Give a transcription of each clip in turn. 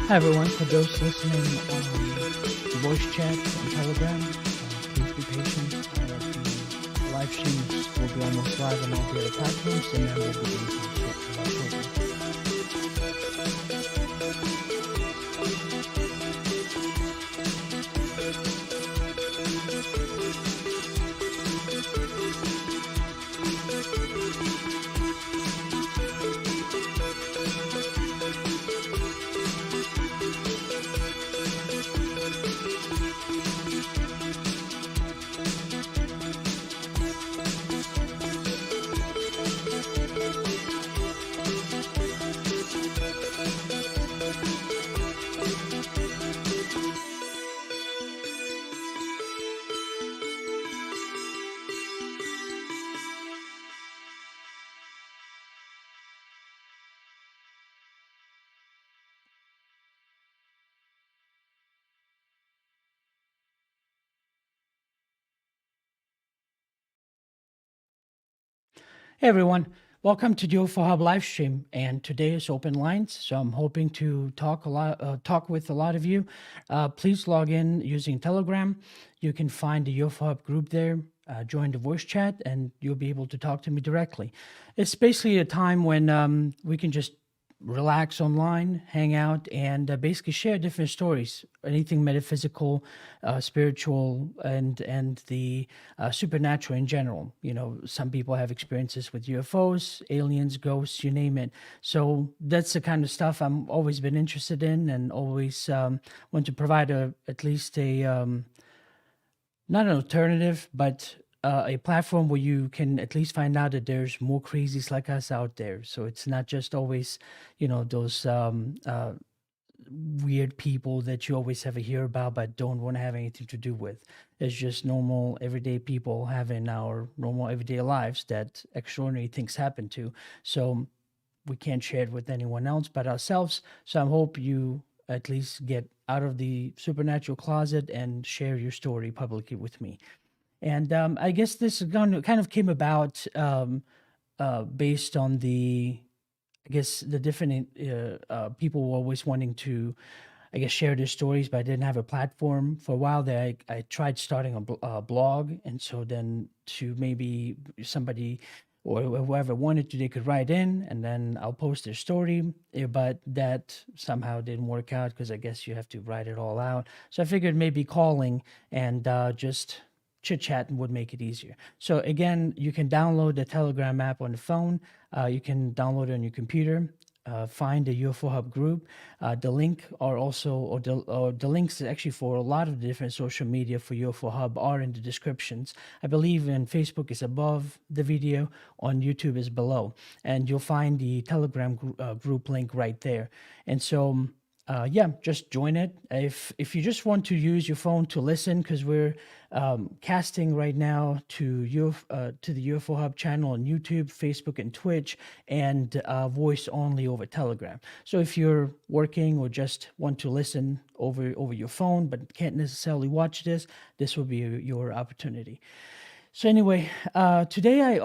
Hi everyone, for those listening on voice chat on Telegram, please be patient. The live streams will be almost live on all the other platforms, and then we'll be doing shortly. Hey everyone, welcome to the UFO Hub live stream, and today is open lines. So I'm hoping to talk with a lot of you. Please log in using Telegram. You can find the UFO Hub group there. Join the voice chat, and you'll be able to talk to me directly. It's basically a time when we can just relax online, hang out, and basically share different stories, anything metaphysical, spiritual, and the supernatural in general. You know, some people have experiences with UFOs, aliens, ghosts, you name it. So that's the kind of stuff I'm always been interested in, and always want to provide at least a not an alternative, but a platform where you can at least find out that there's more crazies like us out there. So it's not just always, those weird people that you always ever hear about but don't want to have anything to do with. It's just normal, everyday people having our normal, everyday lives that extraordinary things happen to. So we can't share it with anyone else but ourselves. So I hope you at least get out of the supernatural closet and share your story publicly with me. And I guess this kind of came about based on the different people were always wanting to, share their stories, but I didn't have a platform. For a while there, I tried starting a blog, and so then to maybe somebody or whoever wanted to, they could write in, and then I'll post their story. But that somehow didn't work out because I guess you have to write it all out. So I figured maybe calling and just chit chat would make it easier. So again, you can download the Telegram app on the phone. You can download it on your computer. Find the UFO Hub group. The link are also, or the links actually for a lot of the different social media for UFO Hub are in the descriptions. I believe in Facebook is above the video, on YouTube is below, and you'll find the Telegram group link right there. And so yeah, just join it. If you just want to use your phone to listen, because we're casting right now to the UFO Hub channel on YouTube, Facebook, and Twitch, and voice only over Telegram. So if you're working or just want to listen over your phone but can't necessarily watch this will be your opportunity. So anyway, today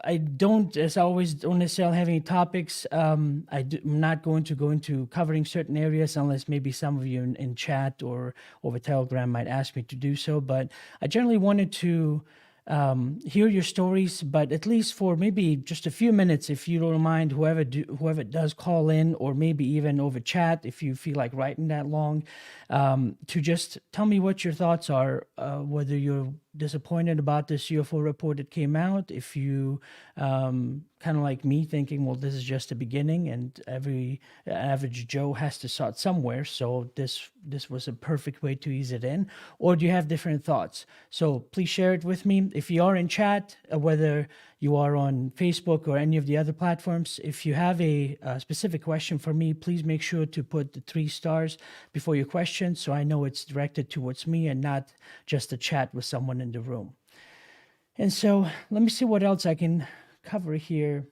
I don't, as always, don't necessarily have any topics. I'm not going to go into covering certain areas unless maybe some of you in chat or over Telegram might ask me to do so. But I generally wanted to hear your stories, but at least for maybe just a few minutes, if you don't mind, whoever does call in, or maybe even over chat, if you feel like writing that long, to just tell me what your thoughts are, whether you're disappointed about this UFO report that came out, if you kind of like me thinking, well, this is just the beginning and every average Joe has to start somewhere, so this was a perfect way to ease it in, or do you have different thoughts? So please share it with me. If you are in chat, whether you are on Facebook or any of the other platforms, if you have a specific question for me, please make sure to put the 3 stars before your question so I know it's directed towards me and not just a chat with someone in the room. And so let me see what else I can cover here.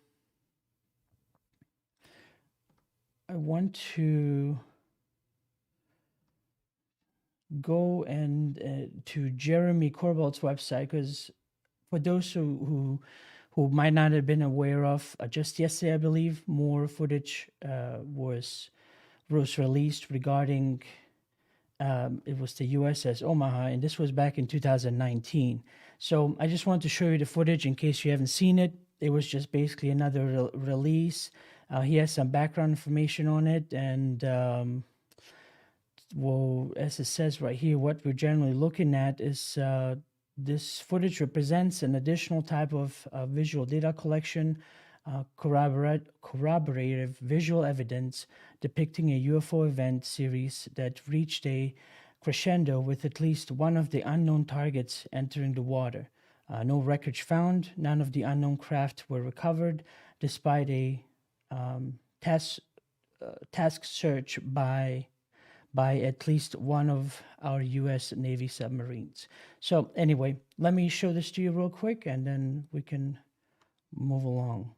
I want to go and to Jeremy Corbell's website, because for those who might not have been aware of, just yesterday, I believe, more footage was released regarding it was the USS Omaha, and this was back in 2019. So I just wanted to show you the footage in case you haven't seen it. It was just basically another release. He has some background information on it, and well, as it says right here, what we're generally looking at is this footage represents an additional type of visual data collection, corroborative visual evidence depicting a UFO event series that reached a crescendo with at least one of the unknown targets entering the water. No wreckage found. None of the unknown craft were recovered, despite a task search by at least one of our U.S. Navy submarines. So anyway, let me show this to you real quick, and then we can move along.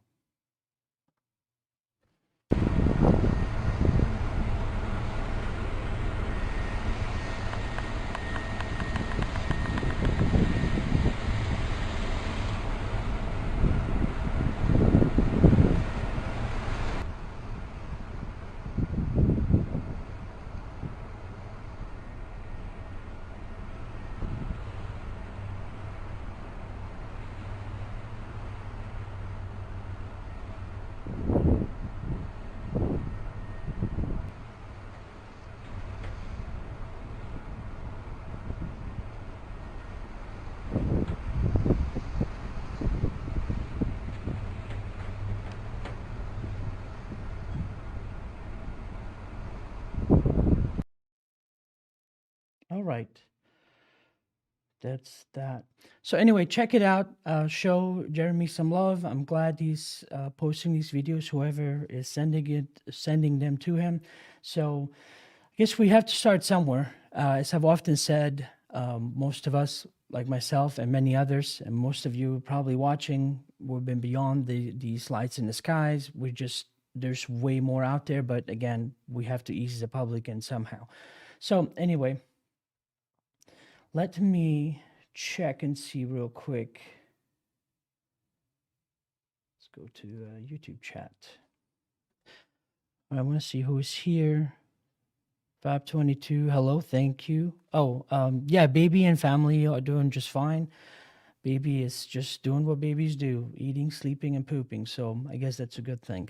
All right. That's that. So anyway, check it out. Show Jeremy some love. I'm glad he's posting these videos, whoever is sending them to him. So I guess we have to start somewhere. As I've often said, most of us, like myself and many others, and most of you probably watching, we've been beyond these lights in the skies. There's way more out there, but again, we have to ease the public in somehow. So anyway, let me check and see real quick. Let's go to YouTube chat. I want to see who's here. Fab22, hello, thank you. Oh, yeah, baby and family are doing just fine. Baby is just doing what babies do, eating, sleeping, and pooping. So I guess that's a good thing.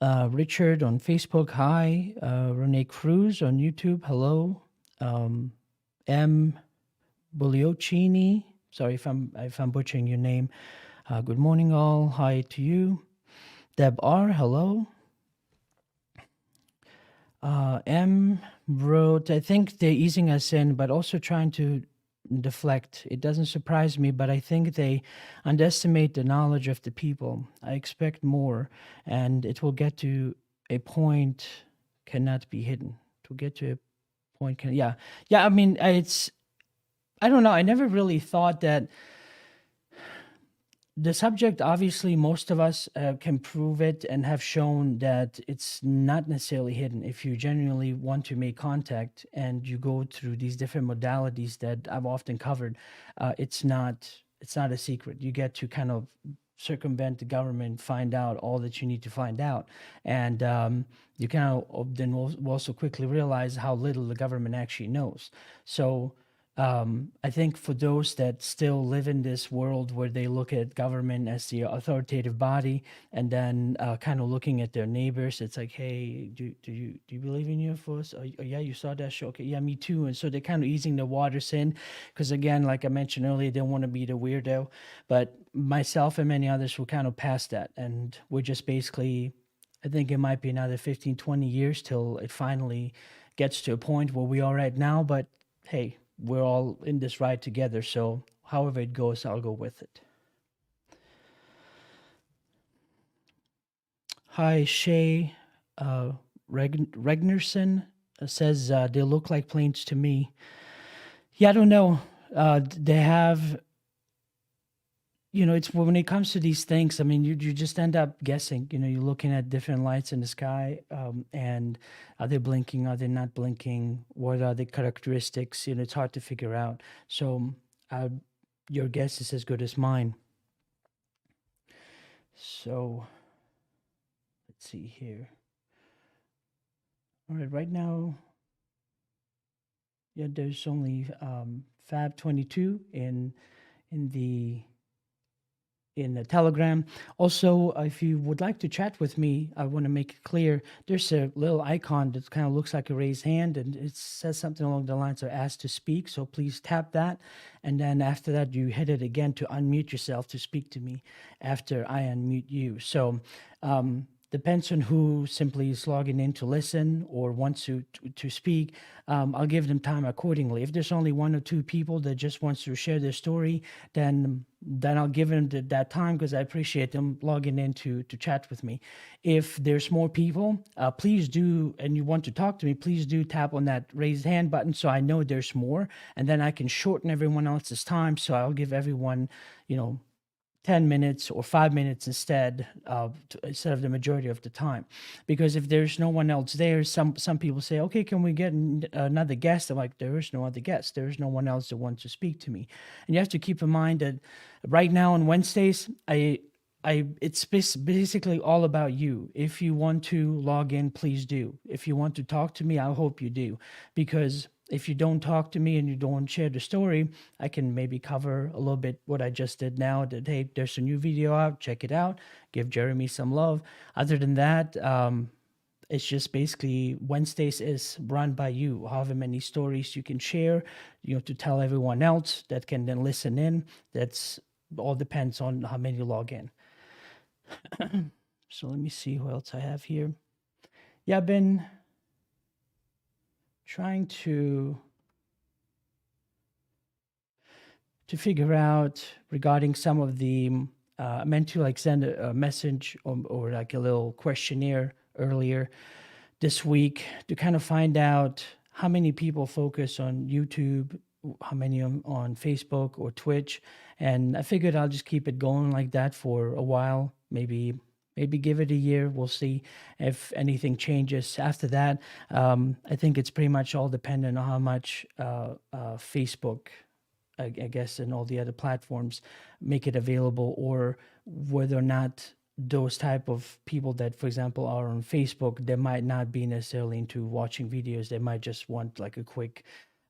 Richard on Facebook, hi. Renee Cruz on YouTube, hello. M. Bugliocini, sorry if I'm butchering your name. Good morning, all. Hi to you. Deb R, hello. M wrote, I think they're easing us in, but also trying to deflect. It doesn't surprise me, but I think they underestimate the knowledge of the people. I expect more, and it will get to a point cannot be hidden. To get to a point yeah. I mean, I don't know. I never really thought that the subject, obviously, most of us can prove it and have shown that it's not necessarily hidden. If you genuinely want to make contact and you go through these different modalities that I've often covered, it's not a secret. You get to kind of circumvent the government, find out all that you need to find out, and you kind of then will also quickly realize how little the government actually knows. So I think for those that still live in this world where they look at government as the authoritative body, and then kind of looking at their neighbors, it's like, hey, do you believe in UFOs? Oh, yeah, you saw that show? Okay, yeah, me too. And so they're kind of easing the waters in, because again, like I mentioned earlier, they don't want to be the weirdo. But myself and many others were kind of past that, and we're just basically, I think it might be another 15, 20 years till it finally gets to a point where we are right now. But hey, we're all in this ride together. So however it goes, I'll go with it. Hi, Shay Regnerson says they look like planes to me. Yeah, I don't know. They have, it's when it comes to these things, I mean, you just end up guessing. You're looking at different lights in the sky, and are they blinking? Are they not blinking? What are the characteristics? It's hard to figure out. So your guess is as good as mine. So let's see here. All right now, yeah, there's only Fab 22 in the Telegram. Also, if you would like to chat with me, I want to make it clear, there's a little icon that kind of looks like a raised hand, and it says something along the lines of ask to speak. So please tap that. And then after that, you hit it again to unmute yourself to speak to me after I unmute you. So depends on who simply is logging in to listen or wants to speak. I'll give them time accordingly. If there's only one or two people that just wants to share their story, then I'll give them that time, because I appreciate them logging in to chat with me. If there's more people, please do, and you want to talk to me, please do tap on that raised hand button so I know there's more, and then I can shorten everyone else's time. So I'll give everyone, 10 minutes or 5 minutes instead of the majority of the time. Because if there's no one else there, some people say, okay, can we get another guest? I'm like, there is no other guest. There is no one else that wants to speak to me. And you have to keep in mind that right now on Wednesdays, it's basically all about you. If you want to log in, please do. If you want to talk to me, I hope you do. Because if you don't talk to me and you don't share the story, I can maybe cover a little bit what I just did now, that, hey, there's a new video out, check it out, give Jeremy some love. Other than that, it's just basically Wednesdays is run by you. However many stories you can share, to tell everyone else that can then listen in. That's all depends on how many log in. So let me see who else I have here. Yeah, I've been trying to figure out regarding some of the, I meant to send a message or like a little questionnaire earlier this week to kind of find out how many people focus on YouTube, how many on Facebook or Twitch. And I figured I'll just keep it going like that for a while, maybe give it a year. We'll see if anything changes after that. I think it's pretty much all dependent on how much Facebook, I guess, and all the other platforms make it available, or whether or not those type of people that, for example, are on Facebook, they might not be necessarily into watching videos. They might just want like a quick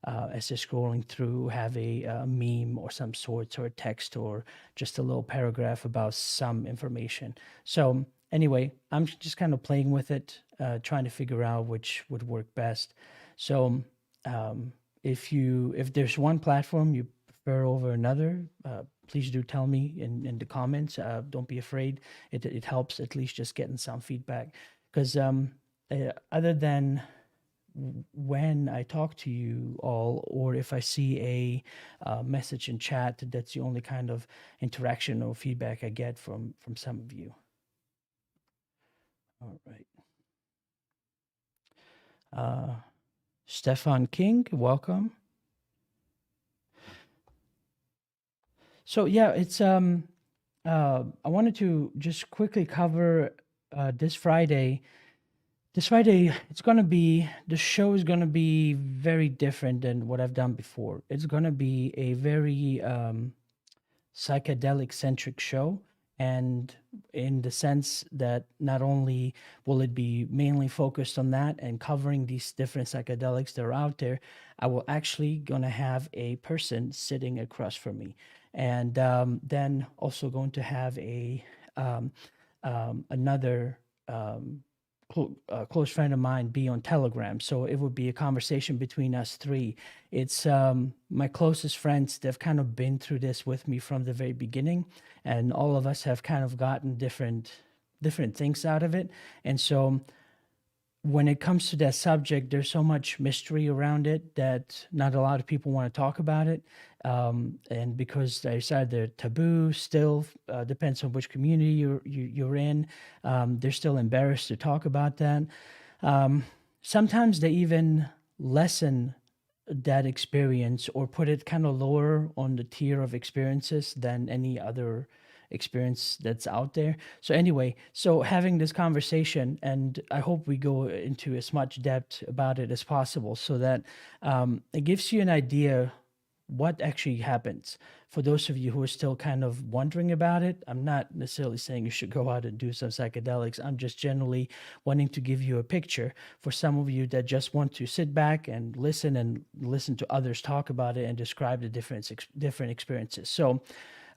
as they're scrolling through, have a meme or some sorts or a text or just a little paragraph about some information. So anyway, I'm just kind of playing with it, trying to figure out which would work best. So if there's one platform you prefer over another, please do tell me in the comments. Don't be afraid. It helps at least just getting some feedback. Because other than when I talk to you all, or if I see a message in chat, that's the only kind of interaction or feedback I get from some of you. All right. Stefan King, welcome. So yeah, it's I wanted to just quickly cover this Friday. This Friday, the show is gonna be very different than what I've done before. It's gonna be a very psychedelic centric show, and in the sense that not only will it be mainly focused on that and covering these different psychedelics that are out there, I will actually gonna have a person sitting across from me, and then also going to have a another close friend of mine be on Telegram. So it would be a conversation between us three. It's my closest friends. They've kind of been through this with me from the very beginning, and all of us have kind of gotten different things out of it. And so when it comes to that subject, there's so much mystery around it that not a lot of people want to talk about it. And because they said they're taboo, still depends on which community you're in. They're still embarrassed to talk about that. Sometimes they even lessen that experience or put it kind of lower on the tier of experiences than any other experience that's out there. So anyway, so having this conversation, and I hope we go into as much depth about it as possible, so that it gives you an idea what actually happens. For those of you who are still kind of wondering about it, I'm not necessarily saying you should go out and do some psychedelics. I'm just generally wanting to give you a picture for some of you that just want to sit back and listen to others talk about it and describe the different experiences. So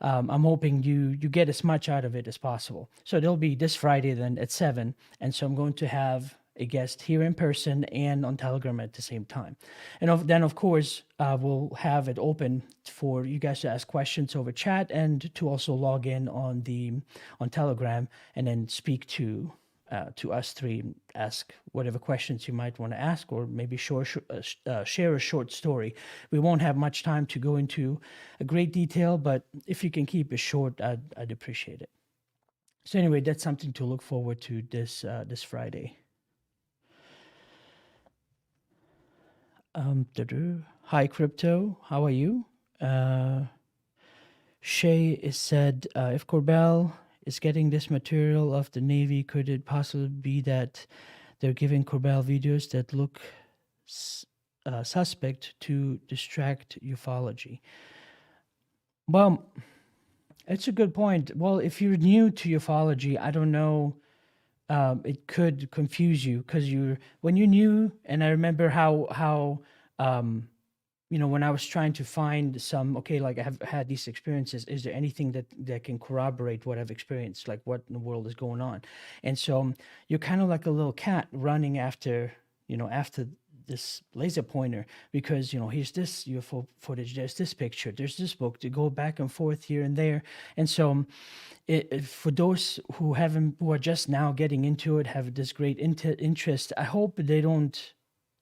I'm hoping you get as much out of it as possible. So it'll be this Friday then at 7, and so I'm going to have a guest here in person and on Telegram at the same time. And then, of course, we'll have it open for you guys to ask questions over chat and to also log in on Telegram and then speak to us three, ask whatever questions you might want to ask, or maybe share a short story. We won't have much time to go into a great detail, but if you can keep it short, I'd appreciate it. So anyway, that's something to look forward to this Friday. Hi, Crypto. How are you? Shay is said, if Corbell is getting this material of the Navy, could it possibly be that they're giving Corbell videos that look suspect to distract ufology? Well, it's a good point. Well, if you're new to ufology, I don't know. It could confuse you because when you're new, and I remember how when I was trying to find like I have had these experiences, is there anything that can corroborate what I've experienced, like what in the world is going on? And so you're kind of like a little cat running after this laser pointer, because here's this UFO footage, there's this picture, there's this book, to go back and forth here and there. And so for those who are just now getting into it, have this great interest, I hope they don't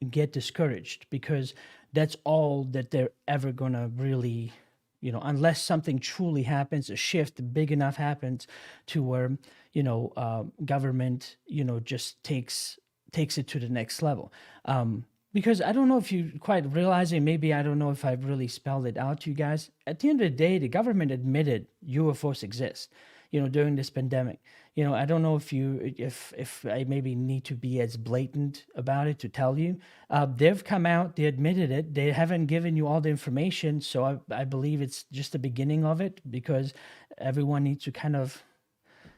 get discouraged, because that's all that they're ever gonna really, unless something truly happens, a shift big enough happens to where government just takes it to the next level. Because I don't know if you quite realize it, maybe I don't know if I've really spelled it out to you guys. At the end of the day, the government admitted UFOs exist, during this pandemic. I don't know if I maybe need to be as blatant about it to tell you. They've come out, they admitted it. They haven't given you all the information, so I believe it's just the beginning of it, because everyone needs to kind of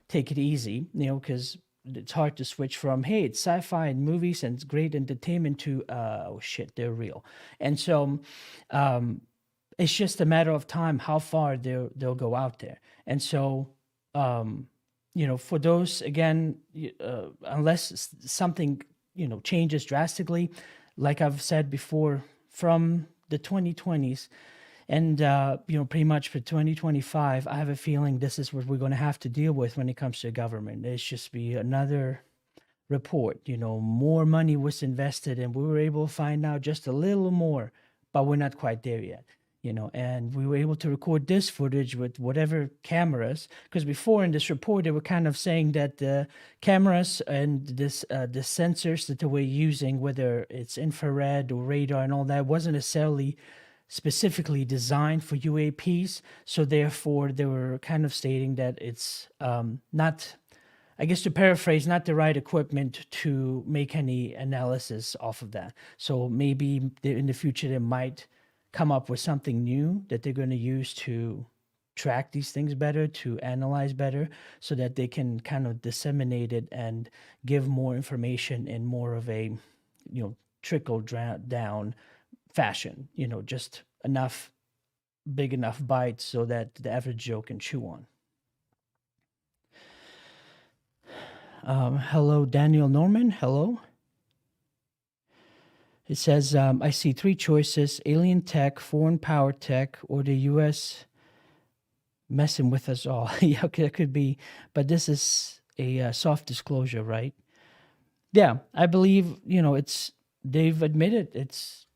take it easy, because it's hard to switch from, hey, it's sci-fi and movies and it's great entertainment, to oh shit, they're real. And so it's just a matter of time how far they'll go out there. And so for those, again, unless something changes drastically, like I've said before, from the 2020s, and pretty much for 2025, I have a feeling this is what we're going to have to deal with when it comes to government. It's just be another report. More money was invested, and we were able to find out just a little more, but we're not quite there yet. And we were able to record this footage with whatever cameras, because before in this report, they were kind of saying that the cameras and the sensors that they were using, whether it's infrared or radar and all that, wasn't necessarily specifically designed for UAPs. So therefore, they were kind of stating that it's not, I guess to paraphrase, not the right equipment to make any analysis off of that. So maybe in the future, they might come up with something new that they're going to use to track these things better, to analyze better, so that they can kind of disseminate it and give more information in more of a, trickle down fashion, just big enough bites so that the average Joe can chew on. Hello, Daniel Norman. Hello. It says, I see three choices: alien tech, foreign power tech, or the U.S. messing with us all. Yeah, okay, that could be. But this is a soft disclosure, right? Yeah, I believe, they've admitted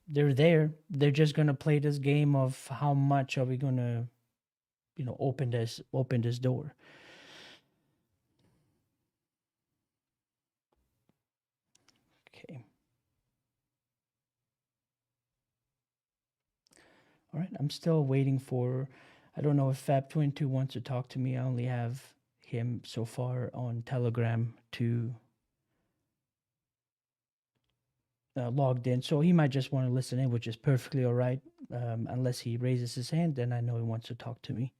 they're there. They're just going to play this game of how much are we going to, open this door. Okay. All right, I'm still waiting for, I don't know if Fab22 wants to talk to me. I only have him so far on Telegram to logged in. So he might just want to listen in, which is perfectly all right. Unless he raises his hand, then I know he wants to talk to me.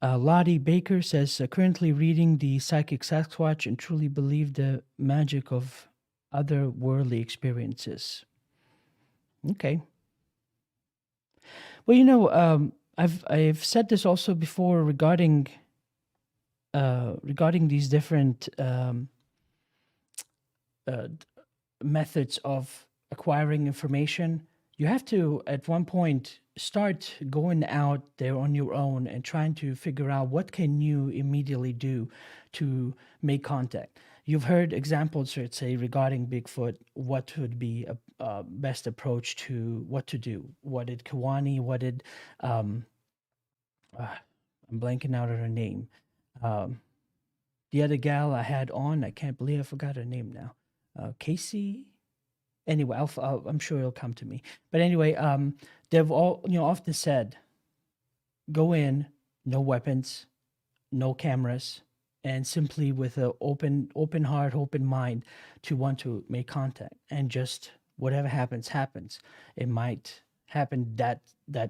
Lottie Baker says, currently reading the Psychic Sasquatch and truly believe the magic of otherworldly experiences. Okay. Well, I've said this also before regarding these different methods of acquiring information. You have to, at one point, start going out there on your own and trying to figure out what can you immediately do to make contact. You've heard examples, let's say, regarding Bigfoot. What would be a best approach to what to do? What did Kiwani? What did I'm blanking out on her name. The other gal I had on, I can't believe I forgot her name now. Casey. Anyway, I'm sure it'll come to me. But anyway, they've all often said, go in, no weapons, no cameras, and simply with an open heart, open mind to want to make contact, and just whatever happens, happens. It might happen that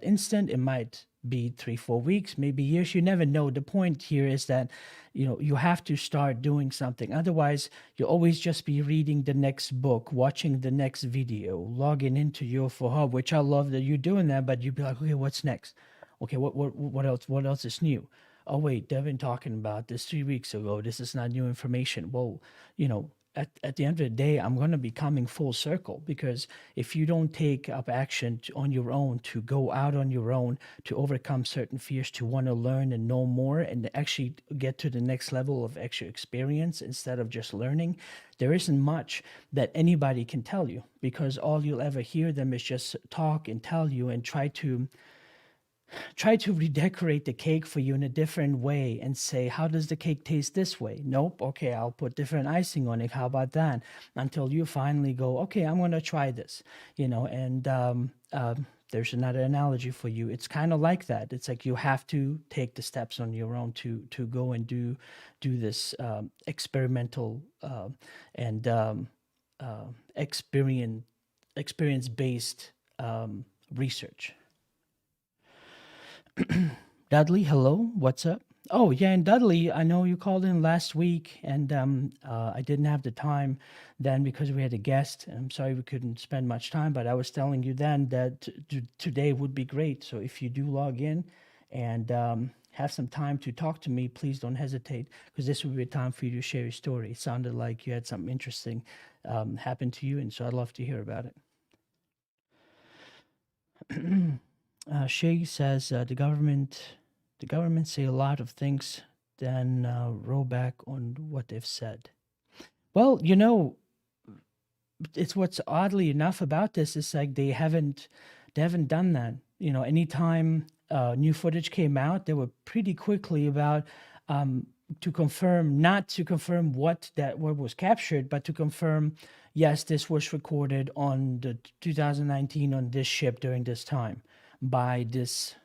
instant. It might be 3-4 weeks, maybe years. You never know. The point here is that you have to start doing something. Otherwise, you'll always just be reading the next book, watching the next video, logging into UFO Hub, which I love that you're doing that. But you'd be like, okay, what's next? Okay, what else? What else is new? Oh wait, they've been talking about this 3 weeks ago. This is not new information. Well, at the end of the day, I'm going to be coming full circle, because if you don't take up action on your own, to go out on your own, to overcome certain fears, to want to learn and know more, and actually get to the next level of extra experience instead of just learning, there isn't much that anybody can tell you, because all you'll ever hear them is just talk and tell you and try to redecorate the cake for you in a different way and say, how does the cake taste this way? Nope. Okay, I'll put different icing on it. How about that? Until you finally go, okay, I'm going to try this, and there's another analogy for you. It's kind of like that. It's like you have to take the steps on your own to go and do this experimental and experience-based research. Dudley, hello. What's up? Oh, yeah, and Dudley, I know you called in last week, and I didn't have the time then because we had a guest. I'm sorry we couldn't spend much time, but I was telling you then that today would be great. So if you do log in and have some time to talk to me, please don't hesitate, because this would be a time for you to share your story. It sounded like you had something interesting happen to you, and so I'd love to hear about it. Shay says the government say a lot of things, then roll back on what they've said. Well, it's what's oddly enough about this is like they haven't done that. Anytime new footage came out, they were pretty quickly about to confirm, not to confirm what was captured, but to confirm, yes, this was recorded on the 2019 on this ship during this time by this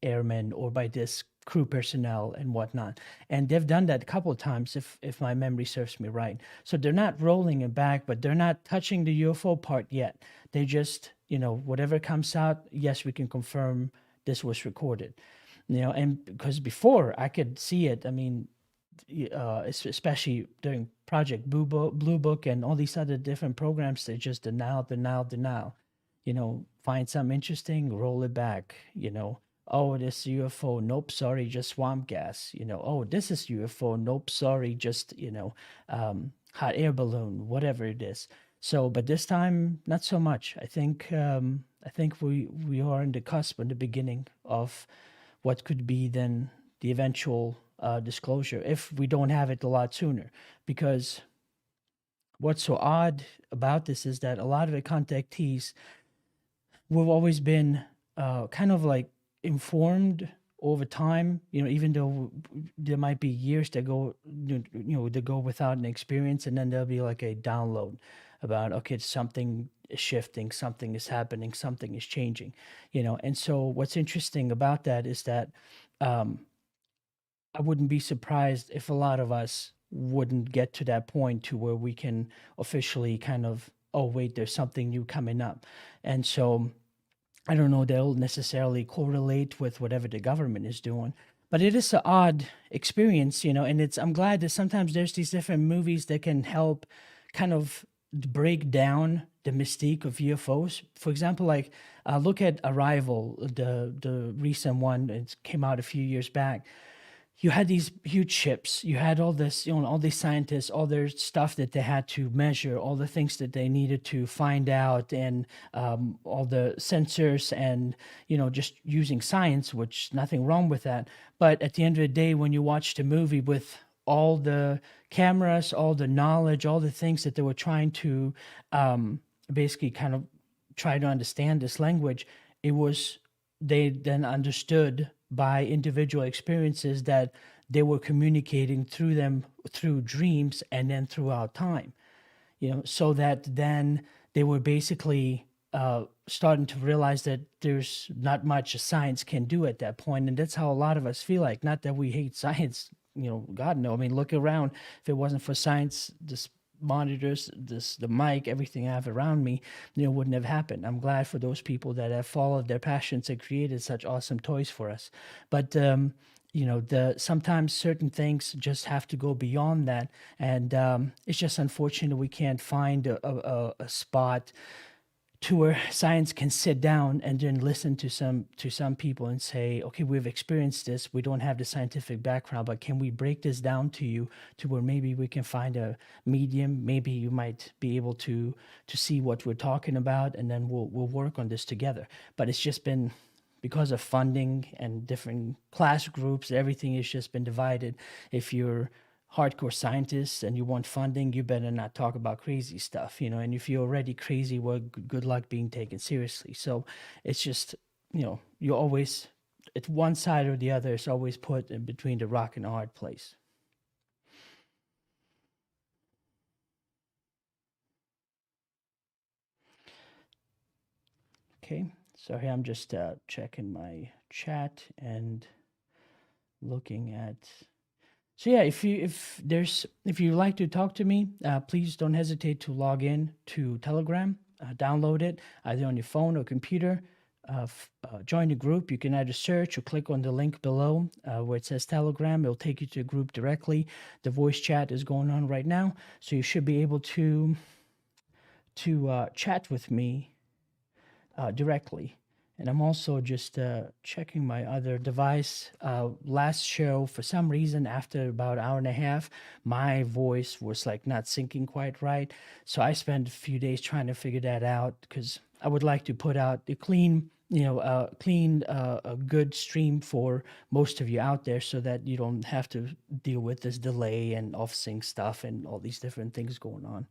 airmen or by this crew personnel and whatnot. And they've done that a couple of times, if my memory serves me right. So they're not rolling it back, but they're not touching the UFO part yet. They just, whatever comes out, yes, we can confirm this was recorded. And because before I could see it, I mean, especially during Project Blue Book and all these other different programs, they just denial, denial, denial. Find something interesting, roll it back. Oh, this UFO, nope, sorry, just swamp gas. Oh, this is UFO, nope, sorry, just hot air balloon, whatever it is. So, but this time, not so much. I think we are in the cusp, in the beginning of what could be then the eventual disclosure if we don't have it a lot sooner. Because what's so odd about this is that a lot of the contactees, we've always been kind of like informed over time, even though there might be years that go, that go without an experience, and then there'll be like a download about, okay, something is shifting, something is happening, something is changing, And so what's interesting about that is that I wouldn't be surprised if a lot of us wouldn't get to that point to where we can officially kind of, oh, wait, there's something new coming up. And so I don't know they'll necessarily correlate with whatever the government is doing, but it is an odd experience, and I'm glad that sometimes there's these different movies that can help kind of break down the mystique of UFOs. For example, like look at Arrival, the recent one that came out a few years back. You had these huge ships, you had all this, all these scientists, all their stuff that they had to measure, all the things that they needed to find out, and all the sensors, and just using science, which nothing wrong with that. But at the end of the day, when you watch the movie with all the cameras, all the knowledge, all the things that they were trying to basically kind of try to understand this language, they then understood by individual experiences that they were communicating through them through dreams and then throughout time, so that then they were basically starting to realize that there's not much science can do at that point. And that's how a lot of us feel like, not that we hate science, God, no. I mean, look around. If it wasn't for science, this monitors, the mic, everything I have around me, wouldn't have happened. I'm glad for those people that have followed their passions and created such awesome toys for us. But sometimes certain things just have to go beyond that, and it's just unfortunate we can't find a spot to where science can sit down and then listen to some people and say, okay, we've experienced this, we don't have the scientific background, but can we break this down to you to where maybe we can find a medium, maybe you might be able to see what we're talking about, and then we'll work on this together. But it's just been, because of funding and different class groups, everything has just been divided. If you're hardcore scientists and you want funding, you better not talk about crazy stuff, and if you're already crazy, well, good luck being taken seriously. So it's just, you always, it's one side or the other is always put in between the rock and a hard place. Okay, so here I'm just checking my chat and looking at. So yeah, if you like to talk to me, please don't hesitate to log in to Telegram, download it either on your phone or computer. join the group, you can either search or click on the link below where it says Telegram. It'll take you to the group directly. The voice chat is going on right now, so you should be able to chat with me directly. And I'm also just checking my other device. Last show, for some reason, after about an hour and a half, my voice was like not syncing quite right. So I spent a few days trying to figure that out because I would like to put out a clean, a good stream for most of you out there so that you don't have to deal with this delay and off sync stuff and all these different things going on.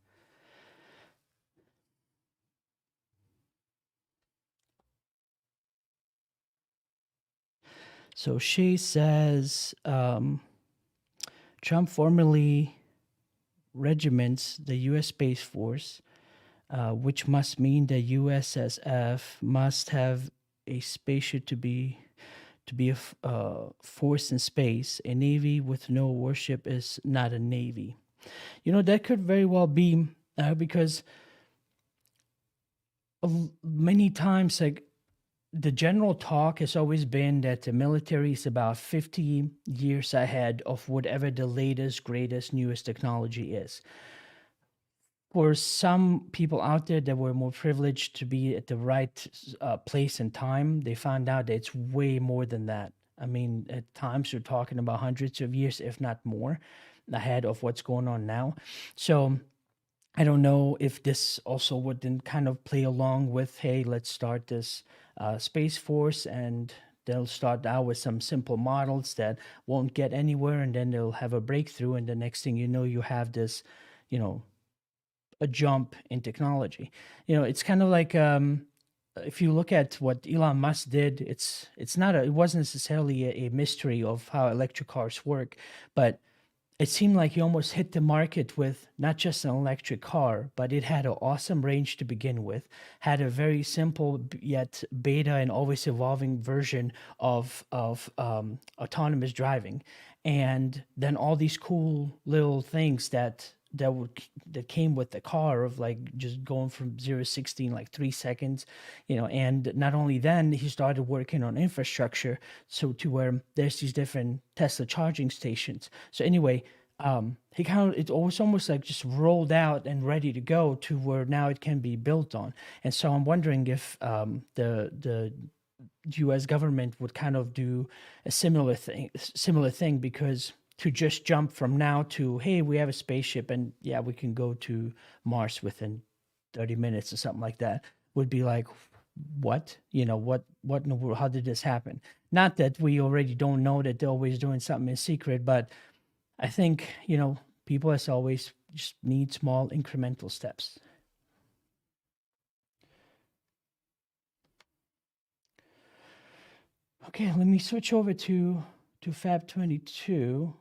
So she says Trump formally regiments the U.S. Space Force, which must mean the USSF must have a spaceship to be a force in space. A navy with no warship is not a navy. That could very well be because many times, like, the general talk has always been that the military is about 50 years ahead of whatever the latest, greatest, newest technology is. For some people out there that were more privileged to be at the right place and time, they found out that it's way more than that. I mean, at times you're talking about hundreds of years, if not more, ahead of what's going on now. So I don't know if this also would then kind of play along with, hey, let's start this Space Force, and they'll start out with some simple models that won't get anywhere, and then they'll have a breakthrough, and the next thing you know, you have this, a jump in technology. It's kind of like if you look at what Elon Musk did, it wasn't necessarily a mystery of how electric cars work, but it seemed like he almost hit the market with not just an electric car, but it had an awesome range to begin with, had a very simple yet beta and always evolving version of autonomous driving, and then all these cool little things that came with the car, of like just going from 0 to 60 in like 3 seconds, and not only then, he started working on infrastructure so to where there's these different Tesla charging stations. So anyway, it was almost like just rolled out and ready to go to where now it can be built on. And so I'm wondering if the US government would kind of do a similar thing, because to just jump from now to, hey, we have a spaceship and yeah, we can go to Mars within 30 minutes or something like that, would be like, what? What in the world? How did this happen? Not that we already don't know that they're always doing something in secret, but I think, people, as always, just need small incremental steps. Okay, let me switch over to Fab 22.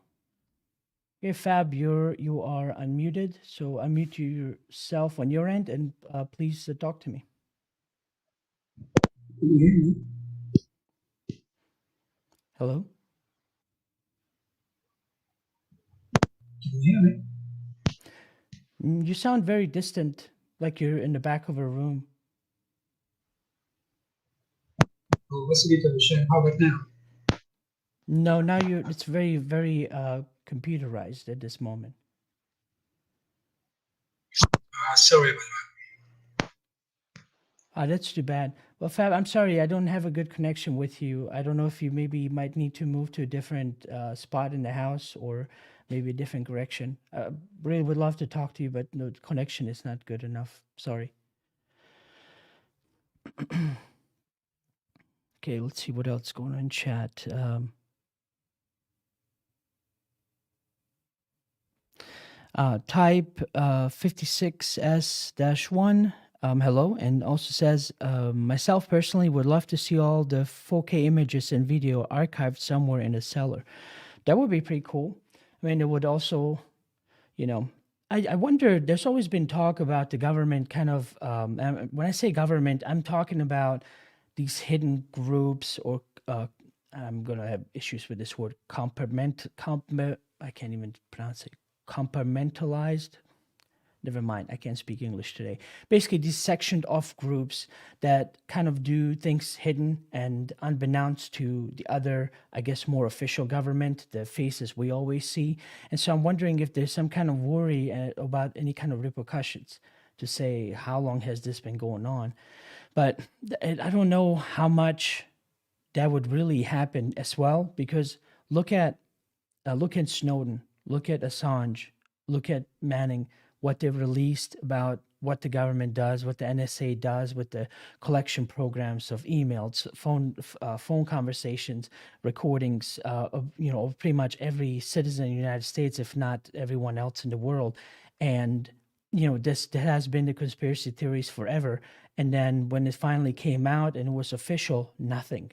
Okay, Fab, you are unmuted, so unmute yourself on your end, and please talk to me. Can you hear me? Hello? Can you hear me? You sound very distant, like you're in the back of a room. Oh, let's get to the show. How about now? No, now it's very, very computerized at this moment. Sorry about that. That's too bad. Well, Fab, I'm sorry, I don't have a good connection with you. I don't know if you maybe might need to move to a different spot in the house, or maybe a different direction. Really would love to talk to you, but the connection is not good enough. Sorry. Okay, let's see what else is going on in chat. Type 56S-1, hello, and also says, myself personally would love to see all the 4K images and video archived somewhere in a cellar. That would be pretty cool. I mean, it would also, I wonder, there's always been talk about the government kind of, when I say government, I'm talking about these hidden groups, or I'm going to have issues with this word, I can't even pronounce it, compartmentalized. never mind, I can't speak English today. Basically, these sectioned off groups that kind of do things hidden and unbeknownst to the other, I guess, more official government, the faces we always see. And so I'm wondering if there's some kind of worry about any kind of repercussions to say, how long has this been going on? But I don't know how much that would really happen as well, because look at Snowden, look at Assange, look at Manning, what they've released about what the government does, what the NSA does with the collection programs of emails, phone conversations, recordings of of pretty much every citizen in the United States, if not everyone else in the world. And this has been the conspiracy theories forever. And then when it finally came out and it was official, nothing.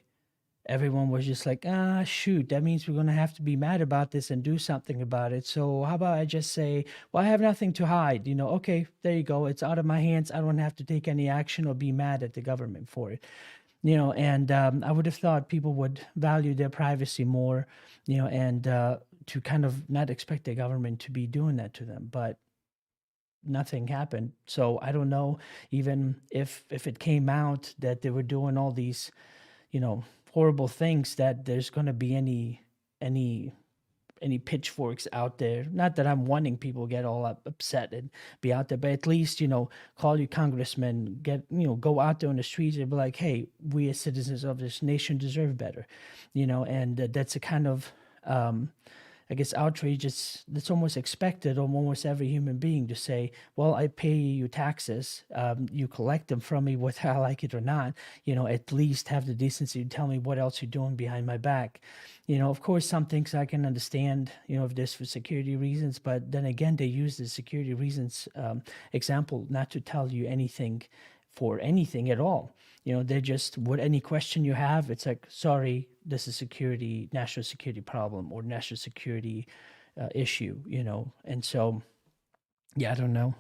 Everyone was just like, shoot, that means we're going to have to be mad about this and do something about it. So how about I just say, well, I have nothing to hide. Okay, there you go. It's out of my hands. I don't have to take any action or be mad at the government for it. And I would have thought people would value their privacy more, and to kind of not expect the government to be doing that to them. But nothing happened. So I don't know even if it came out that they were doing all these, horrible things, that there's going to be any pitchforks out there. Not that I'm wanting people get all upset and be out there, but at least call your congressman, go out there on the streets and be like, hey, we as citizens of this nation deserve better, and that's a kind of I guess outrageous. That's almost expected of almost every human being to say, well, I pay you taxes. You collect them from me whether I like it or not. At least have the decency to tell me what else you're doing behind my back. Of course, some things I can understand, if this for security reasons, but then again, they use the security reasons example not to tell you anything for anything at all. They're just, what any question you have, it's like, sorry, this is national security problem or national security issue, and so, yeah, I don't know.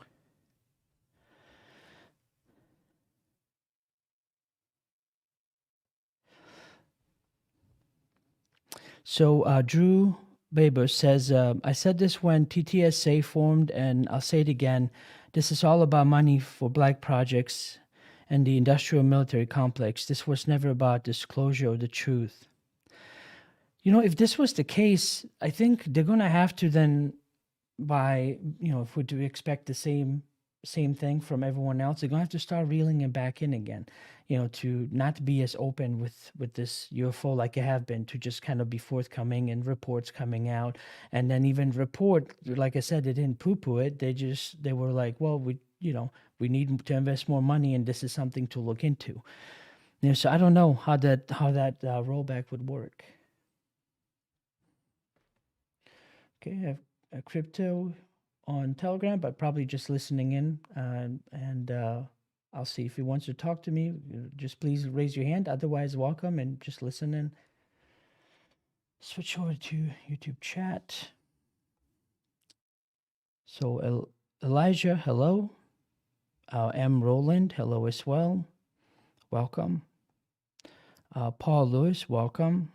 So Drew Baber says, I said this when TTSA formed, and I'll say it again. This is all about money for black projects and the industrial military complex. This was never about disclosure of the truth. If this was the case, I think they're going to have to then, if we do expect the same thing from everyone else, they're going to have to start reeling it back in again, to not be as open with this UFO like it have been, to just kind of be forthcoming and reports coming out. And then even report, like I said, they didn't poo-poo it. They were like, well, we need to invest more money and this is something to look into. So I don't know how that rollback would work. Okay, I have a crypto on Telegram, but probably just listening in, and I'll see if he wants to talk to me. Just please raise your hand. Otherwise, welcome and just listen in. Switch over to YouTube chat. So Elijah, hello. M. Roland, hello as well. Welcome. Paul Lewis, welcome.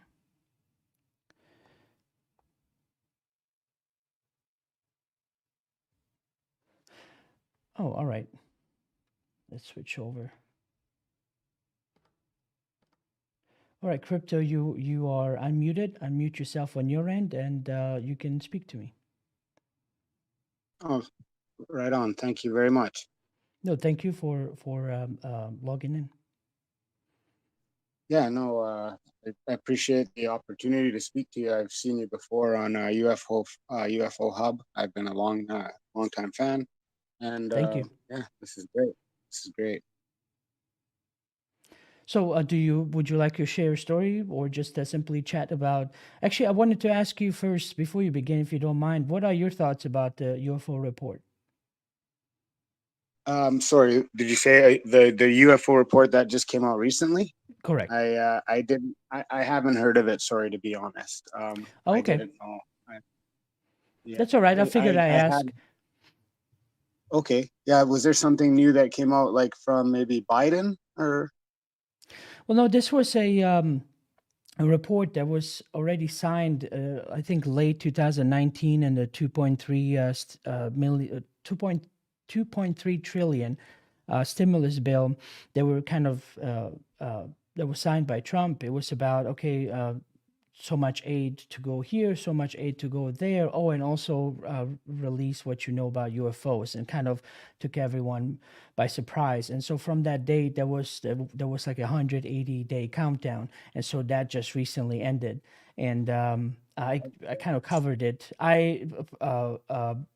Oh, all right. Let's switch over. All right, Crypto, you are unmuted. Unmute yourself on your end, and you can speak to me. Oh, right on. Thank you very much. No, thank you for logging in. Yeah, no, I appreciate the opportunity to speak to you. I've seen you before on UFO Hub. I've been a long time fan, and Thank you. yeah, this is great. This is great. So, would you like to share a story, or just simply chat about? Actually, I wanted to ask you first, before you begin, if you don't mind, what are your thoughts about the UFO report? Sorry, did you say the UFO report that just came out recently? Correct. I didn't. I haven't heard of it. Sorry, to be honest. Oh, I okay. didn't know. Yeah, That's all right. I figured I ask. Okay. Yeah. Was there something new that came out, like from maybe Biden or? Well, no, this was a report that was already signed, I think late 2019, and the 2.3 $2.3 trillion stimulus bill that were kind of that was signed by Trump. It was about, okay, so much aid to go here, so much aid to go there. Oh, and also release what you know about UFOs, and kind of took everyone by surprise. And so from that date, there was like a 180-day countdown, and so that just recently ended. And I kind of covered it. I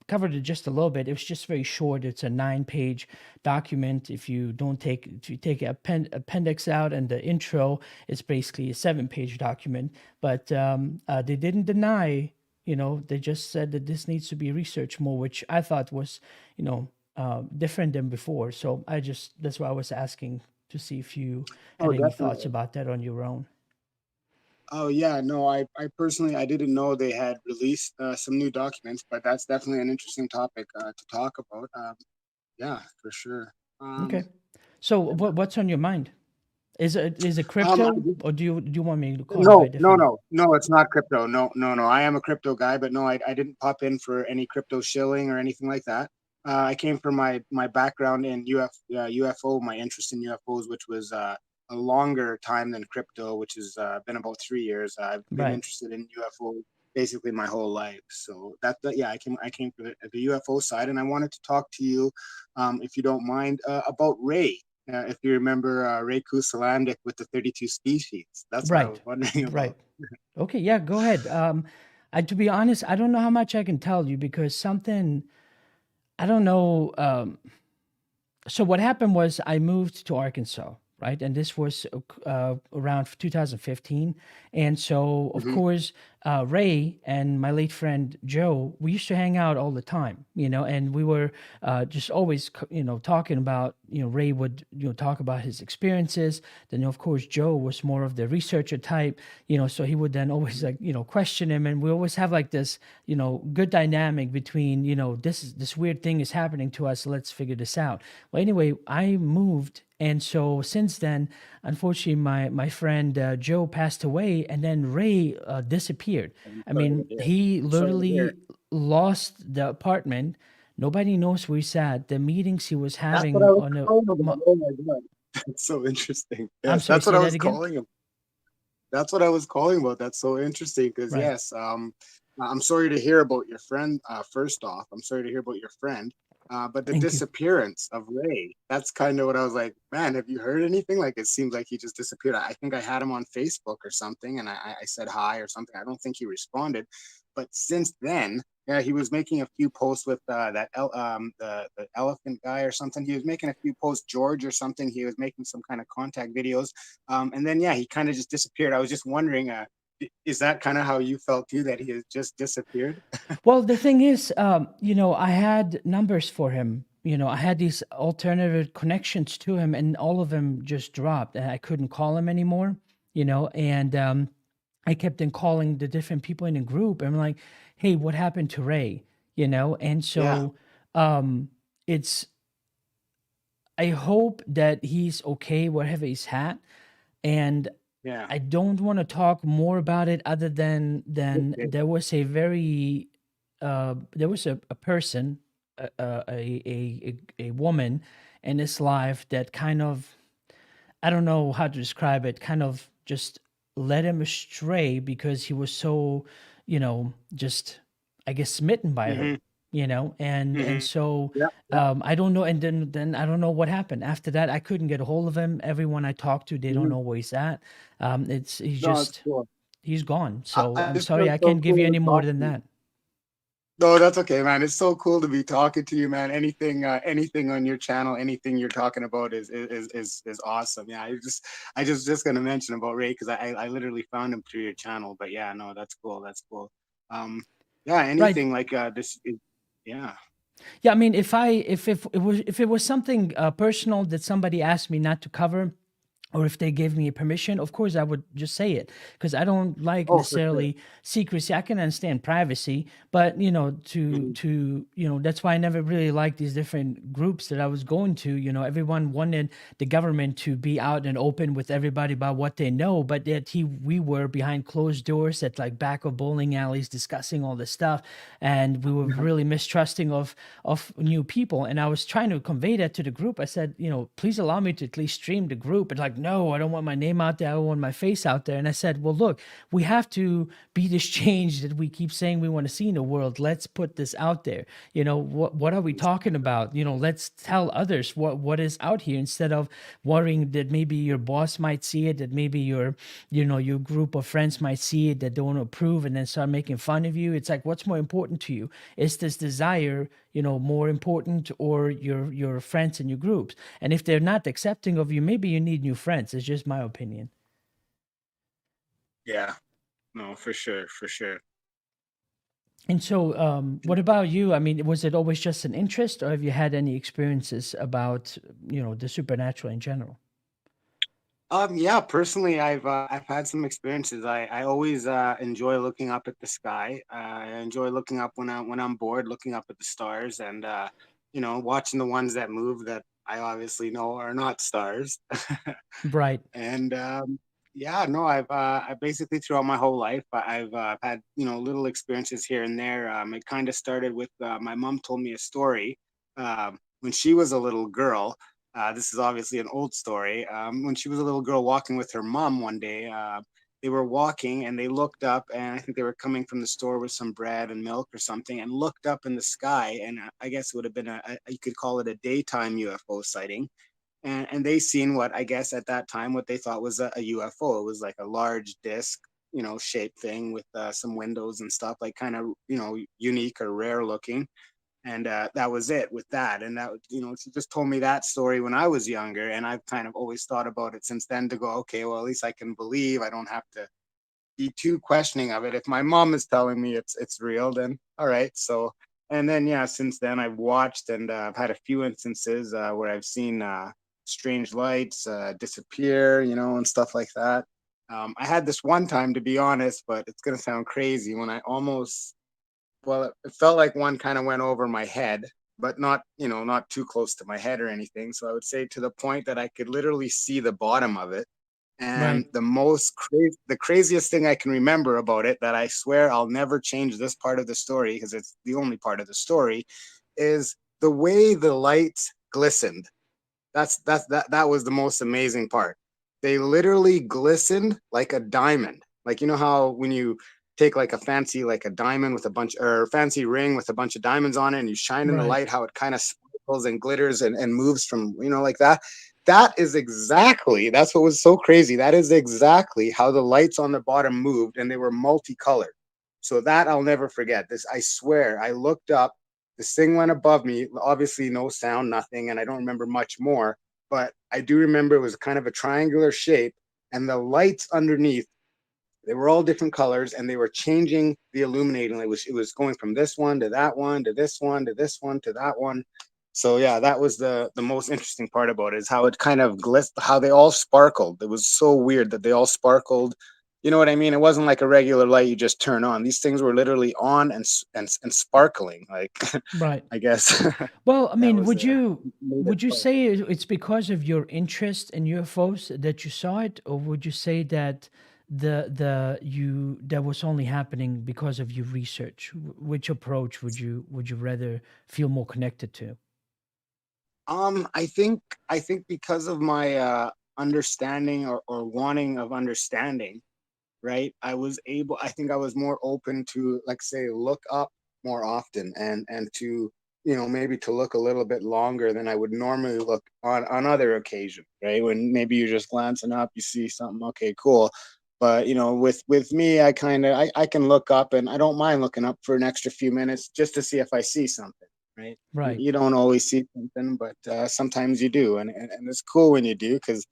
covered it just a little bit. It was just very short. It's a 9-page document. If you take appendix out and the intro, it's basically a 7-page document. But they didn't deny. They just said that this needs to be researched more, which I thought was, different than before. So that's why I was asking to see if you had any thoughts Definitely. about that on your own. Oh yeah, no, I personally, I didn't know they had released some new documents, but that's definitely an interesting topic to talk about. Yeah, for sure. Okay. So what's on your mind? Is it crypto, or do you want me to call you by No, different name? no, it's not crypto. No. I am a crypto guy, but no, I didn't pop in for any crypto shilling or anything like that. I came from my background in UFO, my interest in UFOs, which was a longer time than crypto, which has been about 3 years. I've been Right. interested in UFO basically my whole life. So yeah, I came from the UFO side, and I wanted to talk to you, if you don't mind, about Ray. If you remember Ray Kusalandik with the 32 species, that's what I was Right. wondering Right. about. Okay, yeah, go ahead. To be honest, I don't know how much I can tell you, because something, I don't know. So what happened was I moved to Arkansas, right? And this was around 2015. And so, of Hmm. course, Ray and my late friend Joe, we used to hang out all the time, and we were just always, talking about, Ray would, talk about his experiences. Then, of course, Joe was more of the researcher type, so he would then always, like, question him. And we always have like this, good dynamic between, this weird thing is happening to us. Let's figure this out. Well, anyway, I moved, and so since then, unfortunately, my friend Joe passed away, and then Ray disappeared. I'm I sorry to mean, hear. he I'm sorry to hear. literally lost the apartment. Nobody knows where he's at. The meetings he was That's what I having was on a, calling about. Oh my God. That's so interesting. I'm Yes, sorry, that's what say I that was again. calling him. That's what I was calling about. That's so interesting because Right. yes, I'm sorry to hear about your friend. First off, I'm sorry to hear about your friend. But the Thank you. disappearance of Ray, that's kind of what I was like, man, have you heard anything? Like it seems like he just disappeared. I think I had him on Facebook or something, and I said hi or something. I don't think he responded. But since then, yeah, he was making a few posts with the elephant guy or something. He was making a few posts, George or something. He was making some kind of contact videos. And then, yeah, he kind of just disappeared. I was just wondering, is that kind of how you felt too, that he has just disappeared? Well, the thing is, I had numbers for him. I had these alternative connections to him, and all of them just dropped, and I couldn't call him anymore. And I kept on calling the different people in the group. And I'm like, "Hey, what happened to Ray?" And Yeah, so it's. I hope that he's okay, wherever he's at, and yeah. I don't want to talk more about it, other than Okay. there was a very there was a person, a woman in his life that kind of, I don't know how to describe it, kind of just led him astray, because he was so, just, I guess, smitten by Hmm. her, and Hmm. so Yeah, yeah. I don't know. And then I don't know what happened after that. I couldn't get a hold of him. Everyone I talked to, they don't Mhm. know where he's at. No, it's cool. He's gone. So I I'm just sorry, feel I so can't give you cool to any more talk than to you. that. No, that's okay, man. It's so cool to be talking to you, man. Anything on your channel, anything you're talking about is awesome. Yeah, I just gonna mention about Ray because I literally found him through your channel. But yeah, no, that's cool. That's cool. Um, yeah, Right. anything like this. Yeah. Yeah, I mean, if it was something personal that somebody asked me not to cover, or if they gave me permission, of course I would just say it, because I don't like Oh, for sure. necessarily secrecy. I can understand privacy, but Mhm. that's why I never really liked these different groups that I was going to. Everyone wanted the government to be out and open with everybody about what they know, but yet we were behind closed doors at like back of bowling alleys discussing all this stuff, and we were Yeah. really mistrusting of new people. And I was trying to convey that to the group. I said, please allow me to at least stream the group. And like, no, I don't want my name out there. I don't want my face out there. And I said, well, look, we have to be this change that we keep saying we want to see in the world. Let's put this out there. What are we talking about? Let's tell others what is out here, instead of worrying that maybe your boss might see it, that maybe your group of friends might see it that don't approve and then start making fun of you. It's like, what's more important to you? Is this desire, more important, or your friends and your groups? And if they're not accepting of you, maybe you need new friends. It's just my opinion. Yeah. No, for sure, for sure. And so, what about you? I mean, was it always just an interest, or have you had any experiences about, the supernatural in general? Yeah, personally, I've had some experiences. I always enjoy looking up at the sky. I enjoy looking up when I'm bored, looking up at the stars, and watching the ones that move that I obviously know are not stars. Right. And yeah, no, I basically throughout my whole life, I've had little experiences here and there. It kind of started with my mom told me a story when she was a little girl. This is obviously an old story. When she was a little girl walking with her mom one day, they were walking and they looked up, and I think they were coming from the store with some bread and milk or something, and looked up in the sky. And I guess it would have been you could call it a daytime UFO sighting, and they seen what I guess at that time what they thought was a UFO. It was like a large disc, shaped thing with some windows and stuff, like kind of unique or rare looking. And that was it with that. And that she just told me that story when I was younger, and I've kind of always thought about it since then to go, okay, well at least I can believe. I don't have to be too questioning of it. If my mom is telling me it's real, then all right. So and then yeah, since then I've watched and I've had a few instances where I've seen strange lights disappear, and stuff like that. I had this one time, to be honest, but it's gonna sound crazy, when I almost, well, it felt like one kind of went over my head, but not, not too close to my head or anything. So I would say to the point that I could literally see the bottom of it. And Right. the craziest thing I can remember about it, that I swear I'll never change this part of the story because it's the only part of the story, is the way the lights glistened. That was the most amazing part. They literally glistened like a diamond. Like, how when you take like a fancy, like a diamond with a bunch, or fancy ring with a bunch of diamonds on it, and you shine in the Right. light, how it kind of sparkles and glitters and moves from, like that. That's what was so crazy. That is exactly how the lights on the bottom moved, and they were multicolored. So that I'll never forget. This, I swear, I looked up, this thing went above me, obviously no sound, nothing, and I don't remember much more, but I do remember it was kind of a triangular shape, and the lights underneath, they were all different colors, and they were changing the illuminating. It was going from this one to that one to this one to this one to that one. So yeah, that was the most interesting part about it, is how it kind of how they all sparkled. It was so weird that they all sparkled. You know what I mean? It wasn't like a regular light you just turn on. These things were literally on and sparkling. Like Right. I guess Well, I that mean, was made it would you fun. say it's because of your interest in UFOs that you saw it, or would you say that that was only happening because of your research? Which approach would you rather feel more connected to? I think because of my understanding, or wanting of understanding, right? I think I was more open to, like, say, look up more often, and to, maybe to look a little bit longer than I would normally look on other occasions, right? When maybe you're just glancing up, you see something, okay, cool. But with me, I can look up, and I don't mind looking up for an extra few minutes just to see if I see something, right? Right. You don't always see something, but sometimes you do, and it's cool when you do, because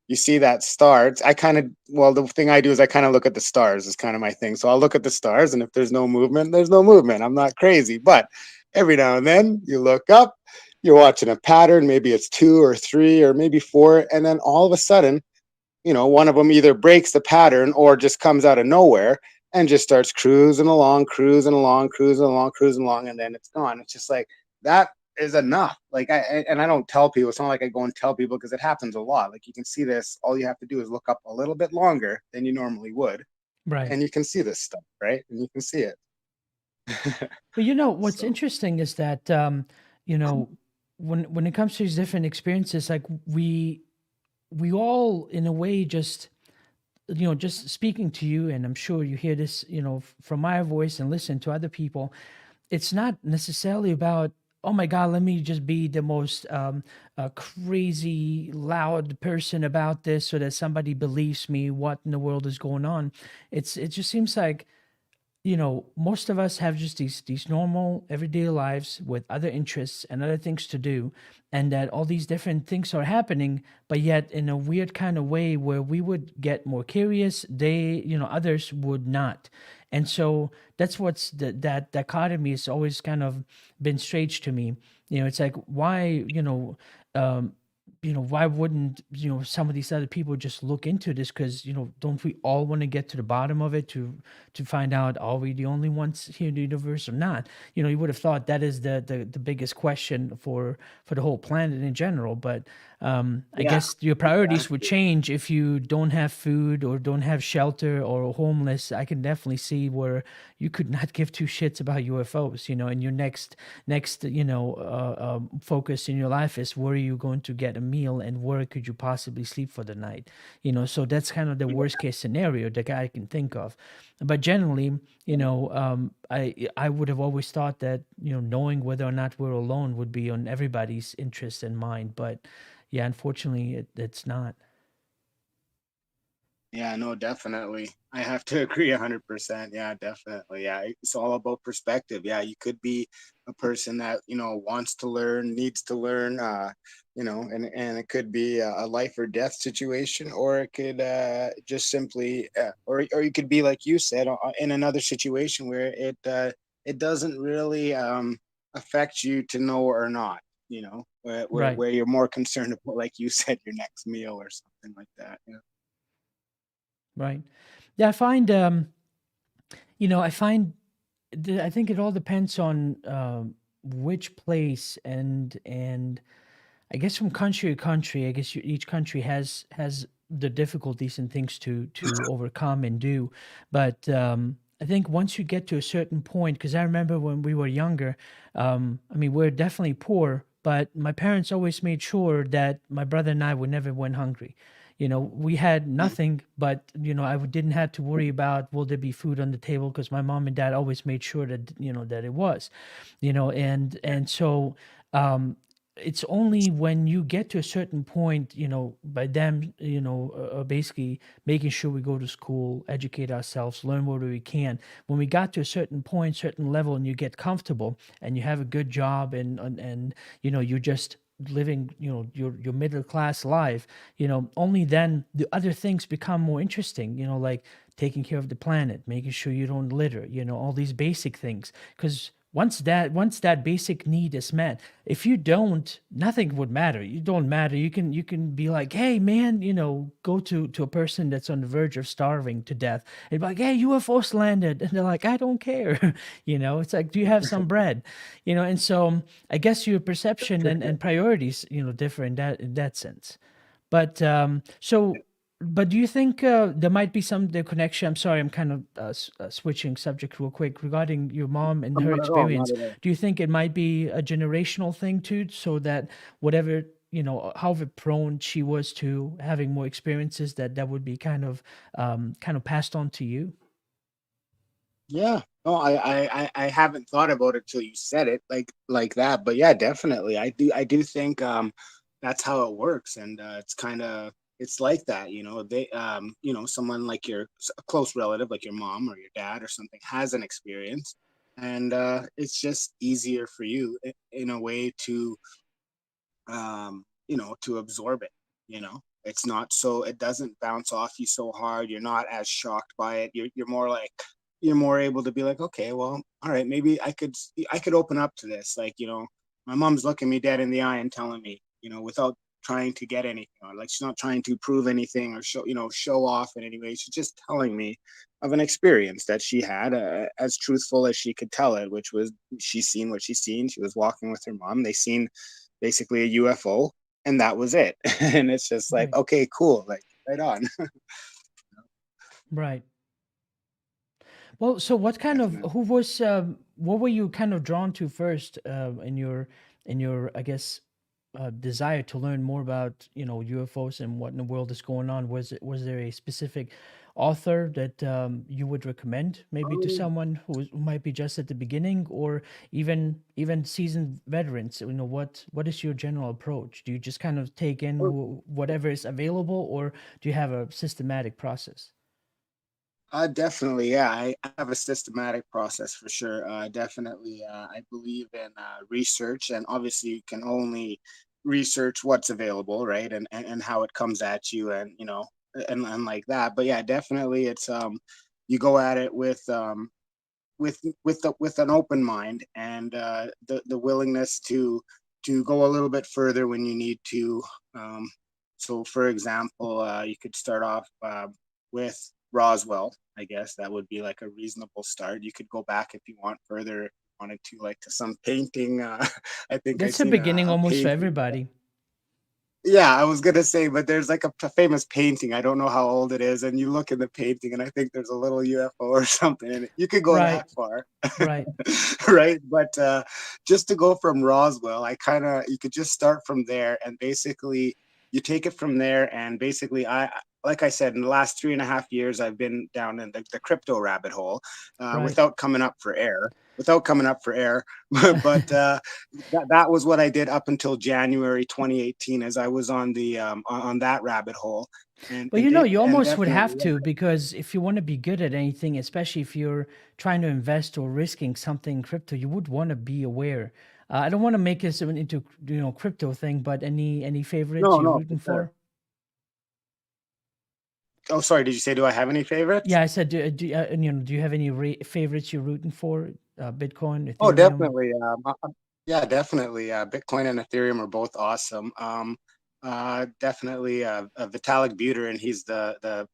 you see that star. Well, the thing I do is I kind of look at the stars, is kind of my thing. So I'll look at the stars, and if there's no movement, there's no movement. I'm not crazy, but every now and then you look up, you're watching a pattern. Maybe it's two or three or maybe four, and then all of a sudden, one of them either breaks the pattern or just comes out of nowhere and just starts cruising along, cruising along, cruising along, cruising along, and then it's gone. It's just like that is enough. Like and I don't tell people. It's not like I go and tell people because it happens a lot. Like you can see this. All you have to do is look up a little bit longer than you normally would, Right. and you can see this stuff, right? And you can see it. But you know, what's So interesting is that you know, when it comes to these different experiences, like we all in a way just just speaking to you, and I'm sure you hear this, from my voice and listen to other people, it's not necessarily about, oh my god, let me just be the most crazy loud person about this so that somebody believes me what in the world is going on. It just seems like, most of us have just these normal everyday lives with other interests and other things to do, and that all these different things are happening, but yet in a weird kind of way where we would get more curious, others would not. And so that's that dichotomy has always kind of been strange to me. It's like, why, um, why wouldn't, some of these other people just look into this? Because, don't we all want to get to the bottom of it to find out, are we the only ones here in the universe or not? You would have thought that is the biggest question for the whole planet in general. But I yeah, guess your priorities would exactly. change if you don't have food or don't have shelter or are homeless. I can definitely see where you could not give two shits about UFOs. And your next focus in your life is, where are you going to get a meal and where could you possibly sleep for the night? So that's kind of the worst case scenario that I can think of. But generally, I would have always thought that, knowing whether or not we're alone would be on everybody's interest and mind. But yeah, unfortunately, it's not. Yeah, no, definitely. I have to agree 100%. Yeah, definitely. Yeah, it's all about perspective. Yeah, you could be a person that, wants to learn, needs to learn, and it could be a life or death situation, or it could just simply, or you could be, like you said, in another situation where it doesn't really affect you to know or not, Right. where you're more concerned about, like you said, your next meal or something like that. Yeah. Right. Yeah, I find I think it all depends on which place, and I guess from country to country, I guess each country has the difficulties and things to overcome and do. But I think once you get to a certain point, because I remember when we were younger, I mean, we're definitely poor, but my parents always made sure that my brother and I would never went hungry. We had nothing, but didn't have to worry about, will there be food on the table, because my mom and dad always made sure that that it was, and so um it's only when you get to a certain point, by them, basically making sure we go to school, educate ourselves, learn what we can. When we got to a certain point, certain level, and you get comfortable and you have a good job, and you're just living, your middle class life, only then the other things become more interesting, like taking care of the planet, making sure you don't litter, all these basic things. Because once that basic need is met, if you don't, nothing would matter. You don't matter. You can be like, hey man, go to a person that's on the verge of starving to death and be like, hey, UFOs landed, and they're like, I don't care. It's like, do you have some bread? And so I guess your perception and priorities, differ in that sense. But but do you think there might be some the connection? I'm sorry, I'm kind of switching subject real quick regarding your mom and her Not at all. Not experience. at all. Do you think it might be a generational thing too, so that whatever, however prone she was to having more experiences, that would be kind of passed on to you? Yeah. No, I haven't thought about it till you said it like that. But yeah, definitely. I do think that's how it works. And it's like that, someone like a close relative, like your mom or your dad or something, has an experience. And it's just easier for you in a way to absorb it, It's not so it doesn't bounce off you so hard. You're not as shocked by it. You're more able to be like, okay, well, all right, maybe I could open up to this. Like, my mom's looking me dead in the eye and telling me, without trying to get anything, or like she's not trying to prove anything or show off in any way. She's just telling me of an experience that she had, as truthful as she could tell it, which was she's seen what she's seen. She was walking with her mom. They seen basically a UFO, and that was it. And it's just like, Right. okay, cool, like right on. Right. Well, so what kind of Definitely. who was what were you kind of drawn to first in your I guess desire to learn more about UFOs and what in the world is going on? Was there a specific author that you would recommend maybe to Um, someone who might be just at the beginning, or even seasoned veterans? What is your general approach? Do you just kind of take in whatever is available, or do you have a systematic process? Definitely, yeah. I have a systematic process for sure. Definitely, I believe in research, and obviously, you can only research what's available, right? And how it comes at you, and and like that. But yeah, definitely, it's you go at it with an open mind, and the willingness to go a little bit further when you need to. Um, so, for example, you could start off with Roswell. I guess that would be like a reasonable start. You could go back if you want further. If you wanted to, like to some painting. I think I That's a seen beginning a almost for painting. everybody. Yeah, I was gonna say, but there's like a famous painting. I don't know how old it is, and you look in the painting, and I think there's a little UFO or something in it. You could go Right, that far, right, right? But just to go from Roswell, I kind of you could just start from there, and basically you take it from there. And basically, like I said, in the last 3.5 years, I've been down in the crypto rabbit hole, right. without coming up for air. Without coming up for air, but that was what I did up until January 2018, as I was on the on that rabbit hole, and Well, and de- you and almost would definitely, have to, because if you want to be good at anything, especially if you're trying to invest or risking something in crypto, you would want to be aware. I don't want to make this into crypto thing, but any favorites no, you no, for rooting sure. for? Oh, sorry, did you say, do I have any favorites? Yeah, I said, do you have any favorites you're rooting for? Bitcoin, Oh, Ethereum. definitely. Yeah, definitely. Bitcoin and Ethereum are both awesome. Definitely, Vitalik Buterin. He's the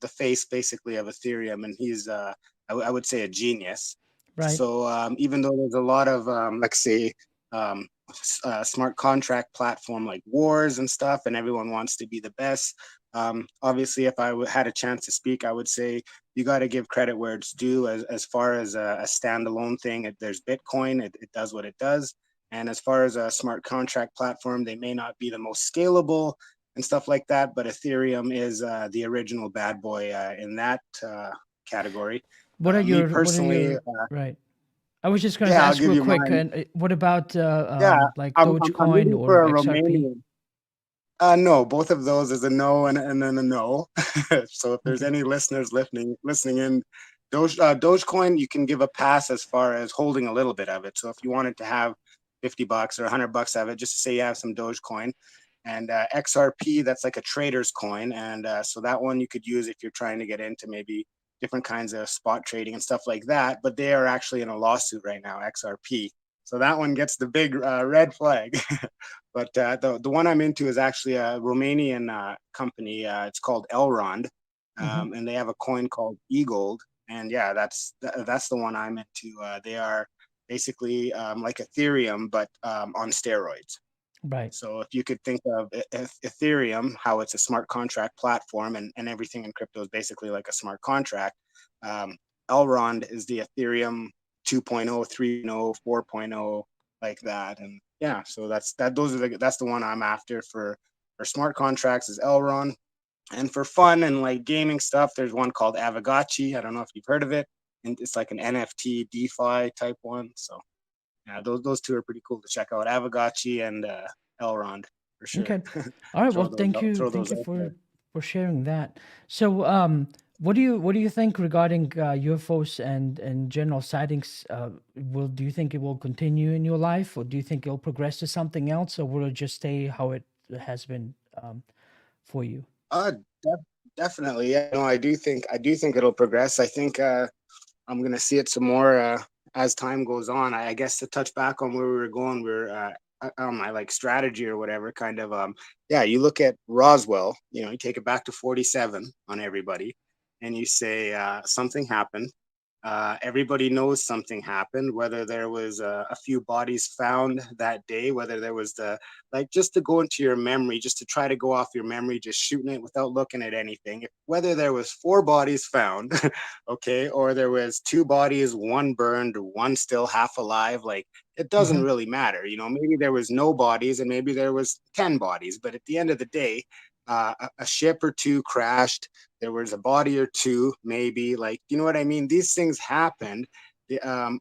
face basically of Ethereum, and he's I would say a genius. Right. So even though there's a lot of let's say smart contract platform like wars and stuff, and everyone wants to be the best. Obviously, if had a chance to speak, I would say you got to give credit where it's due. As far as a standalone thing, there's Bitcoin. It does what it does. And as far as a smart contract platform, they may not be the most scalable and stuff like that, but Ethereum is the original bad boy in that category. What are Me your what are personally, your right? I was just going to yeah, I'll ask give real you quick. mine. And what about Yeah, like I'm Dogecoin rooting or for a XRP? Romanian. No, both of those is a no and then a no. So if there's Okay. any listeners listening in, Dogecoin, you can give a pass as far as holding a little bit of it. So if you wanted to have $50 or $100 of it, just to say you have some Dogecoin, and XRP, that's like a trader's coin, and so that one you could use if you're trying to get into maybe different kinds of spot trading and stuff like that. But they are actually in a lawsuit right now, XRP. So that one gets the big red flag. But the one I'm into is actually a Romanian company. It's called Elrond, Hmm. and they have a coin called eGold. And yeah, that's the one I'm into. They are basically like Ethereum, but on steroids. Right. So if you could think of Ethereum, how it's a smart contract platform, and everything in crypto is basically like a smart contract. Um, Elrond is the Ethereum 2.0, 3.0, 4.0, like that. And yeah, so that's the one I'm after for smart contracts is Elrond. And for fun and like gaming stuff, there's one called Avagachi. I don't know if you've heard of it. And it's like an NFT DeFi type one. So yeah, those two are pretty cool to check out. Avagachi and Elrond for sure. Okay. All right. Well, Throw thank those you out there. for sharing that. So, what do you think regarding UFOs and general sightings? Will Do you think it will continue in your life, or do you think it'll progress to something else, or will it just stay how it has been for you? Uh, def- Definitely. Yeah. No, I do think it'll progress. I think I'm gonna see it some more as time goes on. I guess to touch back on where we were going, we're my like strategy or whatever kind of yeah, you look at Roswell, you know, you take it back to 47 on everybody, and you say something happened. Everybody knows something happened, whether there was a few bodies found that day, whether there was the, like, just to go into your memory, just to try to go off your memory, just shooting it without looking at anything. Whether there was 4 bodies found, okay, or there was 2 bodies, one burned, one still half alive, like, it doesn't Hmm. really matter. You know, maybe there was no bodies and maybe there was 10 bodies, but at the end of the day, a ship or 2 crashed, there was a body or 2 maybe, like, you know what I mean, these things happened.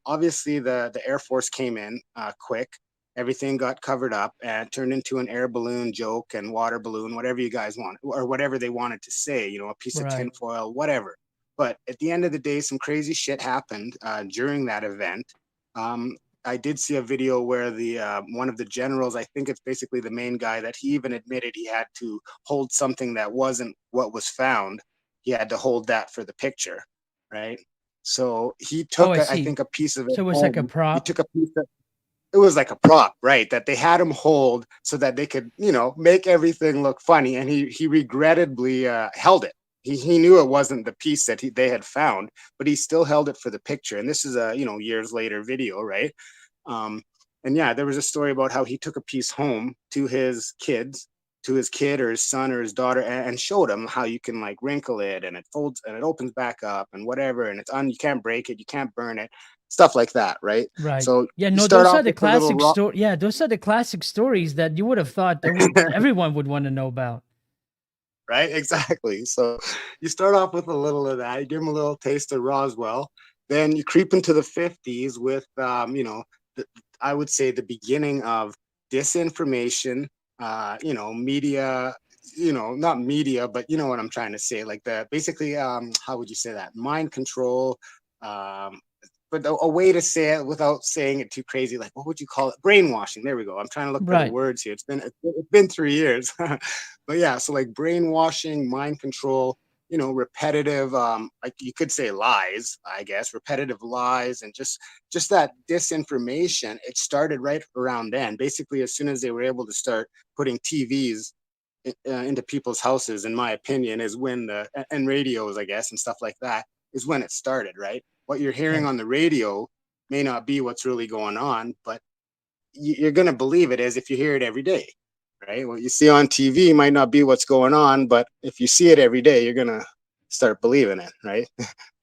Obviously the Air Force came in quick, everything got covered up and turned into an air balloon joke and water balloon, whatever you guys want, or whatever they wanted to say, you know, a piece of Right. tinfoil, whatever. But at the end of the day, some crazy shit happened during that event. um, I did see a video where the one of the generals, I think it's basically the main guy, that he even admitted he had to hold something that wasn't what was found. He had to hold that for the picture, right? So he Oh, took, I I see. think, a piece of it So it was like a home. He prop. took a piece of, it was like a prop, right? That they had him hold so that they could, you know, make everything look funny. And he regrettably held it. He knew it wasn't the piece that they had found, but he still held it for the picture. And this is a, you know, years later video, right? Um, and yeah, there was a story about how he took a piece home to his kids, to his kid or his son or his daughter, and showed them how you can like wrinkle it and it folds and it opens back up and whatever, and it's on, you can't break it, you can't burn it, stuff like that, right? Right. So Yeah, you no, start those are off the with the little classic rock. story. Yeah, those are the classic stories that you would have thought that everyone would want to know about. Right, exactly. So you start off with a little of that, you give them a little taste of Roswell, then you creep into the 50s with you know, the, I would say the beginning of disinformation, you know, media, you know, not media, but you know what I'm trying to say, like the basically how would you say that, mind control, um but a way to say it without saying it too crazy, like what would you call it, brainwashing, there we go, I'm trying to look for the Right. words here, it's been 3 years. But yeah, so like brainwashing, mind control, you know, repetitive, like you could say lies, I guess, repetitive lies, and just that disinformation. It started right around then. Basically, as soon as they were able to start putting TVs into people's houses, in my opinion, is when the and radios, I guess, and stuff like that, is when it started. Right, what you're hearing Right. on the radio may not be what's really going on, but you're going to believe it as if you hear it every day, right? What you see on TV might not be what's going on, but if you see it every day, you're going to start believing it, right?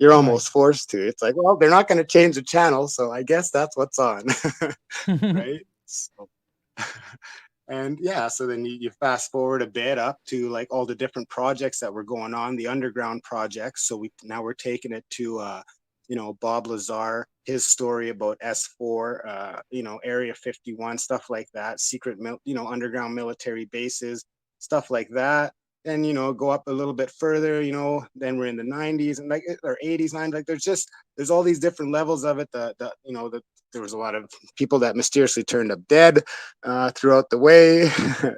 You're Right. almost forced to. It's like, well, they're not going to change the channel, so I guess that's what's on, right? So, and yeah, so then you fast forward a bit up to like all the different projects that were going on, the underground projects. So we're taking it to you know, Bob Lazar, his story about S4, you know, Area 51, stuff like that, secret you know, underground military bases, stuff like that. Then, you know, go up a little bit further, you know, then we're in the 90s and like, or 80s, 90s, like there's all these different levels of it. You know, there was a lot of people that mysteriously turned up dead throughout the way.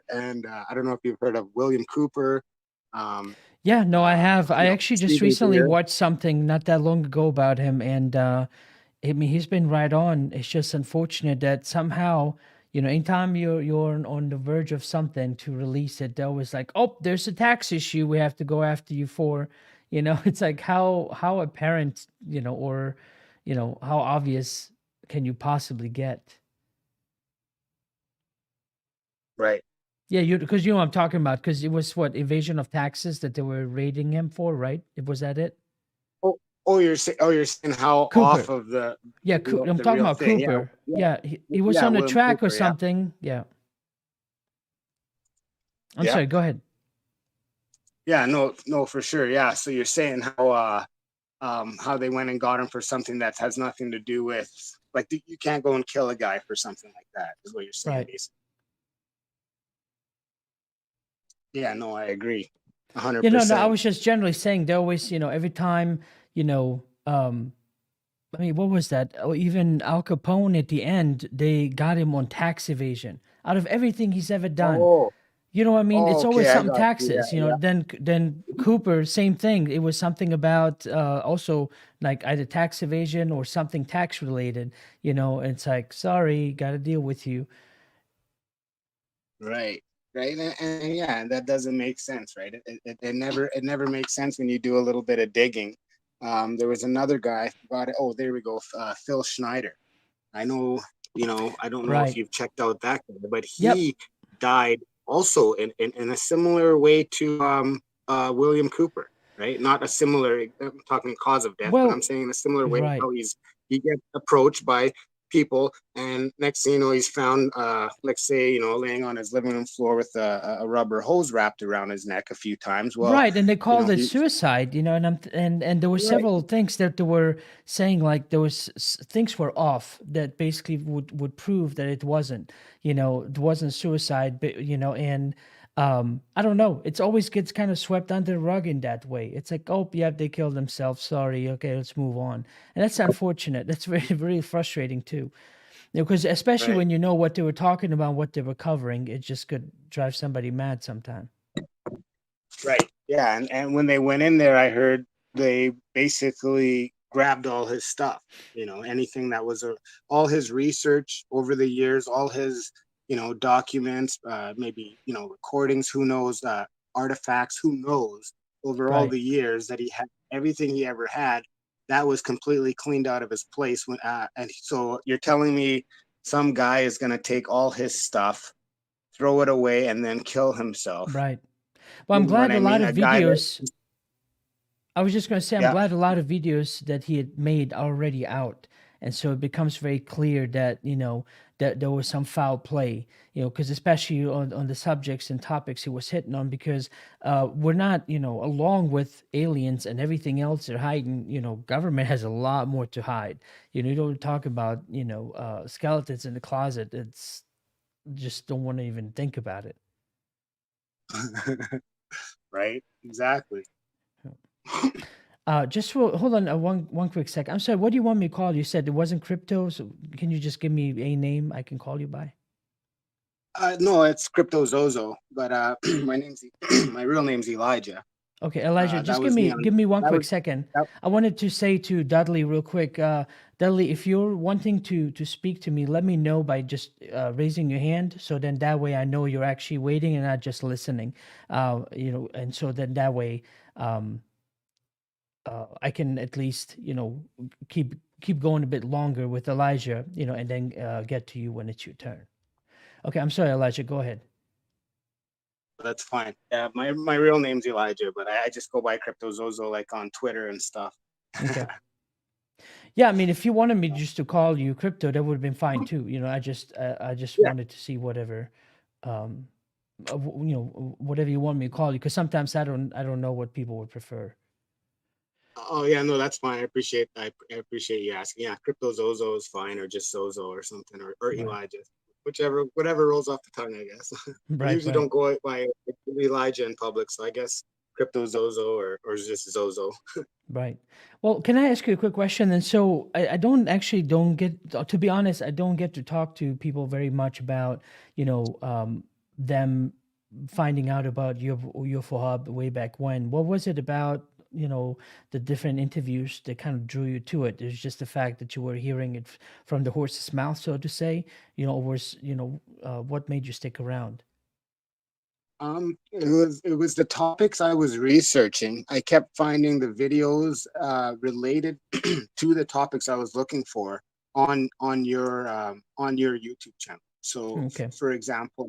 And I don't know if you've heard of William Cooper. Um, Yeah, no, I have. you I know, actually just Stephen recently Greer. watched something not that long ago about him, and I mean, he's been right on. It's just unfortunate that somehow, anytime you're on the verge of something to release it, they're always like, "Oh, there's a tax issue we have to go after you for." It's like how apparent, or how obvious can you possibly get? Right. Yeah, because you know what I'm talking about, because it was what, evasion of taxes that they were raiding him for, right? Was that it? Oh, you're saying how off Cooper. of Yeah, I'm the talking real about thing. Yeah, Cooper. yeah, Yeah, he was yeah. on the William track or Cooper. Yeah, something. Yeah. I'm yeah, sorry, go ahead. yeah. No, no, for sure. Yeah. So you're saying how they went and got him for something that has nothing to do with, like, you can't go and kill a guy for something like that, is what you're saying, Right. basically. Yeah. No, I agree. A hundred No, I percent. was just generally saying they always, every time, I mean, what was that? Oh, even Al Capone at the end, they got him on tax evasion out of everything he's ever done. Oh, You know what I mean? It's always okay. I something got you. taxes, Yeah, then Cooper, same thing. It was something about also like either tax evasion or something tax related, and it's like, sorry, got to deal with you. Right. Right. And yeah, that doesn't make sense, right? It never makes sense when you do a little bit of digging. There was another guy, I forgot it. Oh, there we go. Phil Schneider. I know, I don't know if Right. you've checked out that guy, but Yep. he died also in a similar way to William Cooper, right? Not a similar, I'm talking cause of death, but I'm Well, saying in a similar way right. how he gets approached by people, and next thing you know, he's found, let's say, laying on his living room floor with a rubber hose wrapped around his neck a few times. Well, Right, and they called it he suicide, and and there were right, several things that they were saying, like there was things were off that basically would prove that it wasn't, it wasn't suicide, but and I don't know, it's always gets kind of swept under the rug in that way. It's like, oh yeah, they killed themselves. Sorry, okay, let's move on, and that's unfortunate. That's very very frustrating too, because especially right. when you know what they were talking about, what they were covering, it just could drive somebody mad sometime. Right. Yeah. And when they went in there, I heard they basically grabbed all his stuff, anything that was all his research over the years, all his, documents, maybe, recordings, who knows, artifacts, who knows, over all Right. the years that he had everything he ever had, that was completely cleaned out of his place. And so you're telling me some guy is going to take all his stuff, throw it away, and then kill himself. Right. Well, I'm You know what glad a I lot mean? of A guy that, videos I was just going to say, I'm yeah. glad a lot of videos that he had made are already out. And so it becomes very clear that, that there was some foul play, because especially on the subjects and topics he was hitting on, because we're not, along with aliens and everything else they're hiding, government has a lot more to hide. You don't talk about, skeletons in the closet. It's just don't want to even think about it. Right, exactly. Just hold on one quick sec. I'm sorry. What do you want me to call you? Said it wasn't crypto, so can you just give me a name I can call you by? No, it's Cryptozozo, but my real name's Elijah. Okay, Elijah. That Just give was me me on give me one that quick was second. that, I wanted to say to Dudley real quick. Dudley, if you're wanting to speak to me, let me know by just raising your hand. So then that way I know you're actually waiting and not just listening. And so then that way. Um, I can at least keep going a bit longer with Elijah, and then get to you when it's your turn. Okay, I'm sorry, Elijah. Go ahead. that's fine. Yeah, my real name's Elijah, but I just go by Cryptozozo like on Twitter and stuff. Okay. Yeah, I mean, if you wanted me just to call you crypto, that would have been fine too. I just Yeah. wanted to see whatever, um, whatever you want me to call you, because sometimes I don't know what people would prefer. Oh yeah, no, that's fine. I appreciate you asking. Yeah, Cryptozozo is fine, or just Zozo or something, or Right, Elijah, whatever rolls off the tongue, I guess. I right, usually right. don't go by Elijah in public, so I guess Cryptozozo or just Zozo. Right. Well, can I ask you a quick question? And so I don't get, to be honest, I don't get to talk to people very much about, them finding out about UFO Hub way back when. What was it about, the different interviews that kind of drew you to it? It's just the fact that you were hearing it from the horse's mouth, so to say, or what made you stick around? It was the topics I was researching. I kept finding the videos related to the topics I was looking for on your YouTube channel. So, Okay. for example,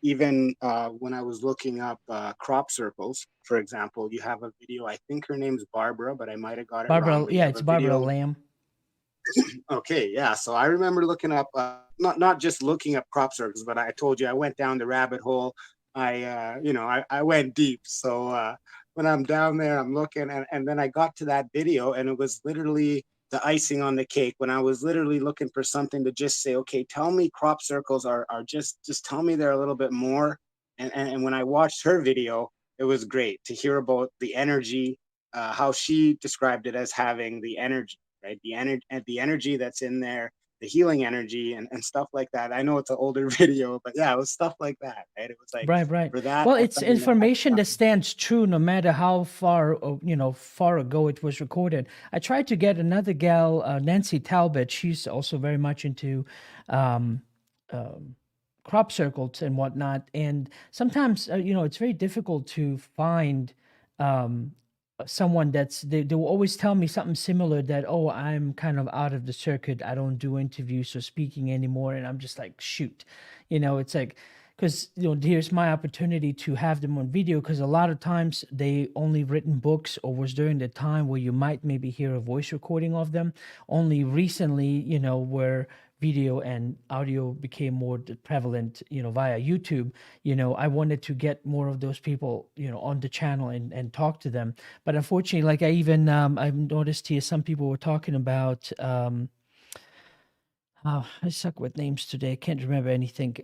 even when I was looking up crop circles, for example, you have a video. I think her name's Barbara, but I might have got it wrong. Barbara, But you yeah, have it's a Barbara video. Lamb. Okay, yeah. So I remember looking up, not just looking up crop circles, but I told you I went down the rabbit hole. I went deep. So when I'm down there, I'm looking, and then I got to that video, and it was literally the icing on the cake. When I was literally looking for something to just say, okay, tell me crop circles are just tell me they're a little bit more. And when I watched her video, it was great to hear about the energy, how she described it as having the energy, right? The energy that's in there, the healing energy, and stuff like that. I know it's an older video, but yeah, it was stuff like that, right? It was like Right, right. for that, Well, I it's found information that. that stands true no matter how far, far ago it was recorded. I tried to get another gal, Nancy Talbot. She's also very much into, um, um, crop circles and whatnot. And sometimes, it's very difficult to find um, someone they will always tell me something similar that, oh, I'm kind of out of the circuit. I don't do interviews or speaking anymore. And I'm just like, shoot, it's like, because here's my opportunity to have them on video, because a lot of times they only written books, or was during the time where you might maybe hear a voice recording of them. Only recently, where video and audio became more prevalent, via YouTube. I wanted to get more of those people, on the channel and talk to them. But unfortunately, like I've noticed here, some people were talking about, oh, I suck with names today. I can't remember anything.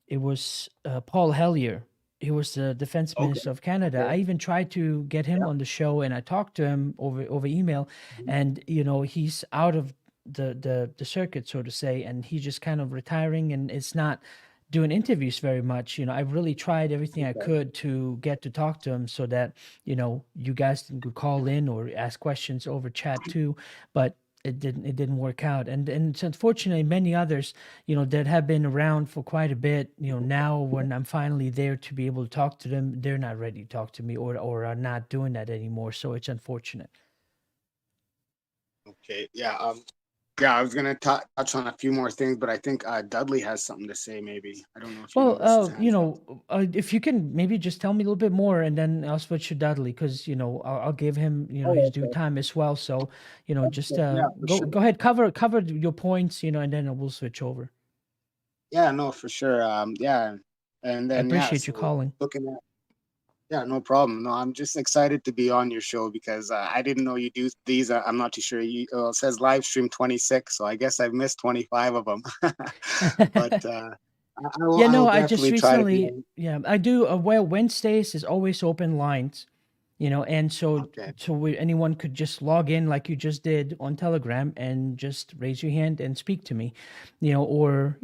It was Paul Hellyer. He was the defense Okay. minister of Canada. I even tried to get him on the show, and I talked to him over email. And he's out of the circuit, so to say, and he's just kind of retiring, and it's not doing interviews very much. I've really tried everything I could to get to talk to him, so that you guys could call in or ask questions over chat too. But it didn't work out, and it's unfortunately many others that have been around for quite a bit. Now when I'm finally there to be able to talk to them, they're not ready to talk to me, or are not doing that anymore. So it's unfortunate. Okay. Yeah, I was gonna touch on a few more things, but I think Dudley has something to say. Maybe I don't know if you Well, noticed his hands up. if you can maybe just tell me a little bit more, and then I'll switch to Dudley, because I'll give him Oh, his due okay. time as well. So just Yeah, for go sure. go ahead, cover your points, and then we'll switch over. Yeah, no, for sure. Yeah, and I then appreciate you so calling. looking at yeah, no problem. No, I'm just excited to be on your show because I didn't know you do these. I'm not too sure. It says live stream 26, so I guess I've missed 25 of them. But Yeah, I no, will I just definitely try to be recently, on. yeah, I do. Well, Wednesdays is always open lines, and Okay. anyone could just log in like you just did on Telegram and just raise your hand and speak to me, or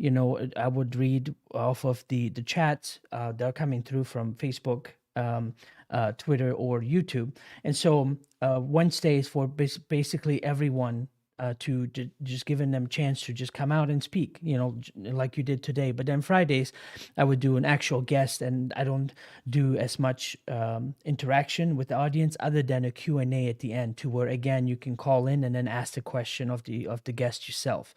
I would read off of the chats that are coming through from Facebook, Twitter, or YouTube. And so Wednesdays for basically everyone, to just giving them a chance to just come out and speak, like you did today. But then Fridays, I would do an actual guest, and I don't do as much interaction with the audience, other than a Q&A at the end, to where again you can call in and then ask the question of the guest yourself,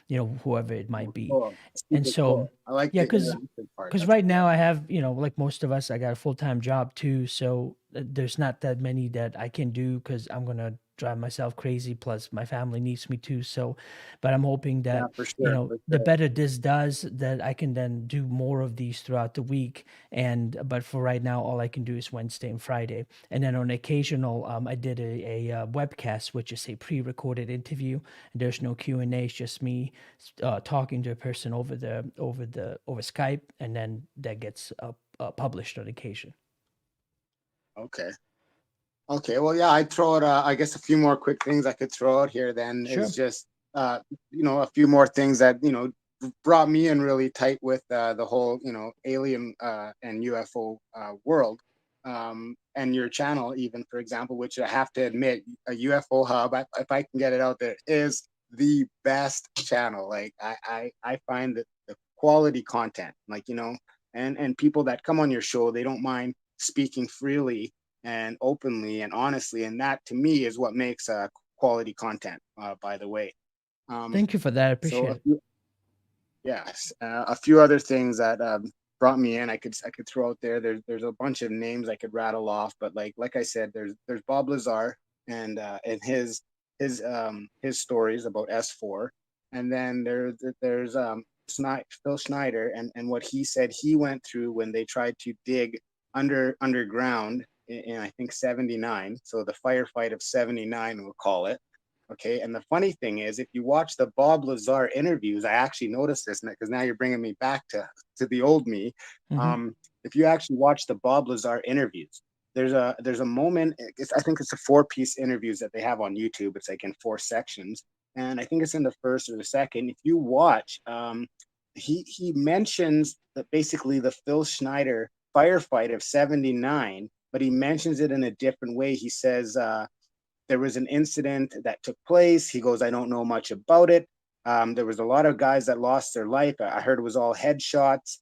whoever it might be. Cool. And Super so, cool. I like yeah, the because interactive part. because That's right cool. now I have, like most of us, I got a full-time job too. So there's not that many that I can do, because I'm going to drive myself crazy. Plus my family needs me too. So, but I'm hoping Yeah, that, for sure. For the sure. better this does, that I can then do more of these throughout the week. But for right now, all I can do is Wednesday and Friday. And then on occasional, I did a webcast, which is a pre-recorded interview. And there's no Q&A. It's just me talking to a person over Skype, and then that gets published on occasion. Okay. Okay. Well, yeah, I'd throw out, I guess a few more quick things I could throw out here then Sure. is just, a few more things that, brought me in really tight with the whole, alien and UFO world. And your channel, even, for example, which I have to admit, a UFO Hub, if I can get it out there, is the best channel. Like, I find that the quality content, like, and people that come on your show, they don't mind speaking freely and openly and honestly, and that to me is what makes quality content. By the way, Thank you for that. I so appreciate it. yes, a few other things that brought me in, I could throw out there. There's a bunch of names I could rattle off, but like I said, there's Bob Lazar and his stories about S4, and then there's Phil Schneider and what he said he went through when they tried to dig underground in I think 79. So the firefight of 79, we'll call it. Okay. And the funny thing is, if you watch the Bob Lazar interviews, I actually noticed this because now you're bringing me back to the old me. Hmm. If you actually watch the Bob Lazar interviews, there's a moment. I think it's a 4-piece interviews that they have on YouTube. It's like in 4 sections, and I think it's in the first or the second. If you watch, he mentions that basically the Phil Schneider firefight of 79, but he mentions it in a different way. He says there was an incident that took place. He goes, I don't know much about it. There was a lot of guys that lost their life. I heard it was all headshots,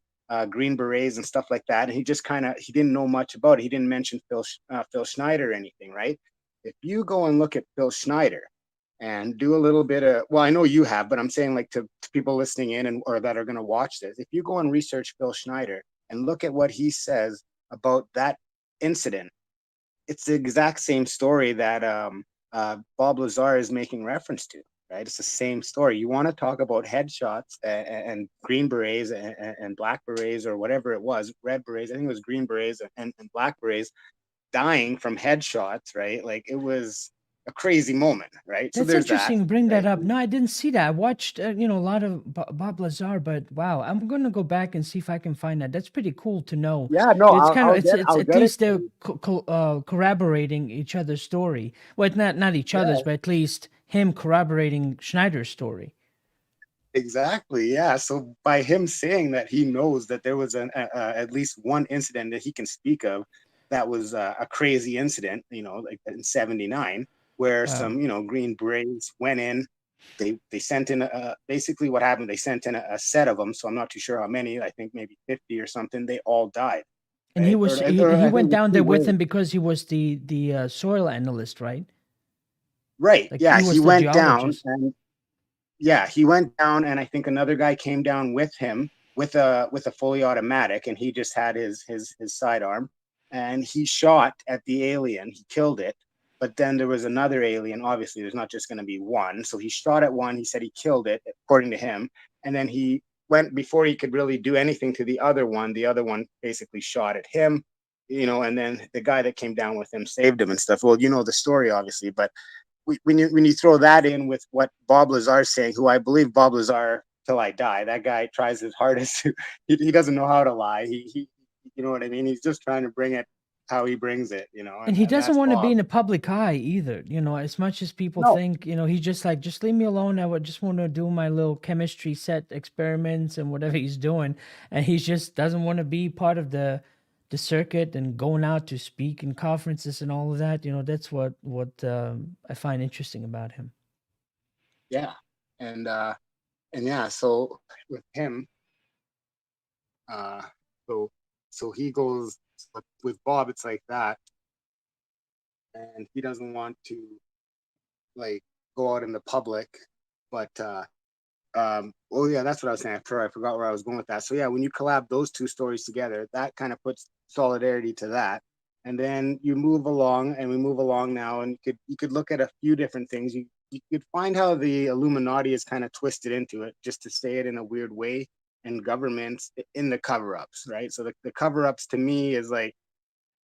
Green Berets and stuff like that. And he just he didn't know much about it. He didn't mention Phil Schneider or anything, right? If you go and look at Phil Schneider and do a little bit of, well, I know you have, but I'm saying like to people listening in or that are going to watch this, if you go and research Phil Schneider and look at what he says about that incident, it's the exact same story that Bob Lazar is making reference to, right? It's the same story. You want to talk about headshots and Green Berets and Black Berets or whatever it was, Red Berets, I think it was Green Berets and Black Berets dying from headshots, right? Like it was a crazy moment, right? So That's there's that, interesting. You bring that right? up. No, I didn't see that. I watched, you know, a lot of Bob Lazar, but wow, I'm gonna go back and see if I can find that. That's pretty cool to know. Yeah, no, It's kind of it's I'll at get it. least they're corroborating each other's story. Well, it's not each Yeah, other's, but at least him corroborating Schneider's story. exactly. Yeah. So by him saying that he knows that there was at least one incident that he can speak of that was a crazy incident, you know, like in '79, where Wow. some, you know, Green Berets went in. They sent in basically what happened. They sent in a set of them. So I'm not too sure how many. I think maybe 50 or something. They all died, And right? Or he I think went it was down two there with waves. him because he was the soil analyst, right? Right. Like Yeah. he He was the went down geologist. and yeah, he went down, and I think another guy came down with him with a fully automatic, and he just had his sidearm, and he shot at the alien. He killed it, but then there was another alien. Obviously, there's not just going to be one. So he shot at one. He said he killed it, according to him, and then he went before he could really do anything to the other one. The other one basically shot at him, you know, and then the guy that came down with him saved him and stuff. Well, you know the story, obviously, but when you throw that in with what Bob Lazar is saying, who I believe Bob Lazar till I die, that guy tries his hardest. He doesn't know how to lie. He you know what I mean. He's just trying to bring it how he brings it, you know, And he and doesn't that's want to be Bob. in the public eye either, you know, as much as people No, think, you know, he's just like, just leave me alone. I would just want to do my little chemistry set experiments and whatever he's doing. And he just doesn't want to be part of the circuit and going out to speak in conferences and all of that. You know, that's what I find interesting about him. yeah, and uh, and yeah. So with him, uh, so so he goes with Bob. It's like that, and he doesn't want to like go out in the public, but oh yeah, that's what I was saying. I forgot where I was going with that. So yeah, when you collab those two stories together, that kind of puts solidarity to that. And then you move along, and we move along now, and you could look at a few different things. You could find how the Illuminati is kind of twisted into it, just to say it in a weird way, and governments in the cover-ups, right? So the cover-ups to me is like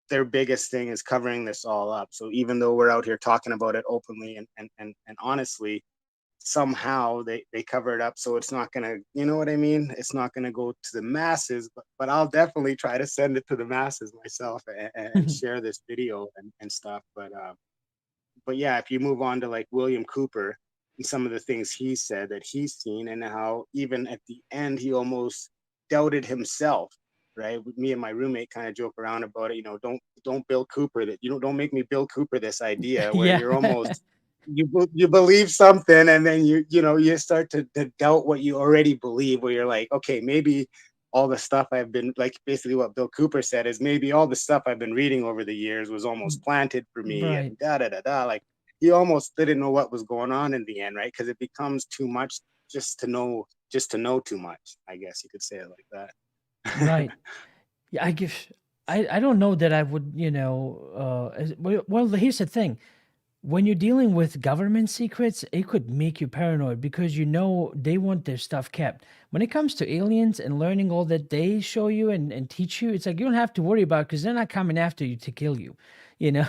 their biggest thing is covering this all up. So even though we're out here talking about it openly and honestly, somehow they cover it up so it's not gonna, you know what I mean, it's not gonna go to the masses, but I'll definitely try to send it to the masses myself and share this video and stuff, but yeah, if you move on to like William Cooper and some of the things he said that he's seen and how even at the end he almost doubted himself, right? Me and my roommate kind of joke around about it, you know, don't Bill Cooper that, you know, don't make me Bill Cooper this idea where Yeah. you're almost you believe something and then you know you start to doubt what you already believe, where you're like, okay, maybe all the stuff I've been like, basically what Bill Cooper said is maybe all the stuff I've been reading over the years was almost planted for me Right. and da da da da. Like he almost didn't know what was going on in the end, right? Because it becomes too much just to know too much. I guess you could say it like that. Right. Yeah, I don't know that I would, you know, well, here's the thing. When you're dealing with government secrets, it could make you paranoid because you know they want their stuff kept. When it comes to aliens and learning all that they show you and teach you, it's like you don't have to worry about it because they're not coming after you to kill you, you know?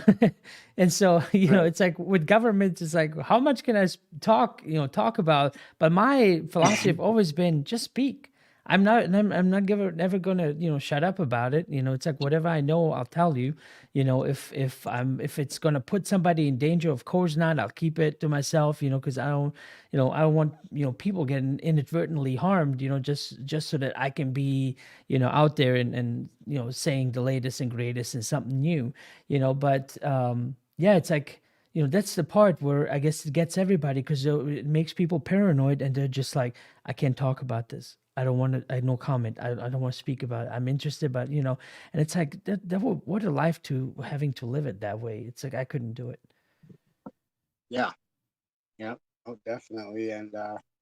And so, you know, Right. it's like with governments, it's like, how much can I talk, you know, talk about? But my philosophy have always been just speak. I'm not never gonna, you know, shut up about it. You know, it's like whatever I know, I'll tell you. You know, if it's gonna put somebody in danger, of course not. I'll keep it to myself, you know, because I don't, you know, I don't want, you know, people getting inadvertently harmed, you know, just so that I can be, you know, out there and you know, saying the latest and greatest and something new, you know. But yeah, it's like, that's the part where I guess it gets everybody because it makes people paranoid and they're just like, I can't talk about this. I don't want to, I no comment. I don't want to speak about it. I'm interested, but and it's like what a life to having to live it that way. It's like I couldn't do it. Yeah. Yeah. Oh, definitely. And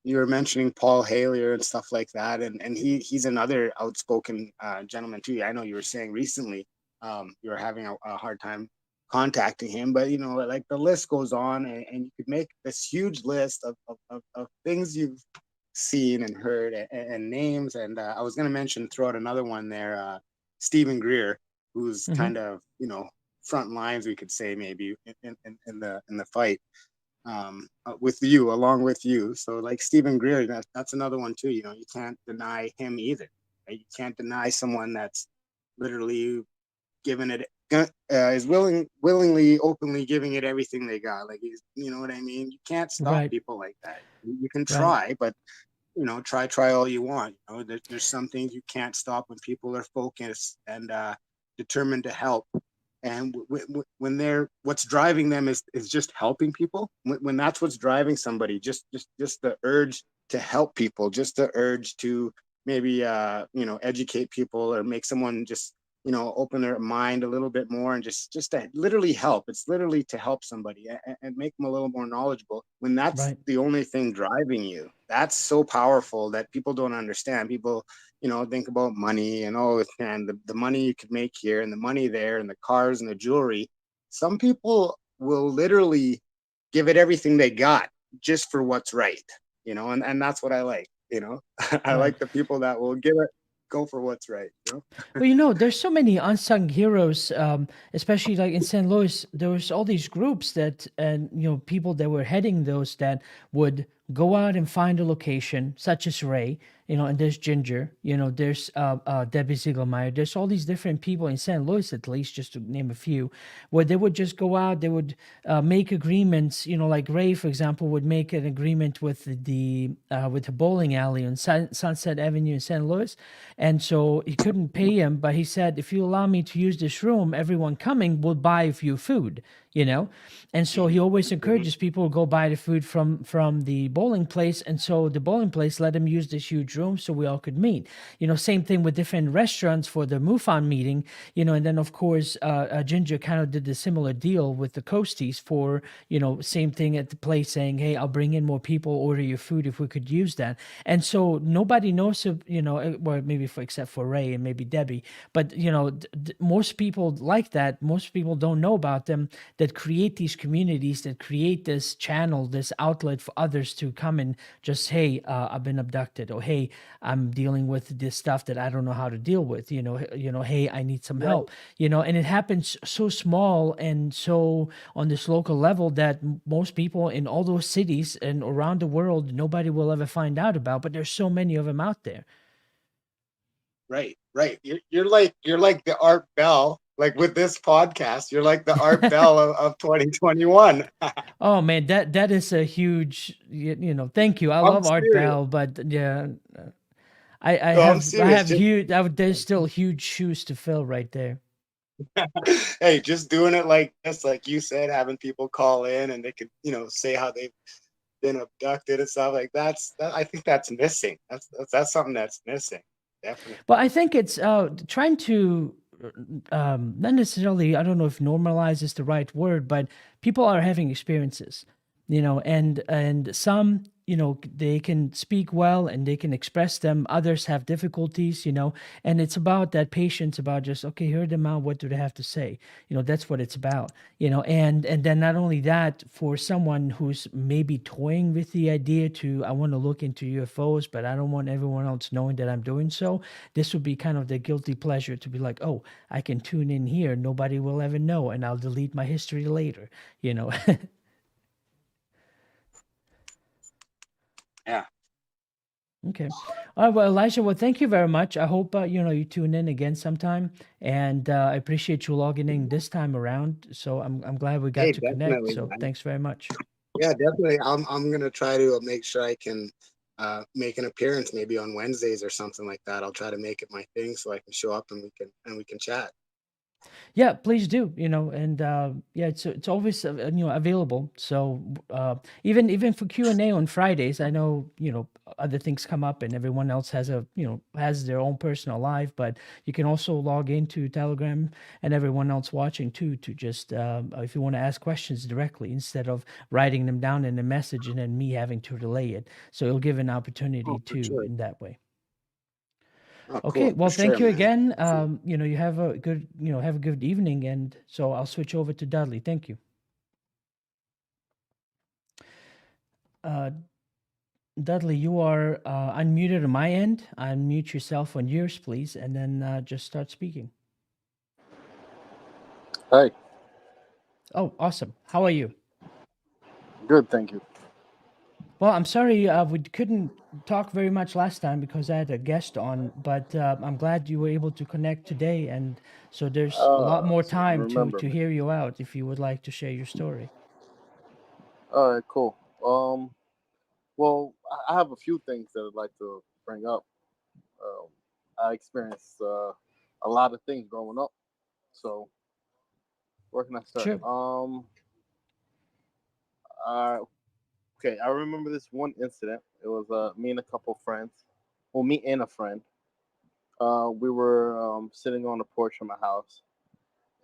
you were mentioning Paul Halier and stuff like that, and he's another outspoken gentleman too. I know you were saying recently you were having a hard time contacting him, but like the list goes on, and you could make this huge list of things you've seen and heard, and names. And I was going to throw out another one there, Stephen Greer, who's Hmm. kind of front lines, we could say, maybe in the fight with you, along with you. So like Stephen Greer, that's another one too. You can't deny him either. Right? You can't deny someone that's literally given it, is willingly, openly giving it everything they got. Like you know what I mean? You can't stop Right. people like that. You can Right. try, but try all you want. There's some things you can't stop when people are focused and determined to help. And when they're, what's driving them is just helping people. When that's what's driving somebody, just the urge to help people, just the urge to maybe educate people or make someone just open their mind a little bit more, and just to literally help. It's literally to help somebody and make them a little more knowledgeable. When that's Right. the only thing driving you, that's so powerful that people don't understand. People think about money and, oh, and the money you could make here and the money there and the cars and the jewelry. Some people will literally give it everything they got just for what's right, and that's what I like. I Right. like the people that will go for what's right. Well, there's so many unsung heroes, especially like in St. Louis. There was all these groups that, and people that were heading those that would go out and find a location, such as Ray. And there's Ginger. There's Debbie Ziegelmeyer. There's all these different people in St. Louis, at least, just to name a few, where they would just go out. They would make agreements. Like Ray, for example, would make an agreement with the bowling alley on Sunset Avenue in St. Louis, and so he couldn't pay him, but he said, if you allow me to use this room, everyone coming will buy you food, and so he always encourages people to go buy the food from the bowling place, and so the bowling place let him use this huge room so we all could meet. Same thing with different restaurants for the MUFON meeting. And then of course Ginger kind of did a similar deal with the Coasties for same thing at the place, saying, hey, I'll bring in more people, order your food if we could use that. And so nobody knows of, well, maybe except for Ray and maybe Debbie, but most people like that. Most people don't know about them, that create these communities, that create this channel, this outlet for others to come and just, hey, I've been abducted, or hey, I'm dealing with this stuff that I don't know how to deal with. Hey, I need some Right. help. And it happens so small and so on this local level that most people in all those cities and around the world, nobody will ever find out about. But there's so many of them out there. Right. You're like the Art Bell, like with this podcast. You're like the Art Bell of 2021. Oh man, that is a huge, thank you. I I'm love Art serious. Bell, but yeah, I No, I'm have I serious. have huge. There's still huge shoes to fill right there. Hey, just doing it like this, like you said, having people call in and they could, say how they've been abducted and stuff like I think that's missing. That's something that's missing. Definitely. But I think it's trying to not necessarily. I don't know if normalize is the right word, but people are having experiences, and some, they can speak well and they can express them. Others have difficulties, and it's about that patience, about just, okay, hear them out. What do they have to say? That's what it's about, and then not only that, for someone who's maybe toying with the idea to, I want to look into UFOs, but I don't want everyone else knowing that I'm doing so. This would be kind of the guilty pleasure to be like, oh, I can tune in here. Nobody will ever know, and I'll delete my history later, Yeah. Okay. All right. Well, Elijah, well, thank you very much. I hope, you tune in again sometime. And I appreciate you logging in this time around. So I'm glad we got Hey, to connect. definitely, So man. thanks very much. Yeah, definitely. I'm gonna try to make sure I can make an appearance maybe on Wednesdays or something like that. I'll try to make it my thing so I can show up and we can chat. Yeah, please do. And yeah, it's always available. So even for Q&A on Fridays, I know other things come up, and everyone else has their own personal life, but you can also log into Telegram, and everyone else watching too, to just if you want to ask questions directly instead of writing them down in a message and then me having to relay it. So it'll give an opportunity Oh, for too sure. in that way. Oh, Okay, cool. well, For sure, thank you man. again. Cool. You have a good evening, and so I'll switch over to Dudley. Thank you. Uh, Dudley, you are unmuted on my end. Unmute yourself on yours, please, and then just start speaking. Hi, Oh, awesome. How are you? good, thank you. Well, I'm sorry we couldn't talk very much last time because I had a guest on, but I'm glad you were able to connect today, and so there's a lot more So you time to remember me. hear you out if you would like to share your story. All right, cool. Well, I have a few things that I'd like to bring up. Um, I experienced a lot of things growing up. So where can I start? Sure. Uh, okay, I remember this one incident. It was me and a couple friends. Well, me and a friend. We were sitting on the porch of my house,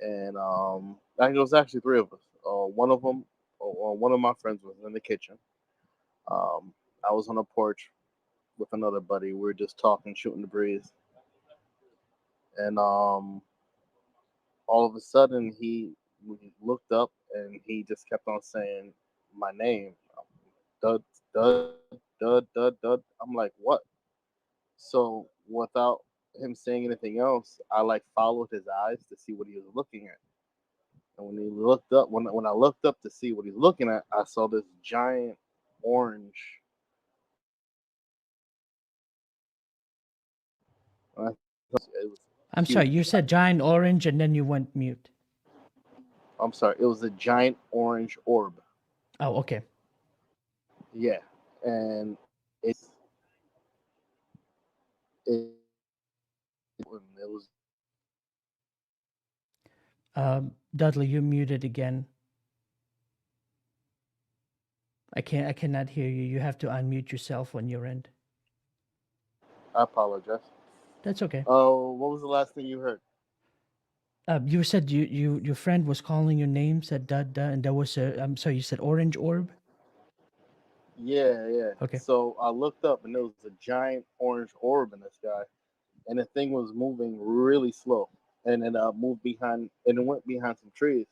and it was actually three of us. One of my friends was in the kitchen. I was on a porch with another buddy. We were just talking, shooting the breeze, and all of a sudden we looked up and he just kept on saying my name, Dud, Dud, Dud, Dud, Dud. I'm like, what? So without him saying anything else, I like followed his eyes to see what he was looking at. And when he looked up, when I looked up to see what he's looking at, I saw this giant orange. It was I'm sorry, you huge. said giant orange and then you went mute. I'm sorry. It was a giant orange orb. Oh, okay. Yeah, and it, it was Dudley, you're muted again. I cannot hear you. You have to unmute yourself on your end. I apologize. That's okay. Oh, what was the last thing you heard? You said your friend was calling your name, said da, and there was I'm sorry, you said orange orb? Yeah, yeah. Okay. So I looked up and there was a giant orange orb in the sky, and the thing was moving really slow, and it moved behind, and it went behind some trees,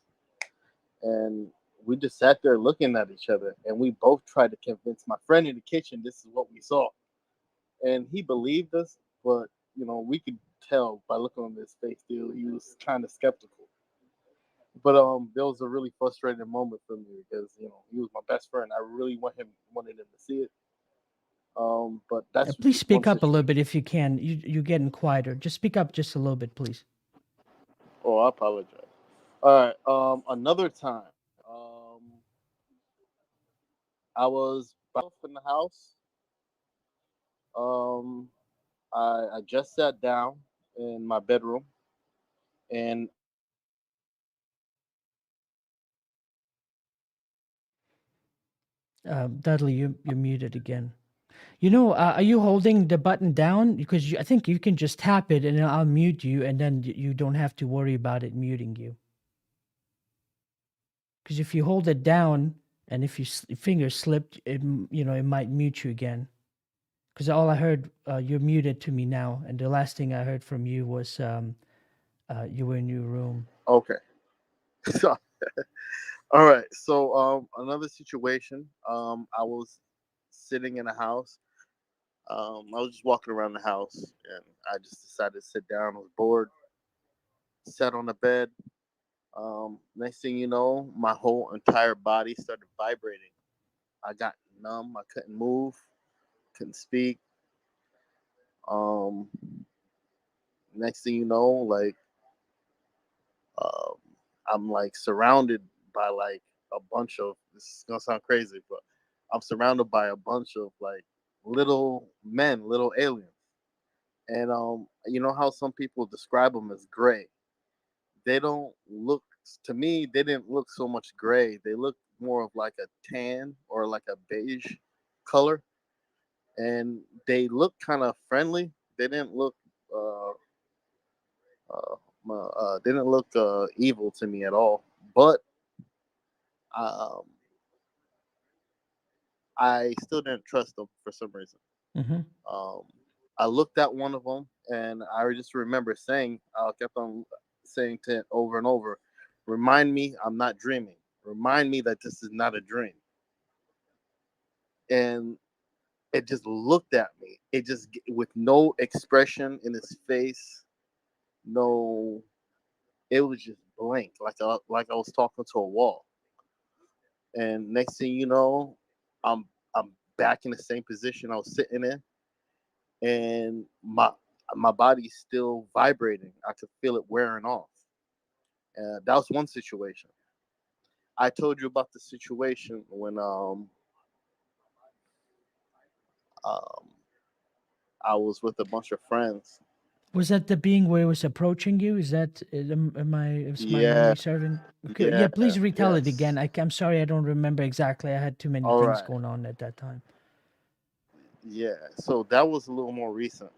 and we just sat there looking at each other, and we both tried to convince my friend in the kitchen this is what we saw, and he believed us, but we could tell by looking on his face, still he was kind of skeptical. But there was a really frustrating moment for me because he was my best friend. I really wanted him to see it. But that's Please just one speak up a little situation. bit if you can. You're getting quieter. Just speak up just a little bit, please. Oh, I apologize. All right. Another time, I was back in the house. Um, I just sat down in my bedroom, and Dudley, you're muted again. Are you holding the button down? Because I think you can just tap it and I'll mute you, and then you don't have to worry about it muting you. Because if you hold it down and if your finger slipped, it might mute you again. Because all I heard, you're muted to me now, and the last thing I heard from you was you were in your room. okay. So, all right. So another situation. I was sitting in a house. I was just walking around the house, and I just decided to sit down. I was bored. Sat on the bed. Next thing you know, my whole entire body started vibrating. I got numb. I couldn't move, couldn't speak. Um, Next thing you know, like um, I'm like surrounded by like a bunch of. This is gonna sound crazy, but I'm surrounded by a bunch of like little men, little aliens. And you know how some people describe them as gray. they don't look to me. They didn't look so much gray. They look more of like a tan or like a beige color, and they look kind of friendly. They didn't look uh, they didn't look evil to me at all. But um, I still didn't trust them for some reason. Mm-hmm. Um, I looked at one of them, and I just remember saying, I kept on saying to it over and over, "Remind me, I'm not dreaming. Remind me that this is not a dream." And it just looked at me. It just with no expression in his face, no. It was just blank, like I was talking to a wall. And next thing you know, I'm back in the same position I was sitting in, and my body's still vibrating. I could feel it wearing off. That was one situation. I told you about the situation when um I was with a bunch of friends. Was that the being where it was approaching you? Is that am I is my Yeah, memory serving? Okay, yeah, yeah. Please retell it yes. again. I'm sorry, I don't remember exactly. I had too many All things right. going on at that time. Yeah. So that was a little more recent.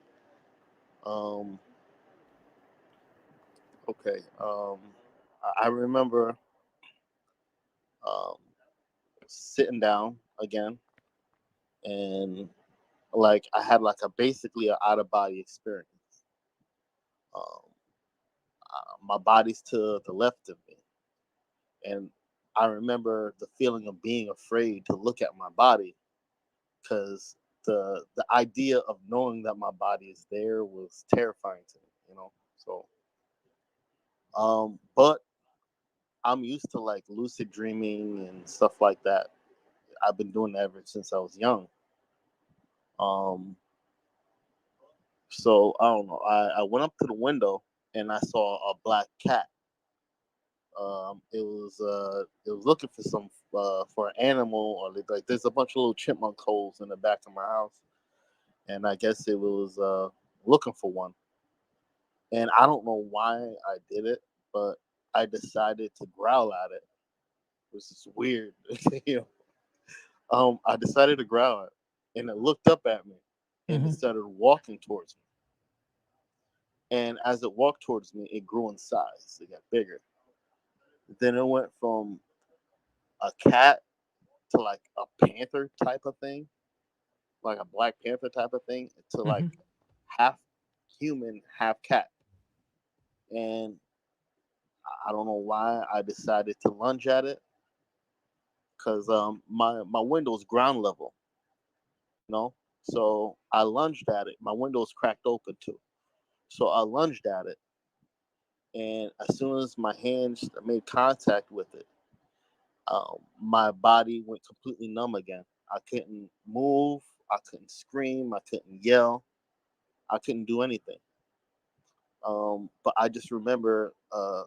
Um. Okay. I remember um sitting down again, and like I had like a basically an out of body experience. Um, my body's to the left of me, and I remember the feeling of being afraid to look at my body because the idea of knowing that my body is there was terrifying to me. So but I'm used to like lucid dreaming and stuff like that. I've been doing that ever since I was young. Um, so I don't know. I went up to the window and I saw a black cat. It was looking for some for an animal, or like there's a bunch of little chipmunk holes in the back of my house, and I guess it was looking for one. And I don't know why I did it, but I decided to growl at it, which is weird. you I decided to growl at it, and it looked up at me, and it Mm-hmm. started walking towards me. And as it walked towards me, it grew in size. It got bigger. Then it went from a cat to like a panther type of thing, like a black panther type of thing, to like Mm-hmm. half human, half cat. And I don't know why I decided to lunge at it, because my window's ground level, you know. So I lunged at it. My window's cracked open too. So I lunged at it, and as soon as my hands made contact with it, my body went completely numb again. I couldn't move. I couldn't scream. I couldn't yell. I couldn't do anything. But I just remember a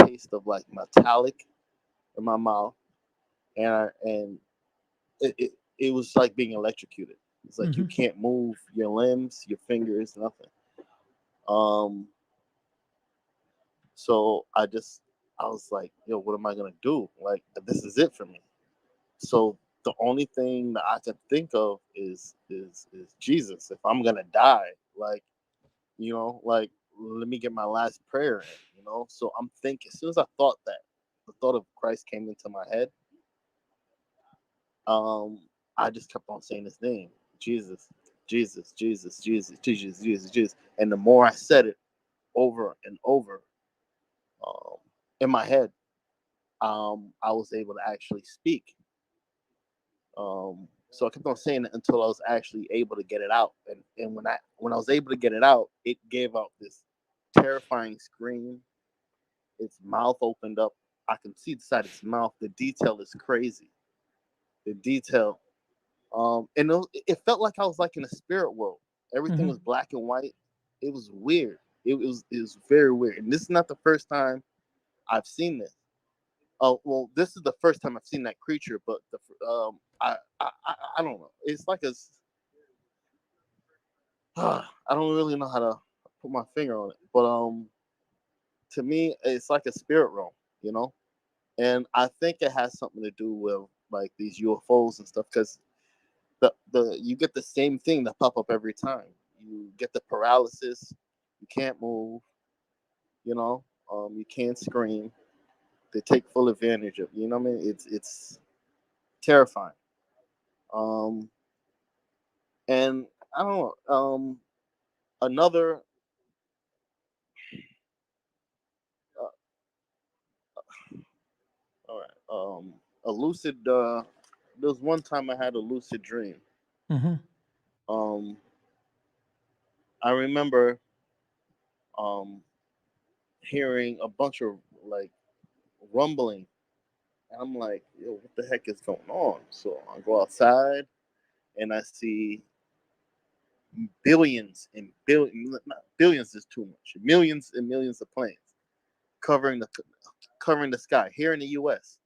taste of like metallic in my mouth, and it was like being electrocuted. It's like you Mm-hmm. can't move your limbs, your fingers, nothing. Um, so I was like, yo, what am I gonna do? Like this is it for me. So the only thing that I could think of is Jesus. If I'm gonna die, like like let me get my last prayer in. So I'm thinking, as soon as I thought that, the thought of Christ came into my head. um I just kept on saying his name, Jesus, Jesus, Jesus, Jesus, Jesus, Jesus, Jesus. And the more I said it over and over, um in my head, I was able to actually speak. So I kept on saying it until I was actually able to get it out. And when I was able to get it out, it gave out this terrifying scream. Its mouth opened up. I can see the side of its mouth. The detail is crazy. The detail. And it felt like I was like in a spirit world. Everything Mm-hmm. was black and white. It was weird. It was very weird. And this is not the first time I've seen this. Oh well, this is the first time I've seen that creature. But I don't know. It's like I don't really know how to put my finger on it. But to me, it's like a spirit realm, you know. And I think it has something to do with like these UFOs and stuff, because the you get the same thing that pop up every time. You get the paralysis, you can't move, you know, you can't scream. They take full advantage of you. You know what I mean? It's terrifying. Um, and I don't know. Another uh, all right. A lucid. There was one time I had a lucid dream. Mm-hmm. Um, I remember um hearing a bunch of like rumbling, and I'm like, yo, what the heck is going on? So I go outside and I see billions and billions, not billions is too much, millions and millions of planes covering the sky here in the U.S.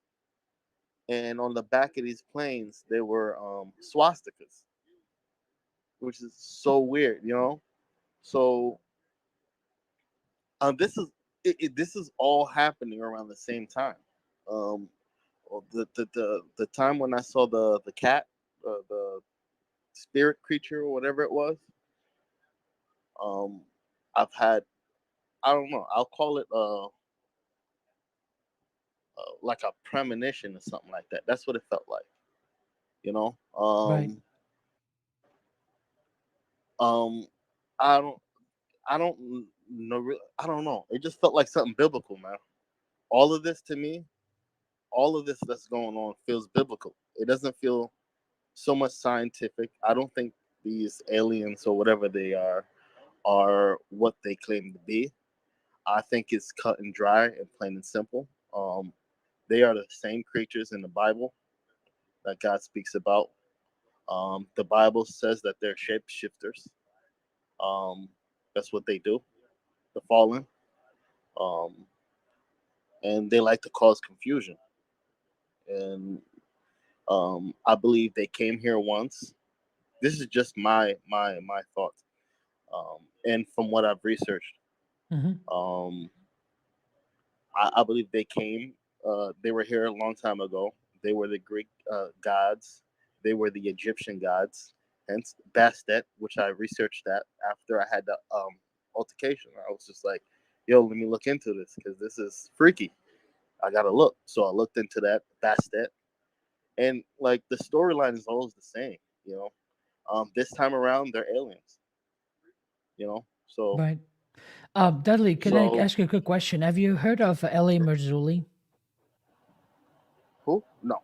And on the back of these planes, there were swastikas, which is so weird, you know. So this is this is all happening around the same time. Um, the time when I saw the cat, the spirit creature or whatever it was. Um, I've had, I don't know, I'll call it like a premonition or something like that. That's what it felt like, you know. Right. Um, I don't I don't know. I don't know. It just felt like something biblical, man. All of this to me, all of this that's going on feels biblical. It doesn't feel so much scientific. I don't think these aliens or whatever they are what they claim to be. I think it's cut and dry and plain and simple. They are the same creatures in the Bible that God speaks about. The Bible says that they're shapeshifters. Um, that's what they do. The fallen. Um, and they like to cause confusion. And I believe they came here once. This is just my thoughts, and from what I've researched, Mm-hmm. um, I believe they came. They were here a long time ago. They were the Greek gods. They were the Egyptian gods. Hence Bastet, which I researched that after I had the altercation. I was just like, "Yo, let me look into this because this is freaky. I gotta look." So I looked into that Bastet, and like the storyline is always the same. You know, this time around they're aliens. You know, so Right. Dudley, can I so ask you a quick question? Have you heard of L.A. Marzulli? who? No.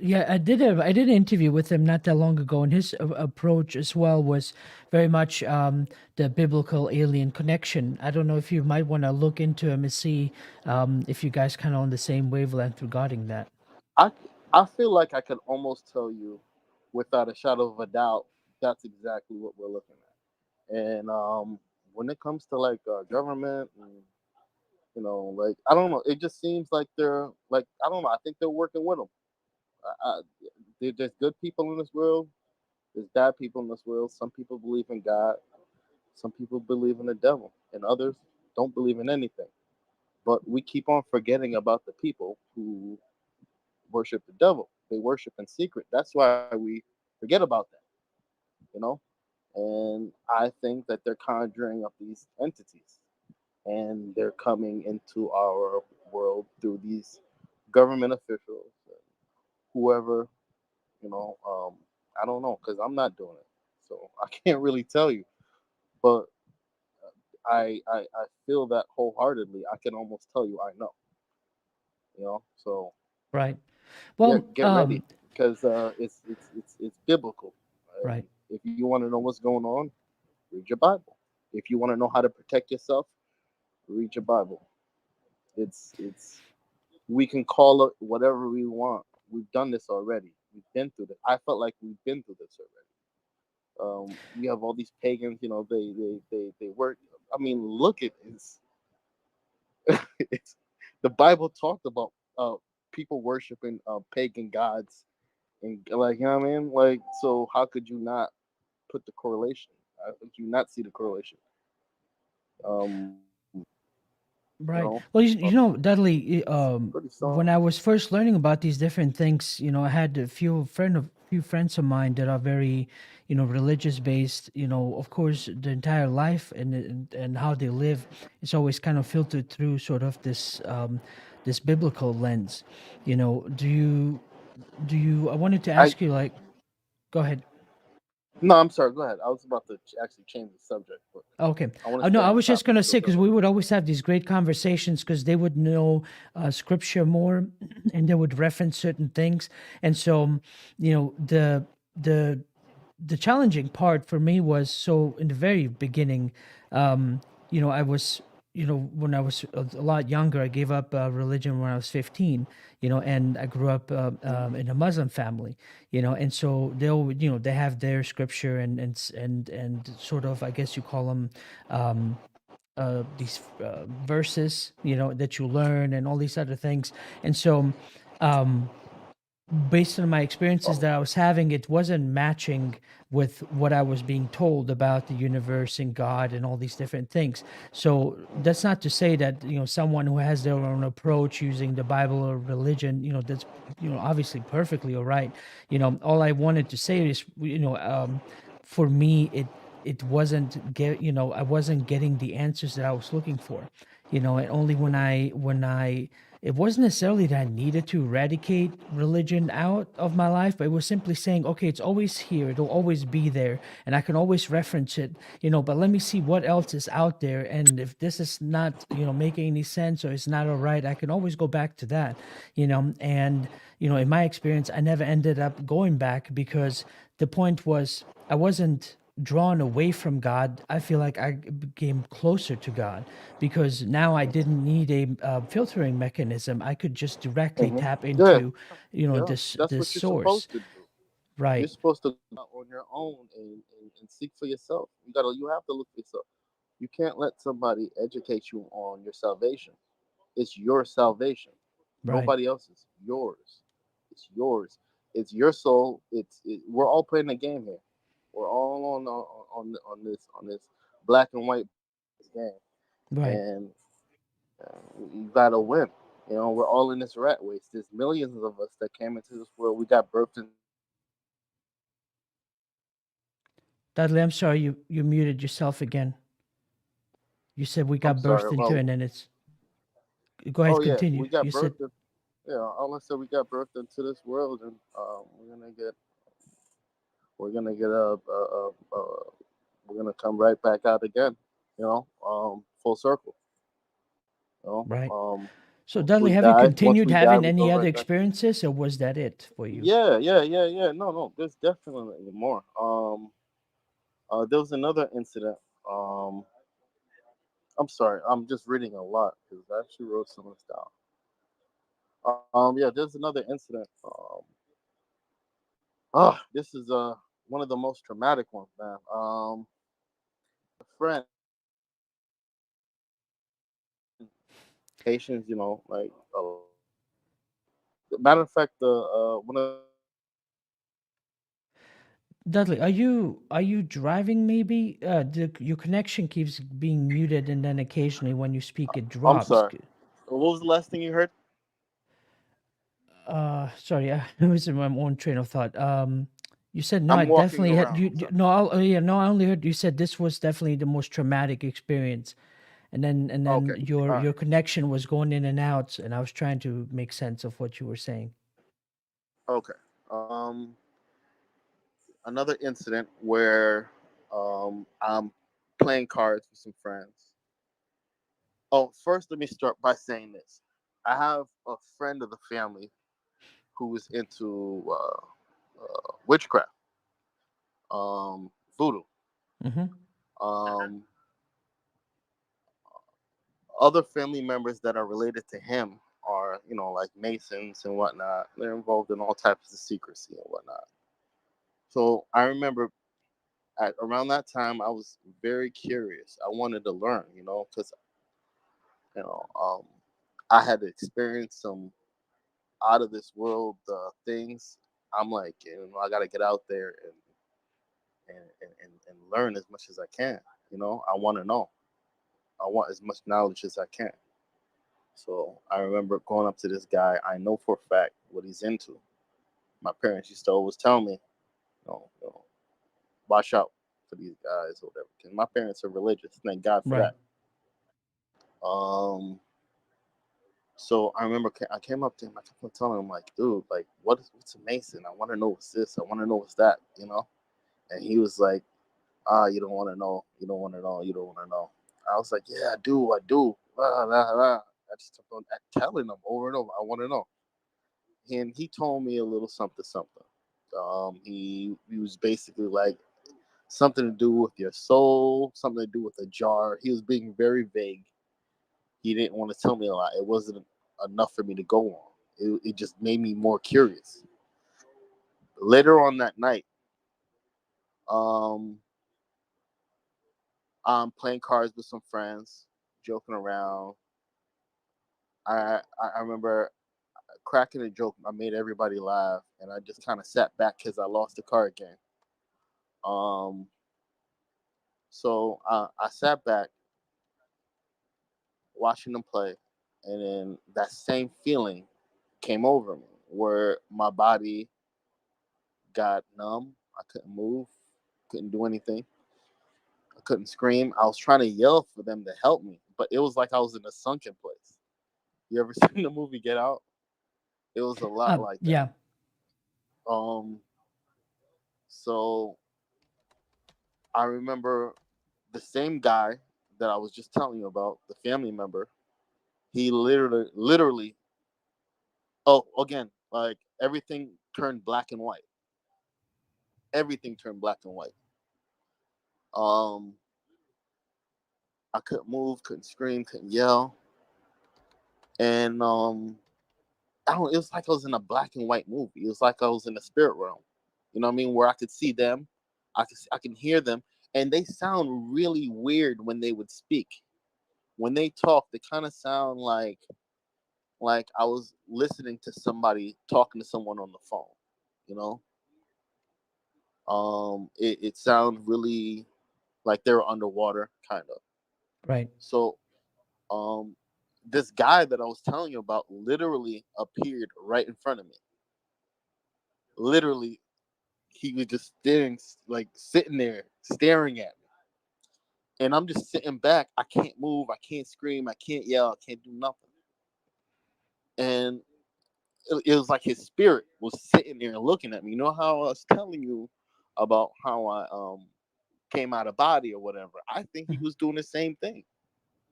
Yeah, I did an interview with him not that long ago, and his approach as well was very much the biblical alien connection. I don't know if you might want to look into him and see if you guys kind of on the same wavelength regarding that. I I feel like I could almost tell you without a shadow of a doubt that's exactly what we're looking at. And when it comes to like government and like I don't know, it just seems like they're like I don't know. I think they're working with them. There's good people in this world. There's bad people in this world. Some people believe in God. Some people believe in the devil, and others don't believe in anything. But we keep on forgetting about the people who worship the devil. They worship in secret. That's why we forget about that, you know? And I think that they're conjuring up these entities and they're coming into our world through these government officials, whoever, you know. I don't know because I'm not doing it. So I can't really tell you. But I feel that wholeheartedly. I can almost tell you I know, you know? So Right. yeah, Well, get ready because it's biblical. right. If you want to know what's going on, read your Bible. If you want to know how to protect yourself, read your Bible. It's we can call it whatever we want. We've done this already. We've been through this. I felt like we've been through this already. You have all these pagans. They work. I mean, look at this. It's the Bible talked about people worshiping pagan gods and like you know what I mean. Like so, how could you not put the correlation? How could you not see the correlation? Um, Right. know. Well, So Dudley, it's pretty when solid. I was first learning about these different things, I had few friends of mine that are very, religious based. Of course, the entire life and how they live is always kind of filtered through sort of this biblical lens. Do you? I wanted to I ask you, like, go ahead. No, I'm sorry. Go ahead. I was about to actually change the subject, but Okay. I want Oh to no, stay I on was just topic. gonna So say go because ahead. we would always have these great conversations because they would know scripture more, and they would reference certain things, and so the the challenging part for me was, so in the very beginning, um, I was, when I was a lot younger, I gave up religion when I was 15, and I grew up in a Muslim family, and so they have their scripture and sort of, I guess you call them, um, these verses, that you learn and all these other things. And so, um, based on my experiences that I was having, it wasn't matching with what I was being told about the universe and God and all these different things. So that's not to say that, someone who has their own approach using the Bible or religion, that's, obviously perfectly all right. All I wanted to say is, for me, it wasn't I wasn't getting the answers that I was looking for, and only when I it wasn't necessarily that I needed to eradicate religion out of my life, but it was simply saying, okay, it's always here, it'll always be there, and I can always reference it, but let me see what else is out there. And if this is not, making any sense or it's not all right, I can always go back to that, and, in my experience, I never ended up going back because the point was I wasn't drawn away from God. I feel like I became closer to God because now I didn't need a filtering mechanism. I could just directly Hmm. tap Yeah, into, yeah. That's this what you're source. supposed to do. You're Right. supposed to go out on your own and seek for yourself. You have to look for yourself. You can't let somebody educate you on your salvation. It's your salvation. Right. Nobody else's. Yours. It's yours. It's your soul. We're all playing a game here. We're all on this black and white game, Right. and you gotta win. We're all in this rat race. There's millions of us that came into this world. We got birthed in. Dudley, I'm sorry, you muted yourself again. You said we I'm got birthed sorry. into, and Well, then it's, go ahead, oh yeah, continue. we got You said, birthed in. Yeah, all I said, we got birthed into this world, and we're gonna get we're gonna come right back out again. Full circle. right. So Once Dudley, we have you die, continued we die, having we go any other right back in. experiences, or was that it for you? Yeah, yeah, yeah, yeah. No, no, there's definitely more. There was another incident. Um, I'm sorry, I'm just reading a lot because I actually wrote some of this down. Yeah, there's another incident. This is one of the most traumatic ones, man. A friend, Haitians, like matter of fact, the one of Dudley, are you driving maybe? Your connection keeps being muted, and then occasionally when you speak, it I'm drops. sorry. What was the last thing you heard? Sorry, I was in my own train of thought. You said no. I I'm walking definitely had around. you. I'm sorry. No, yeah, no. I only heard you said this was definitely the most traumatic experience, and then Okay. your All right. your connection was going in and out, and I was trying to make sense of what you were saying. Okay. Another incident where I'm playing cards with some friends. Oh, first let me start by saying this. I have a friend of the family who is into witchcraft, voodoo. Mm-hmm. Um, Other family members that are related to him are, like Masons and whatnot. They're involved in all types of secrecy and whatnot. So I remember at around that time, I was very curious. I wanted to learn, because you know, um, I had experienced some out of this world things. I'm like, I got to get out there and learn as much as I can. I want to know. I want as much knowledge as I can. So I remember going up to this guy. I know for a fact what he's into. My parents used to always tell me, watch out for these guys or whatever. Because my parents are religious. Thank God for Right. that. Um, so I remember I came up to him. I kept on telling him, like, dude, like, what's a Mason? I want to know what's this. I want to know what's that. And he was like, you don't want to know. You don't want to know. You don't want to know. I was like, yeah, I do. I do. I just kept on telling him over and over. I want to know. And he told me a little something, something. He was basically like something to do with your soul, something to do with a jar. He was being very vague. He didn't want to tell me a lot. It wasn't enough for me to go on. It just made me more curious. Later on that night, um, I'm playing cards with some friends, joking around. I remember cracking a joke. I made everybody laugh, and I just kind of sat back because I lost the card game. Um, so I sat back watching them play, and then that same feeling came over me, where my body got numb. I couldn't move, couldn't do anything. I couldn't scream. I was trying to yell for them to help me, but it was like I was in a sunken place. You ever seen the movie Get Out? It was a lot like that. Yeah. Um, so I remember the same guy that I was just telling you about, the family member. He literally. Oh, again, like everything turned black and white. Everything turned black and white. Um, I couldn't move, couldn't scream, couldn't yell, and I don't. It was like I was in a black and white movie. It was like I was in the spirit realm. You know what I mean? Where I could see them, I can hear them, and they sound really weird when they would speak. When they talk, they kind of sound like I was listening to somebody talking to someone on the phone. You know, it sounded really like they were underwater, kind of. Right. So, um, this guy that I was telling you about literally appeared right in front of me. Literally, he was just staring, like sitting there, staring at me, and I'm just sitting back. I can't move, I can't scream, I can't yell, I can't do nothing. And it was like his spirit was sitting there looking at me. You know how I was telling you about how I came out of body or whatever? I think he Mhm. was doing the same thing.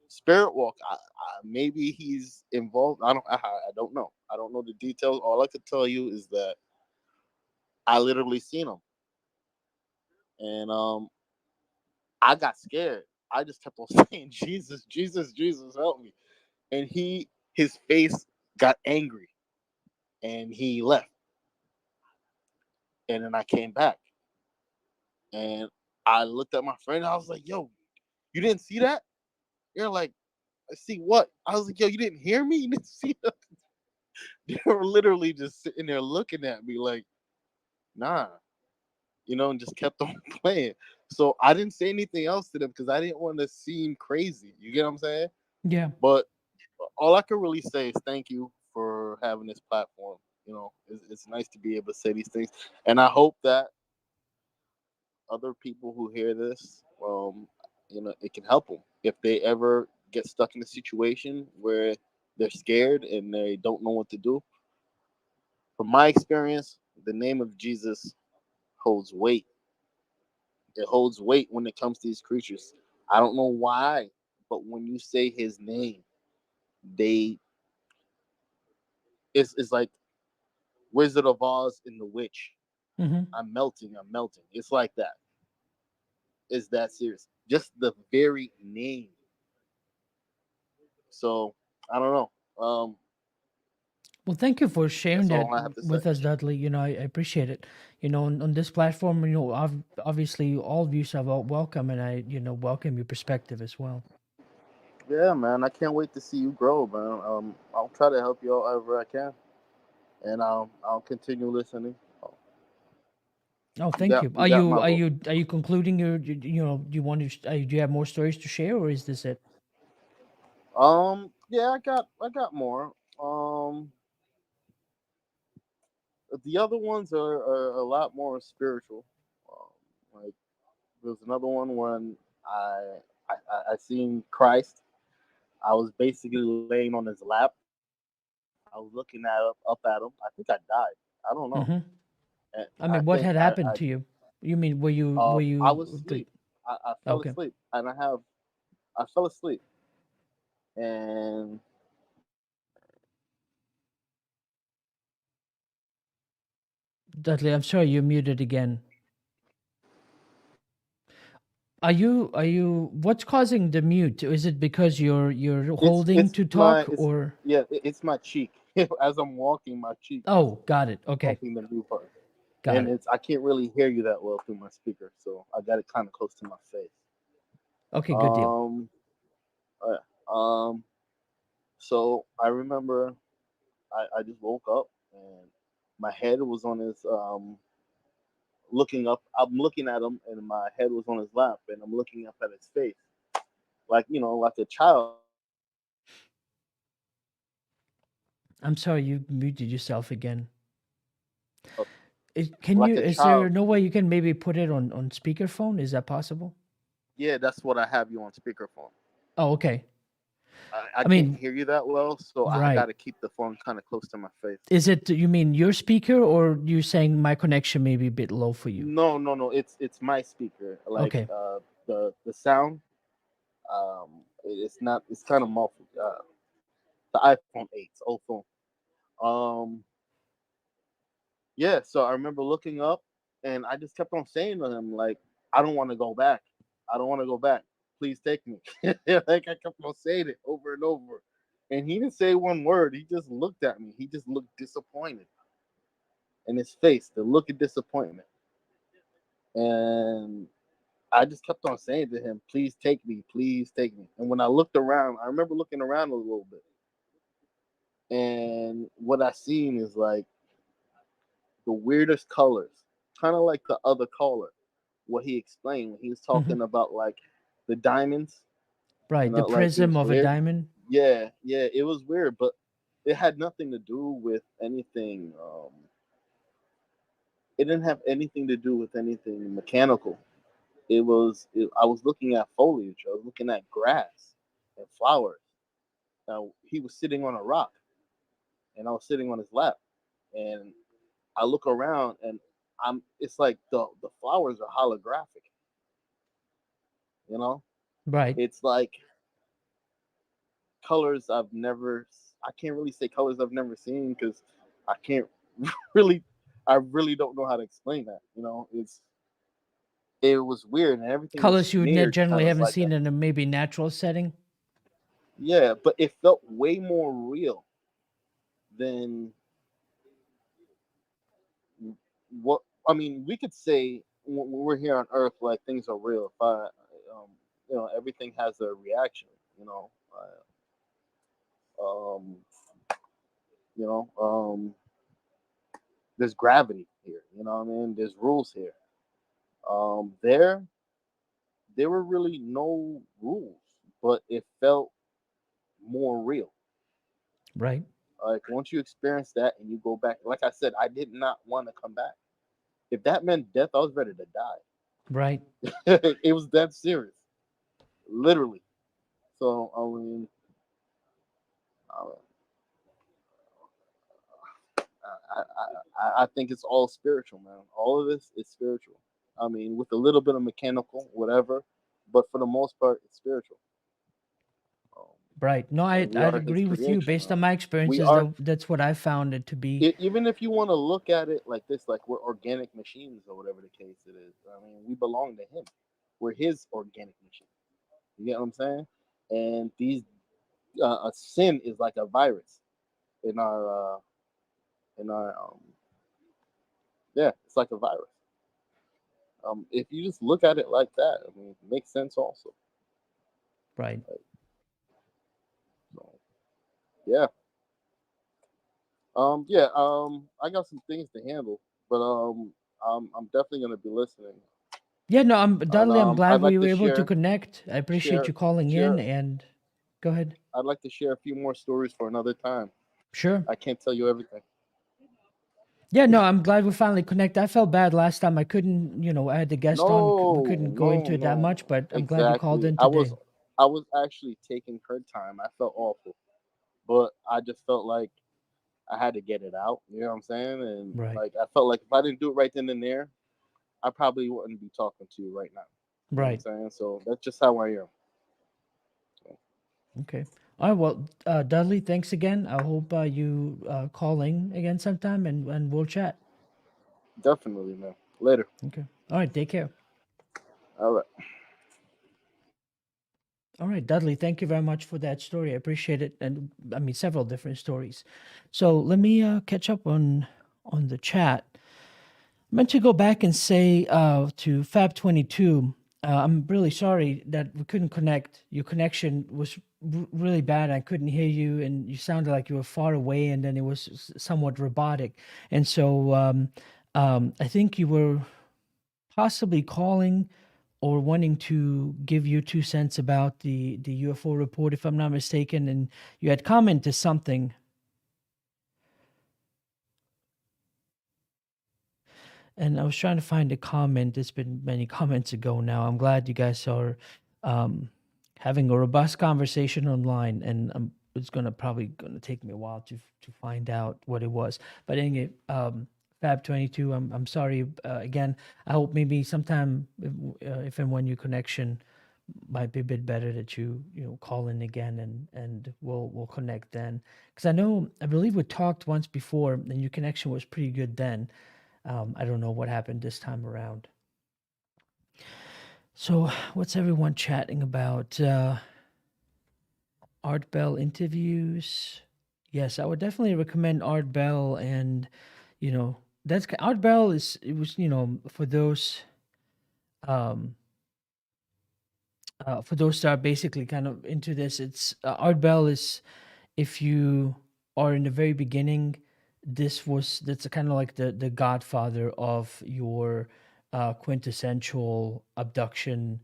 Spirit walk. Maybe he's involved. I don't know. I don't know the details. All I could tell you is that I literally seen him, and I got scared. I just kept on saying, "Jesus, Jesus, Jesus, help me!" And his face got angry, and he left. And then I came back, and I looked at my friend. I was like, "Yo, you didn't see that?" You're like, "I see what?" I was like, "Yo, you didn't hear me? You didn't see that?" They were literally just sitting there looking at me like, "Nah." And just kept on playing. So I didn't say anything else to them because I didn't want to seem crazy. You get what I'm saying? Yeah. But all I can really say is thank you for having this platform. It's nice to be able to say these things, and I hope that other people who hear this, it can help them if they ever get stuck in a situation where they're scared and they don't know what to do. From my experience, the name of Jesus holds weight. It holds weight when it comes to these creatures. I don't know why, but when you say his name, they it's like Wizard of Oz and the Witch. Hmm. I'm melting. I'm melting. It's like that. It's that serious. Just the very name. So I don't know. Well, thank you for sharing That's that all I have to say. with us, Dudley. I appreciate it. On this platform, obviously all views are welcome, and I, welcome your perspective as well. Yeah, man. I can't wait to see you grow, man. I'll try to help you however I can, and I'll continue listening. Oh, You thank got you. you Are got you my are vote. you are you concluding your? Do you want to? Do you have more stories to share, or is this it? Yeah, I got more. The other ones are a lot more spiritual. Like there's another one when I seen Christ. I was basically laying on his lap. I was looking up at him. I think I died. I don't know. Hmm. And I I mean, what think had happened to you? You mean were I was you like asleep. I fell okay? asleep, and I fell asleep, and Dudley, I'm sorry, you're muted again. Are you what's causing the mute? Is it because you're holding it's to my talk it's or yeah it's my cheek. As I'm walking, my cheek is oh, got it. Okay. bumping the mute button, Got and it. it's I can't really hear you that well through my speaker, so I got it kind of close to my face. Okay, good deal. Um, um, so I remember I just woke up and my head was on his looking up. I'm looking at him, and my head was on his lap, and I'm looking up at his face, like like a child. I'm sorry you muted yourself again. Like a Is there child. no way you can maybe put it on speakerphone? Is that possible? Yeah, that's what I have you on speakerphone. Oh, okay. I I can't mean, hear you that well, so I got right. to keep the phone kind of close to my face. Is it you mean your speaker or you saying my connection may be a bit low for you? No, no, no. It's my speaker. Like Okay. the sound. It's not. It's kind of muffled. The iPhone 8's old phone. Um, yeah. So I remember looking up, and I just kept on saying to him, like, I don't want to go back. I don't want to go back. Please take me. Like I kept on saying it over and over, and he didn't say one word. He just looked at me. He just looked disappointed in his face, the look of disappointment. And I just kept on saying to him, please take me, please take me. And when I looked around, I remember looking around a little bit. And what I seen is like the weirdest colors, kind of like the other caller, what he explained when he was Hmm. talking about like the diamonds, Right. The like it prism was of a weird. diamond. Yeah, yeah, it was weird, but it had nothing to do with anything. It didn't have anything to do with anything mechanical. I was looking at foliage. I was looking at grass and flowers. Now he was sitting on a rock, and I was sitting on his lap. And I look around, and I'm. It's like the flowers are holographic. You know, Right. it's like colors I've never. I can't really say colors I've never seen because I can't really. I really don't know how to explain that. It was weird, and everything was Colors you smeared generally kind of haven't like a. seen in a maybe natural setting. Yeah, but it felt way more real than what I mean. We could say when we're here on Earth, like things are real. If everything has a reaction. Um, you know, there's gravity here. You know what I mean? There's rules here. There were really no rules, but it felt more real. Right. Like once you experience that and you go back, like I said, I did not want to come back. If that meant death, I was ready to Right. die. It was that serious, literally. So uh, I think it's all spiritual, man. All of this is spiritual. I mean, with a little bit of mechanical, whatever, but for the most part, it's spiritual. Um, Right. No, and we I'd are His agree with you. creation. Based on my We experiences, are though, that's what I found it to be. even if you want to look at it like this, like we're organic machines or whatever the case it is. I mean, we belong to Him. We're His organic machine. You get what I'm saying? And these a sin is like a virus in our yeah, it's like a virus. If you just look at it like that, I mean, it makes sense also. Right. So, yeah. Yeah. I got some things to handle, but I'm definitely gonna be listening, Yeah, no, and Dudley, I'm glad I'd we like were to able to connect. I appreciate share, you calling in share. and Go ahead. I'd like to share a few more stories for another time. Sure. I can't tell you everything. Yeah, no, I'm glad we finally connected. I felt bad last time. I couldn't, I had the guest on. We couldn't go into it that much, but I'm glad you called Exactly. in I today. was actually taking her time. I felt awful, but I just felt like I had to get it out. You know what I'm saying? And Right. like I felt like if I didn't do it right then and there, I probably wouldn't be talking to you right now. You know what I'm Right. saying? So that's just how I am. Okay. All right. Well, Dudley, thanks again. I hope you call in again sometime and we'll chat. Definitely, man. Later. Okay. All right. Take care. All right. All right, Dudley, thank you very much for that story. I appreciate it. And I mean, several different stories. So let me catch up on the chat. I meant to go back and say to Fab22, I'm really sorry that we couldn't connect. Your connection was really bad. I couldn't hear you, and you sounded like you were far away, and then it was somewhat robotic. And so I think you were possibly calling or wanting to give you 2 cents about the UFO report, if I'm not mistaken, and you had commented something. And I was trying to find a comment. It's been many comments ago now. I'm glad you guys are having a robust conversation online, and it's probably gonna take me a while to find out what it was. But anyway, Fab22, I'm sorry again. I hope maybe sometime if and when your connection might be a bit better that you call in again and we'll connect then, because I believe we talked once before and your connection was pretty good then. I don't know what happened this time around. So what's everyone chatting about? Art Bell interviews. Yes, I would definitely recommend Art Bell, and that's Art Bell it was for those that are basically kind of into this. It's Art Bell is, if you are in the very beginning, that's kind of like the godfather of your quintessential abduction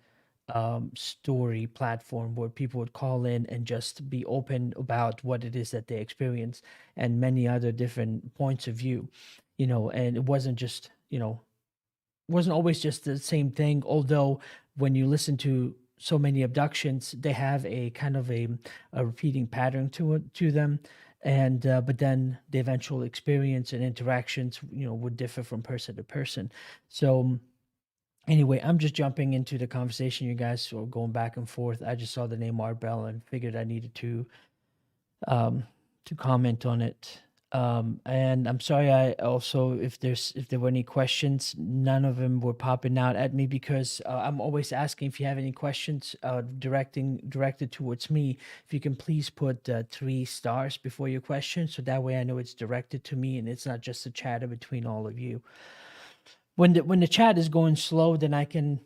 story platform, where people would call in and just be open about what it is that they experience, and many other different points of view, and it wasn't always just the same thing, although when you listen to so many abductions, they have a kind of a repeating pattern to them, and but then the eventual experience and interactions would differ from person to person. So anyway, I'm just jumping into the conversation. You guys are going back and forth. I just saw the name Art Bell and figured I needed to comment on it. And I'm sorry, I also, if there were any questions, none of them were popping out at me, because I'm always asking if you have any questions directed towards me. If you can please put 3 stars before your question, so that way I know it's directed to me and it's not just a chatter between all of you. When the chat is going slow, then I can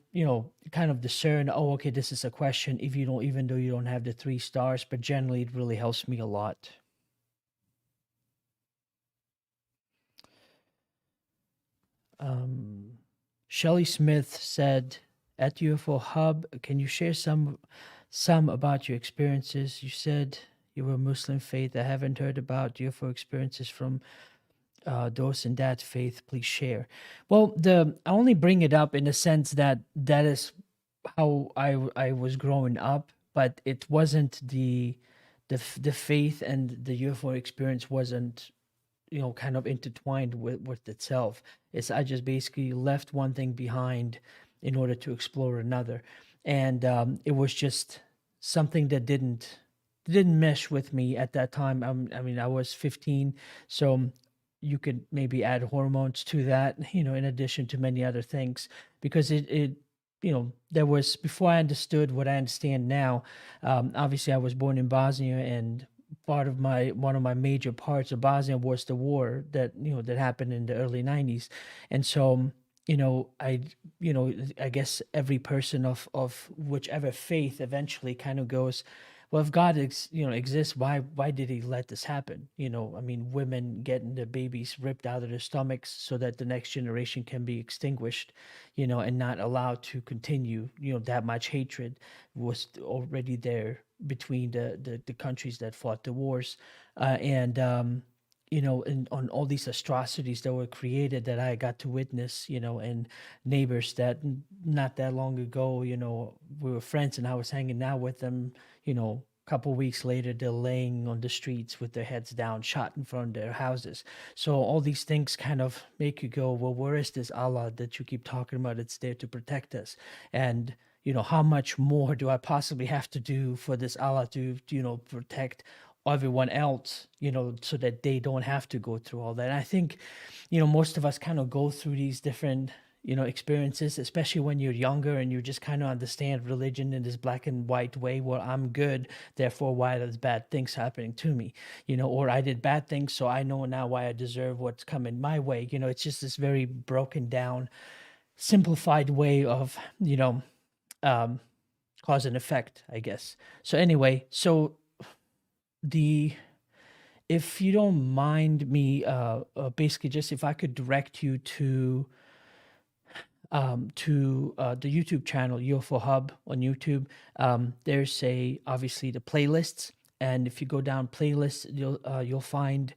kind of discern, oh, okay, this is a question, even though you don't have the 3 stars, but generally it really helps me a lot. Shelly Smith said, at UFO Hub, can you share some about your experiences? You said you were Muslim faith. I haven't heard about UFO experiences from those in that faith. Please share. Well, I only bring it up in the sense that is how I was growing up, but it wasn't the faith, and the UFO experience wasn't kind of intertwined with itself. I just basically left one thing behind in order to explore another, and it was just something that didn't mesh with me at that time. I mean, I was 15, so you could maybe add hormones to that, in addition to many other things, because it there was, before I understood what I understand now. Obviously, I was born in Bosnia, and one of my major parts of Bosnia was the war that that happened in the early 90s. And so I guess every person of whichever faith eventually kind of goes, well, if God exists, why did he let this happen? I mean, women getting their babies ripped out of their stomachs so that the next generation can be extinguished, and not allowed to continue. That much hatred was already there between the countries that fought the wars, and and on all these atrocities that were created that I got to witness, and neighbors that not that long ago, we were friends and I was hanging out with them, a couple weeks later, they're laying on the streets with their heads down, shot in front of their houses. So all these things kind of make you go, well, where is this Allah that you keep talking about? It's there to protect us. And, how much more do I possibly have to do for this Allah to, protect everyone else, so that they don't have to go through all that. And I think, most of us kind of go through these different, experiences, especially when you're younger and you just kind of understand religion in this black and white way where I'm good, therefore why there's bad things happening to me, or I did bad things, so I know now why I deserve what's coming my way. It's just this very broken down, simplified way of, um, cause and effect, I guess. So anyway, if you don't mind me, basically just if I could direct you to the YouTube channel UFO Hub on YouTube. There's obviously the playlists, and if you go down playlists, you'll find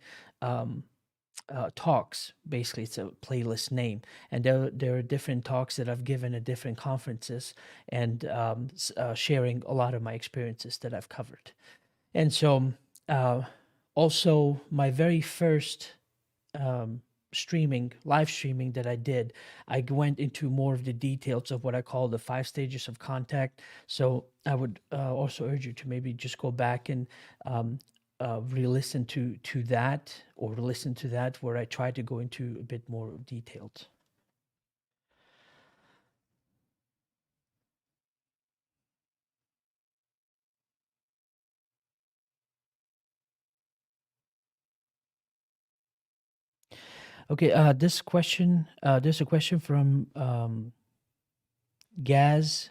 talks. Basically, it's a playlist name, and there are different talks that I've given at different conferences, and sharing a lot of my experiences that I've covered. And so, also my very first live streaming that I did, I went into more of the details of what I call the 5 stages of contact. So I would also urge you to maybe just go back and re-listen to that, or listen to that where I try to go into a bit more detailed. Okay, there's a question from Gaz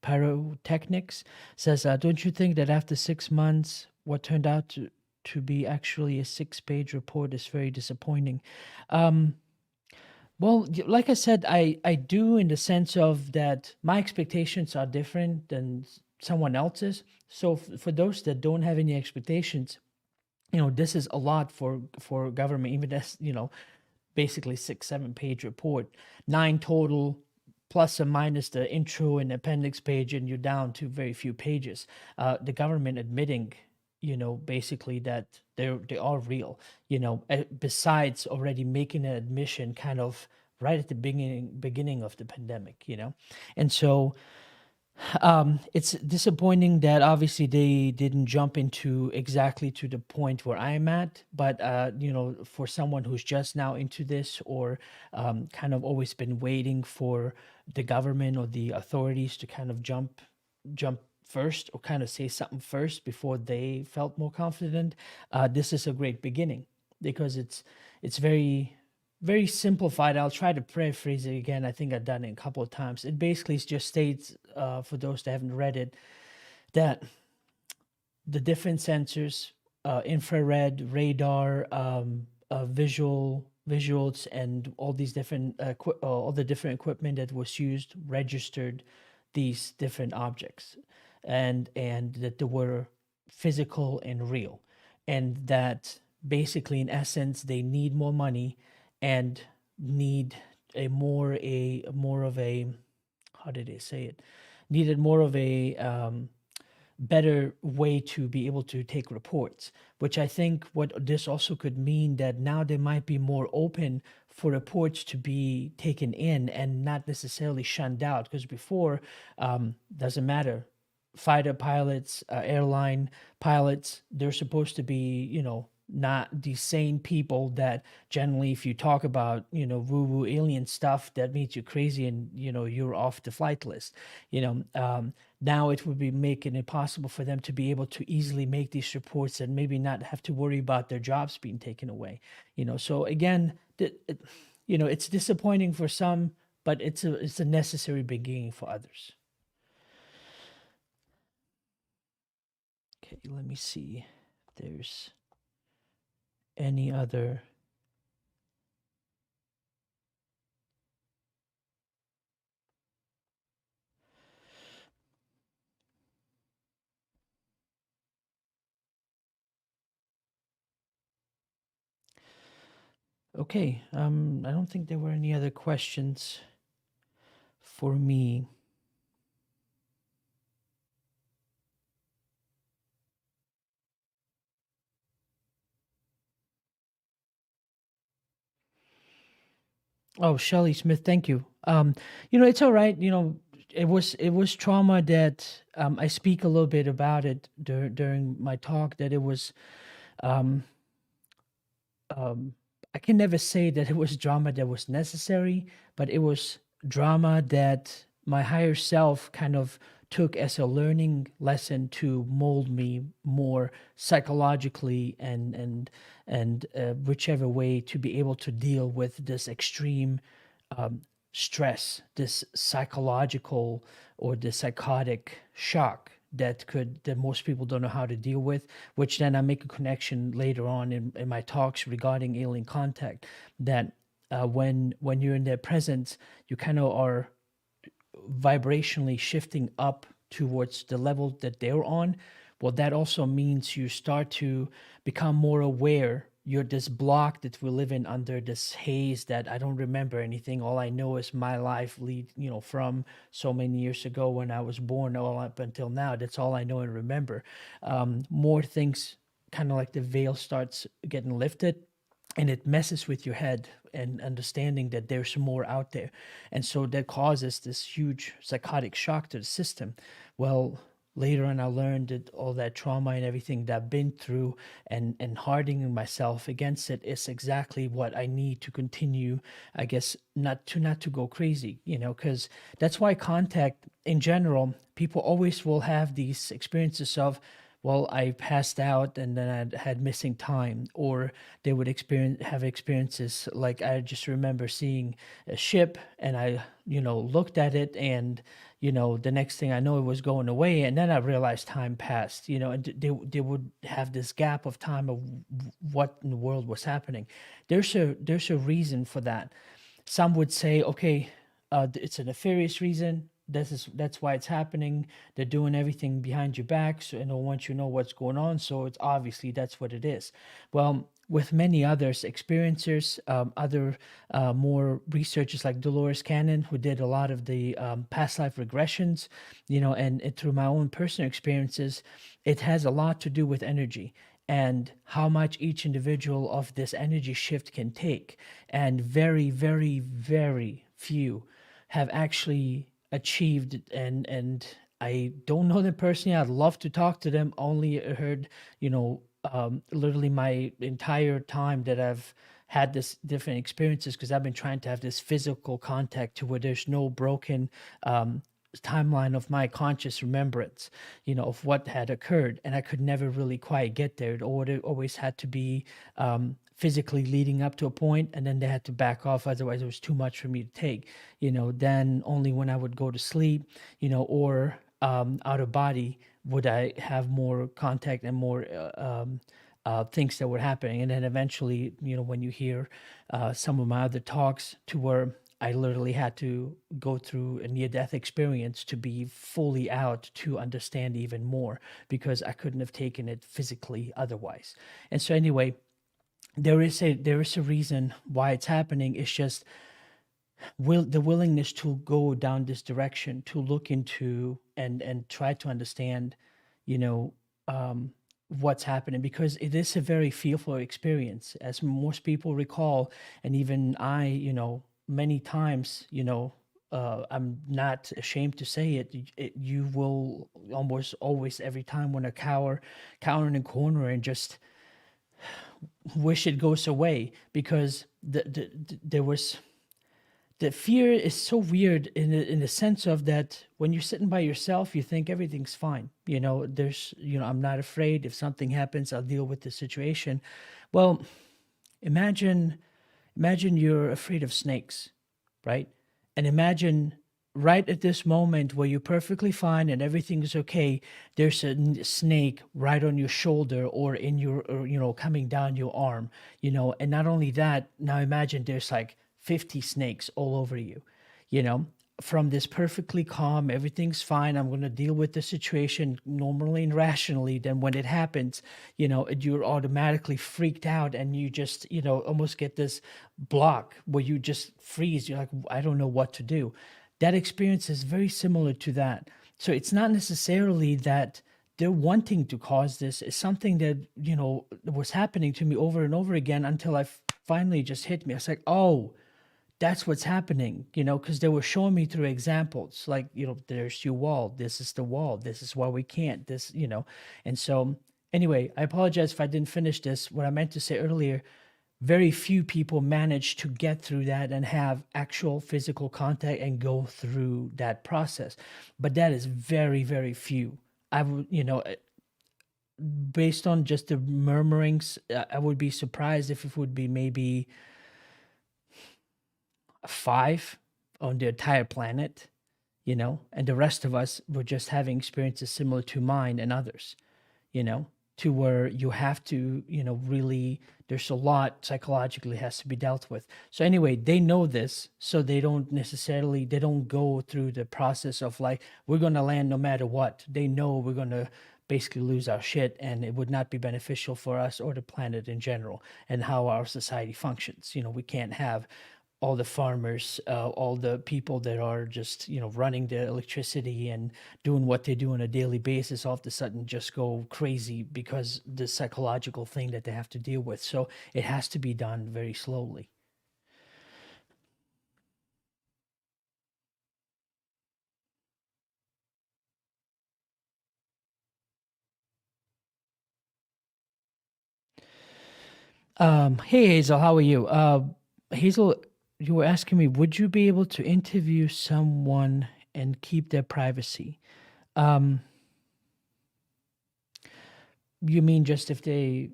Pyrotechnics. Says, don't you think that after 6 months, what turned out to be actually a 6-page report is very disappointing? Well, like I said, I do, in the sense of that my expectations are different than someone else's. So for those that don't have any expectations, this is a lot for government, even as, basically 6-7 page report, 9 total, plus or minus the intro and appendix page, and you're down to very few pages. The government admitting, basically that they are real, besides already making an admission kind of right at the beginning of the pandemic, and so it's disappointing that obviously they didn't jump into exactly to the point where I'm at, but for someone who's just now into this, or kind of always been waiting for the government or the authorities to kind of jump first, or kind of say something first before they felt more confident, this is a great beginning, because it's very, very simplified. I'll try to paraphrase it again. I think I've done it a couple of times. It basically just states, for those that haven't read it, that the different sensors, infrared, radar, visuals, and all these different all the different equipment that was used registered these different objects, and that they were physical and real, and that basically, in essence, they need more money and need more of a, how did they say it, needed more of a better way to be able to take reports, which I think what this also could mean, that now they might be more open for reports to be taken in and not necessarily shunned out, because before, doesn't matter, fighter pilots, airline pilots, they're supposed to be, not the sane people that generally, if you talk about, woo-woo alien stuff, that means you're crazy and, you're off the flight list. Now it would be making it possible for them to be able to easily make these reports and maybe not have to worry about their jobs being taken away. So again, it's disappointing for some, but it's a necessary beginning for others. Okay, let me see if there's any other. Okay, I don't think there were any other questions for me. Oh, Shelly Smith, thank you. It's all right. It was trauma that I speak a little bit about it during my talk. That it was, um, I can never say that it was drama that was necessary, but it was drama that my higher self kind of took as a learning lesson to mold me more psychologically and whichever way to be able to deal with this extreme stress, this psychological or the psychotic shock that most people don't know how to deal with, which then I make a connection later on in my talks regarding alien contact, that when you're in their presence, you kind of are vibrationally shifting up towards the level that they're on. Well, that also means you start to become more aware. You're this block that we live in under this haze that I don't remember anything. All I know is my life from so many years ago when I was born all up until now. That's all I know and remember. More things, kind of like the veil starts getting lifted, and it messes with your head and understanding that there's more out there. And so that causes this huge psychotic shock to the system. Well, later on I learned that all that trauma and everything that I've been through and hardening myself against it is exactly what I need to continue, I guess, not to go crazy, because that's why contact in general, people always will have these experiences of, well, I passed out and then I had missing time, or they would have experiences like I just remember seeing a ship and I, looked at it and, the next thing I know it was going away, and then I realized time passed, and they would have this gap of time of what in the world was happening. There's a reason for that. Some would say, okay, it's a nefarious reason. That's why it's happening. They're doing everything behind your back, so and don't want you to know what's going on. So it's obviously that's what it is. Well, with many others, experiencers, other more researchers like Dolores Cannon, who did a lot of the past life regressions, and through my own personal experiences, it has a lot to do with energy and how much each individual of this energy shift can take. And very, very, very few have actually achieved, and I don't know them personally. I'd love to talk to them. Only heard, literally my entire time that I've had this different experiences, because I've been trying to have this physical contact to where there's no broken timeline of my conscious remembrance, of what had occurred, and I could never really quite get there. It always had to be physically leading up to a point, and then they had to back off, otherwise it was too much for me to take. Then only when I would go to sleep, or out of body would I have more contact and more things that were happening. And then eventually, when you hear some of my other talks, to where I literally had to go through a near-death experience to be fully out to understand even more, because I couldn't have taken it physically otherwise. And so anyway, there is a reason why it's happening. It's just the willingness to go down this direction, to look into and try to understand, what's happening, because it is a very fearful experience, as most people recall, and even I, many times, I'm not ashamed to say it. You will almost always every time want to cower in a corner and just wish it goes away, because there was the fear is so weird in the sense of that when you're sitting by yourself, you think everything's fine. I'm not afraid. If something happens, I'll deal with the situation. Well, imagine you're afraid of snakes, right? And imagine right at this moment where you're perfectly fine and everything is okay, there's a snake right on your shoulder or in your, or, coming down your arm, and not only that, now imagine there's like 50 snakes all over you, you know, from this perfectly calm, everything's fine, I'm going to deal with the situation normally and rationally. Then when it happens, you're automatically freaked out and you just, almost get this block where you just freeze. You're like, I don't know what to do. That experience is very similar to that. So it's not necessarily that they're wanting to cause this. It's something that, was happening to me over and over again until finally just hit me. I was like, oh, that's what's happening, because they were showing me through examples like, there's your wall. This is the wall. This is why we can't, this, And so anyway, I apologize if I didn't finish this. What I meant to say earlier, very few people manage to get through that and have actual physical contact and go through that process. But that is very, very few. I would, based on just the murmurings, I would be surprised if it would be maybe 5 on the entire planet, and the rest of us were just having experiences similar to mine and others, to where you have to, really, there's a lot psychologically has to be dealt with. So anyway, they know this, so they don't go through the process of like, we're going to land no matter what. They know we're going to basically lose our shit and it would not be beneficial for us or the planet in general and how our society functions. We can't have all the farmers, all the people that are just, running the electricity and doing what they do on a daily basis, all of a sudden just go crazy because the psychological thing that they have to deal with. So it has to be done very slowly. Hey Hazel, how are you? Hazel, you were asking me, would you be able to interview someone and keep their privacy? You mean just if you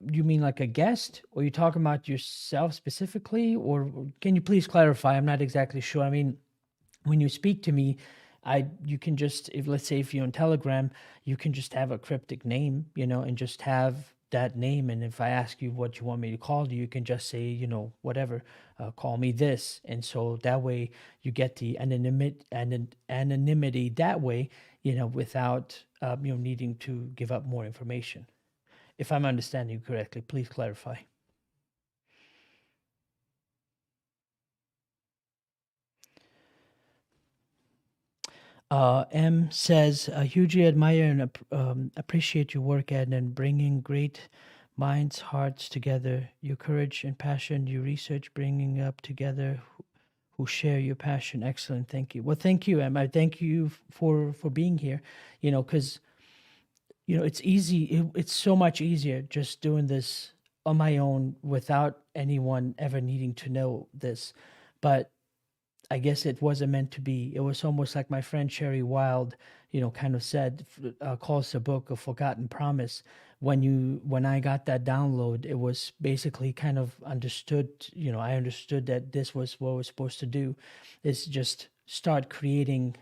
mean like a guest, or you talking about yourself specifically, or can you please clarify? I'm not exactly sure. I mean, when you speak to me, you can just, let's say if you're on Telegram, you can just have a cryptic name, and just have that name. And if I ask you what you want me to call you, you can just say, whatever, call me this. And so that way you get the anonymity that way, without, needing to give up more information. If I'm understanding you correctly, please clarify. M says, I hugely admire and appreciate your work, Ed, and bringing great minds, hearts together. Your courage and passion, your research, bringing up together who share your passion. Excellent. Thank you. Well, thank you, Em. I thank you for being here, because, it's easy. It's so much easier just doing this on my own without anyone ever needing to know this. But I guess it wasn't meant to be. It was almost like my friend Sherry Wild, kind of said, calls the book a forgotten promise. When I got that download, it was basically kind of understood, I understood that this was what we're supposed to do, is just start creating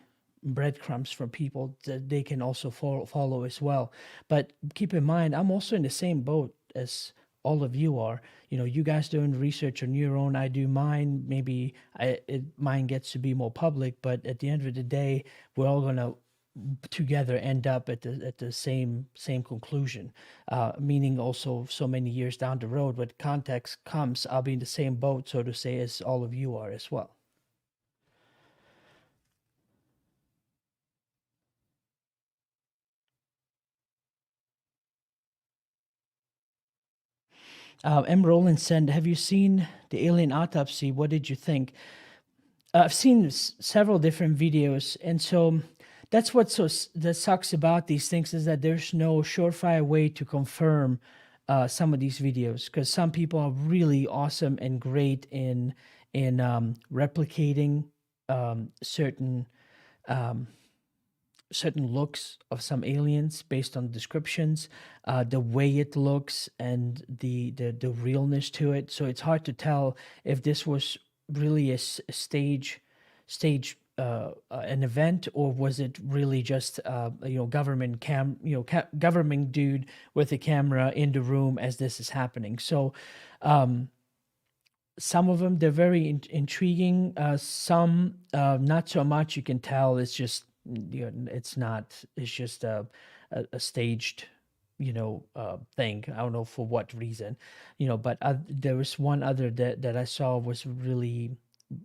breadcrumbs for people that they can also follow as well. But keep in mind, I'm also in the same boat as all of you are. You guys doing research on your own, I do mine. Maybe mine gets to be more public, but at the end of the day, we're all gonna together end up at the same conclusion. Meaning also so many years down the road, when context comes, I'll be in the same boat, so to say, as all of you are as well. M. Rowland said, have you seen the alien autopsy? What did you think? I've seen several different videos, and so that's what that sucks about these things, is that there's no surefire way to confirm some of these videos, because some people are really awesome and great in replicating certain looks of some aliens based on descriptions, the way it looks, and the realness to it. So it's hard to tell if this was really a stage stage an event, or was it really just government dude with a camera in the room as this is happening? So some of them, they're very intriguing. Some not so much. You can tell it's just it's not. It's just a staged thing. I don't know for what reason, but there was one other that I saw was really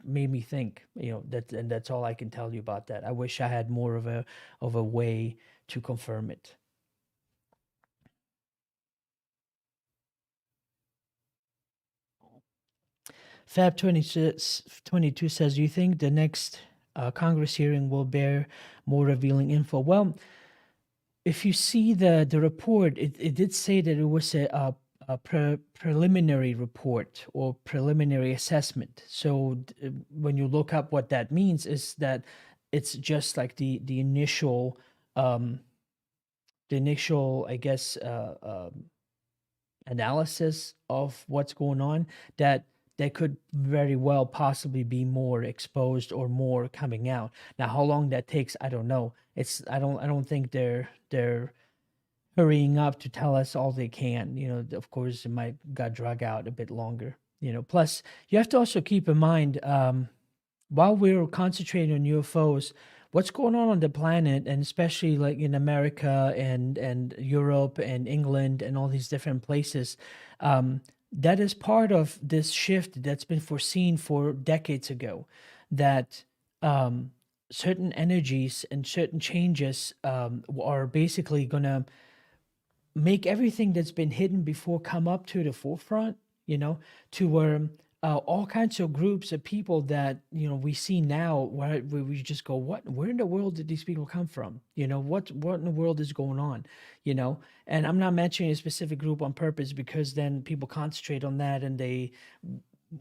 made me think, and that's all I can tell you about that. I wish I had more of a way to confirm it. Fab 22 says, you think the next Congress hearing will bear more revealing info? Well, if you see the report, it did say that it was a preliminary report or preliminary assessment. So when you look up what that means, is that it's just like the initial, I guess, analysis of what's going on, that there could very well possibly be more exposed or more coming out. Now, how long that takes, I don't know. I don't think they're hurrying up to tell us all they can. Of course, it might got drug out a bit longer. Plus you have to also keep in mind, while we're concentrating on UFOs, what's going on the planet, and especially like in America and Europe and England and all these different places, that is part of this shift that's been foreseen for decades ago, that certain energies and certain changes are basically going to make everything that's been hidden before come up to the forefront, to where all kinds of groups of people that we see now, where we just go, where in the world did these people come from? What in the world is going on? And I'm not mentioning a specific group on purpose, because then people concentrate on that and they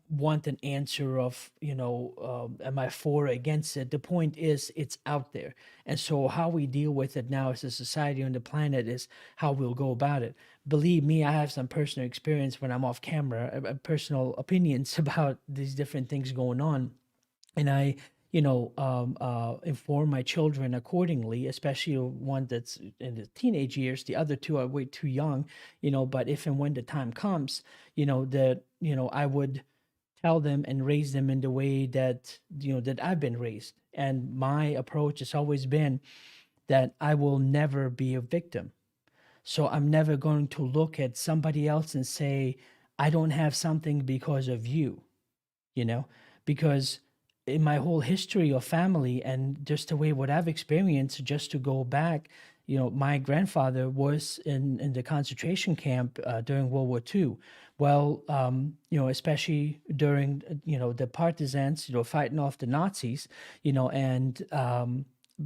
want an answer of am I for or against it? The point is, it's out there, and so how we deal with it now as a society on the planet is how we'll go about it. Believe me, I have some personal experience when I'm off camera, personal opinions about these different things going on, and I inform my children accordingly, especially one that's in the teenage years. The other two are way too young, but if and when the time comes, that I would tell them and raise them in the way that that I've been raised. And my approach has always been that I will never be a victim. So I'm never going to look at somebody else and say, I don't have something because of you, because in my whole history of family and just the way what I've experienced, just to go back, my grandfather was in the concentration camp during World War II. Well, especially during, the partisans, fighting off the Nazis, and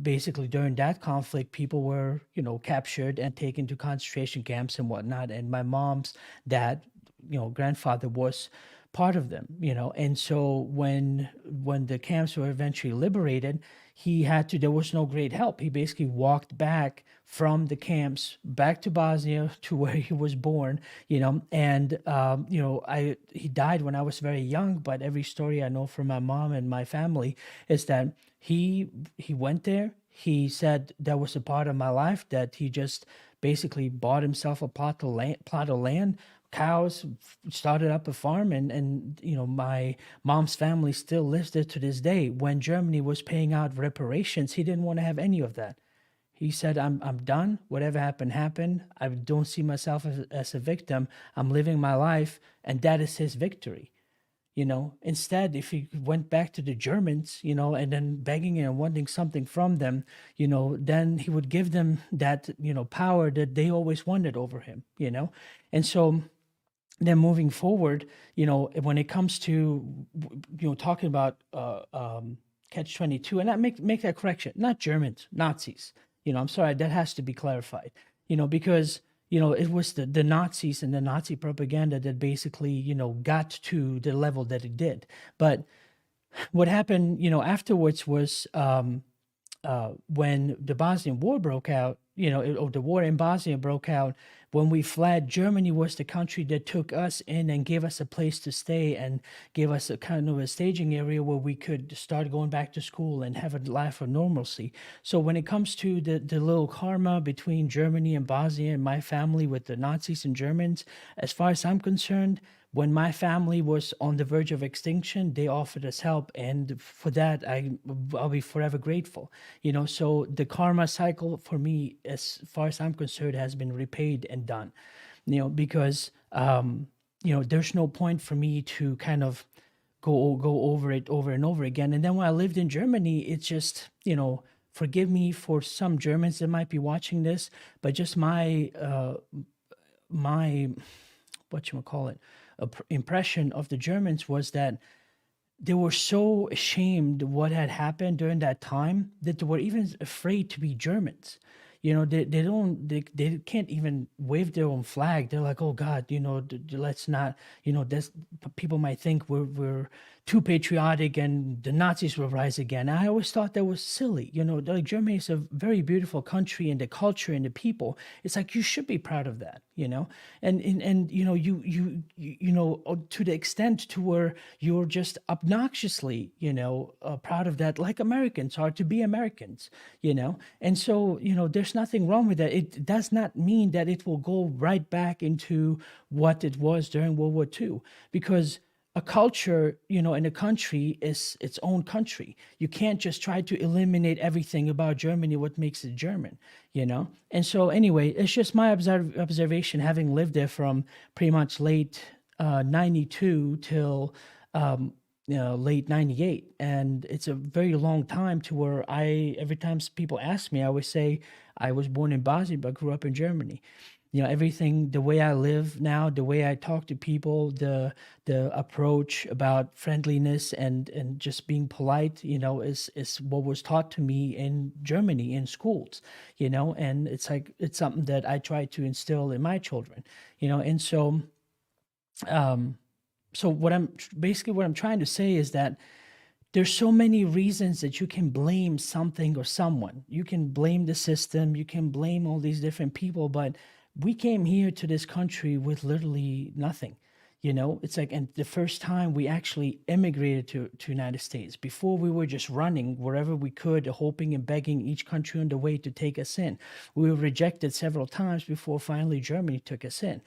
basically during that conflict, people were, captured and taken to concentration camps and whatnot. And my mom's dad, grandfather, was part of them, and so when the camps were eventually liberated, there was no great help. He basically walked back from the camps back to Bosnia, to where he was born, and he died when I was very young, but every story I know from my mom and my family is that he went there. He said that was a part of my life, that he just basically bought himself a plot of land, cows, started up a farm, and my mom's family still lives there to this day. When Germany was paying out reparations, he didn't want to have any of that. He said, I'm done. Whatever happened. I don't see myself as a victim. I'm living my life, and that is his victory. Instead, if he went back to the Germans, and then begging and wanting something from them, then he would give them that, power that they always wanted over him, and so then moving forward, when it comes to, talking about Catch-22, and I make that correction, not Germans, Nazis. I'm sorry, that has to be clarified, because, it was the Nazis and the Nazi propaganda that basically, got to the level that it did. But what happened, afterwards was when the Bosnian War broke out, or the war in Bosnia broke out, when we fled, Germany was the country that took us in and gave us a place to stay and gave us a kind of a staging area where we could start going back to school and have a life of normalcy. So when it comes to the little karma between Germany and Bosnia and my family with the Nazis and Germans, as far as I'm concerned, when my family was on the verge of extinction, they offered us help, and for that I'll be forever grateful. So the karma cycle for me, as far as I'm concerned, has been repaid and done. Because there's no point for me to kind of go over it over and over again. And then when I lived in Germany, it's just forgive me for some Germans that might be watching this, but just my whatchamacallit, impression of the Germans was that they were so ashamed what had happened during that time that they were even afraid to be Germans. They can't even wave their own flag. They're like, oh God, let's not, this people might think we're too patriotic and the Nazis will rise again. I always thought that was silly. Like Germany is a very beautiful country, and the culture and the people, it's like you should be proud of that, and to the extent to where you're just obnoxiously, proud of that, like Americans are to be Americans, and so, there's nothing wrong with that. It does not mean that it will go right back into what it was during World War II, because a culture, in a country is its own country. You can't just try to eliminate everything about Germany, what makes it German, And so anyway, it's just my observation, having lived there from pretty much late 92 till late 98. And it's a very long time to where every time people ask me, I always say I was born in Bosnia, but grew up in Germany. Everything, the way I live now, the way I talk to people, the approach about friendliness and just being polite, is what was taught to me in Germany in schools, and it's something that I try to instill in my children, and so what I'm trying to say is that there's so many reasons that you can blame something or someone. You can blame the system, you can blame all these different people, but we came here to this country with literally nothing. It's like, and the first time we actually immigrated to United States, before we were just running wherever we could, hoping and begging each country on the way to take us in. We were rejected several times before finally Germany took us in,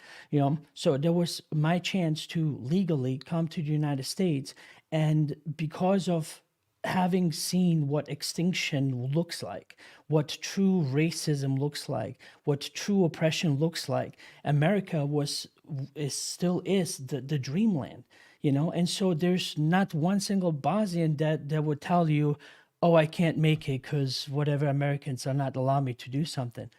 So there was my chance to legally come to the United States. And because of having seen what extinction looks like, what true racism looks like, what true oppression looks like, America still is the dreamland, and so there's not one single Bosnian that would tell you, oh, I can't make it because whatever, Americans are not allowing me to do something.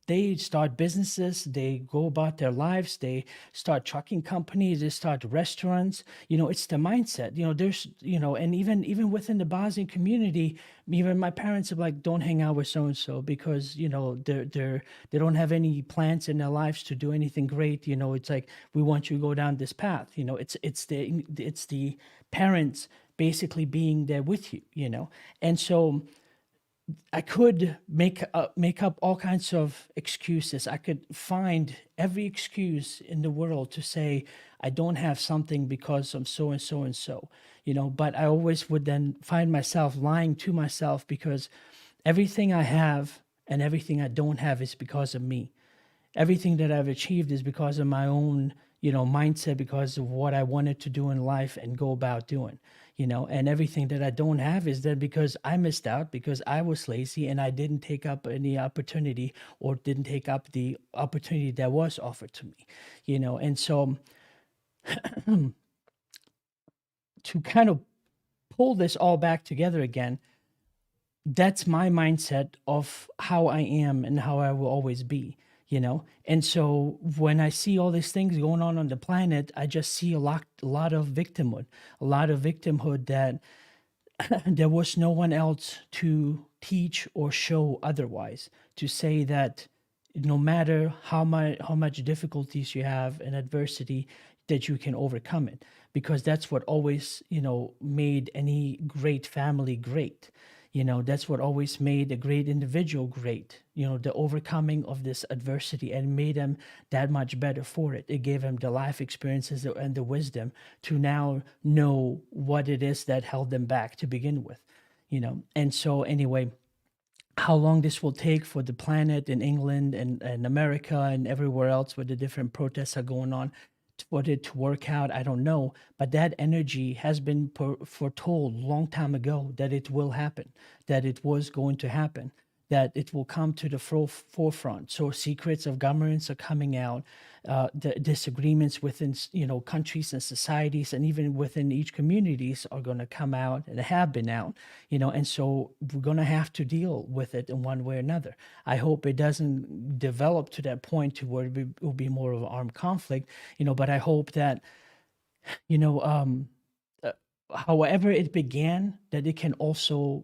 They start businesses, they go about their lives, they start trucking companies, they start restaurants. It's the mindset. There's, and even within the Bosnian community, even my parents are like, don't hang out with so and so because they don't have any plans in their lives to do anything great. It's like, we want you to go down this path. It's the parents basically being there with you. And so I could make up all kinds of excuses. I could find every excuse in the world to say I don't have something because of so and so and so, but I always would then find myself lying to myself, because everything I have and everything I don't have is because of me. Everything that I've achieved is because of my own, mindset, because of what I wanted to do in life and go about doing. And everything that I don't have is then because I missed out, because I was lazy and I didn't take up any opportunity, or didn't take up the opportunity that was offered to me, and so to kind of pull this all back together again, that's my mindset of how I am and how I will always be. And so when I see all these things going on the planet, I just see a lot of victimhood, that there was no one else to teach or show otherwise, to say that no matter how much difficulties you have and adversity, that you can overcome it, because that's what always, made any great family great. That's what always made a great individual great. The overcoming of this adversity and made them that much better for it. It gave them the life experiences and the wisdom to now know what it is that held them back to begin with. And so anyway, how long this will take for the planet in England and America and everywhere else where the different protests are going on for it to work out, I don't know. But that energy has been foretold long time ago that it will happen, that it was going to happen, that it will come to the forefront. So secrets of governments are coming out, the disagreements within countries and societies, and even within each communities are going to come out and have been out. And so we're going to have to deal with it in one way or another. I hope it doesn't develop to that point to where it will be more of an armed conflict. But I hope that however it began, that it can also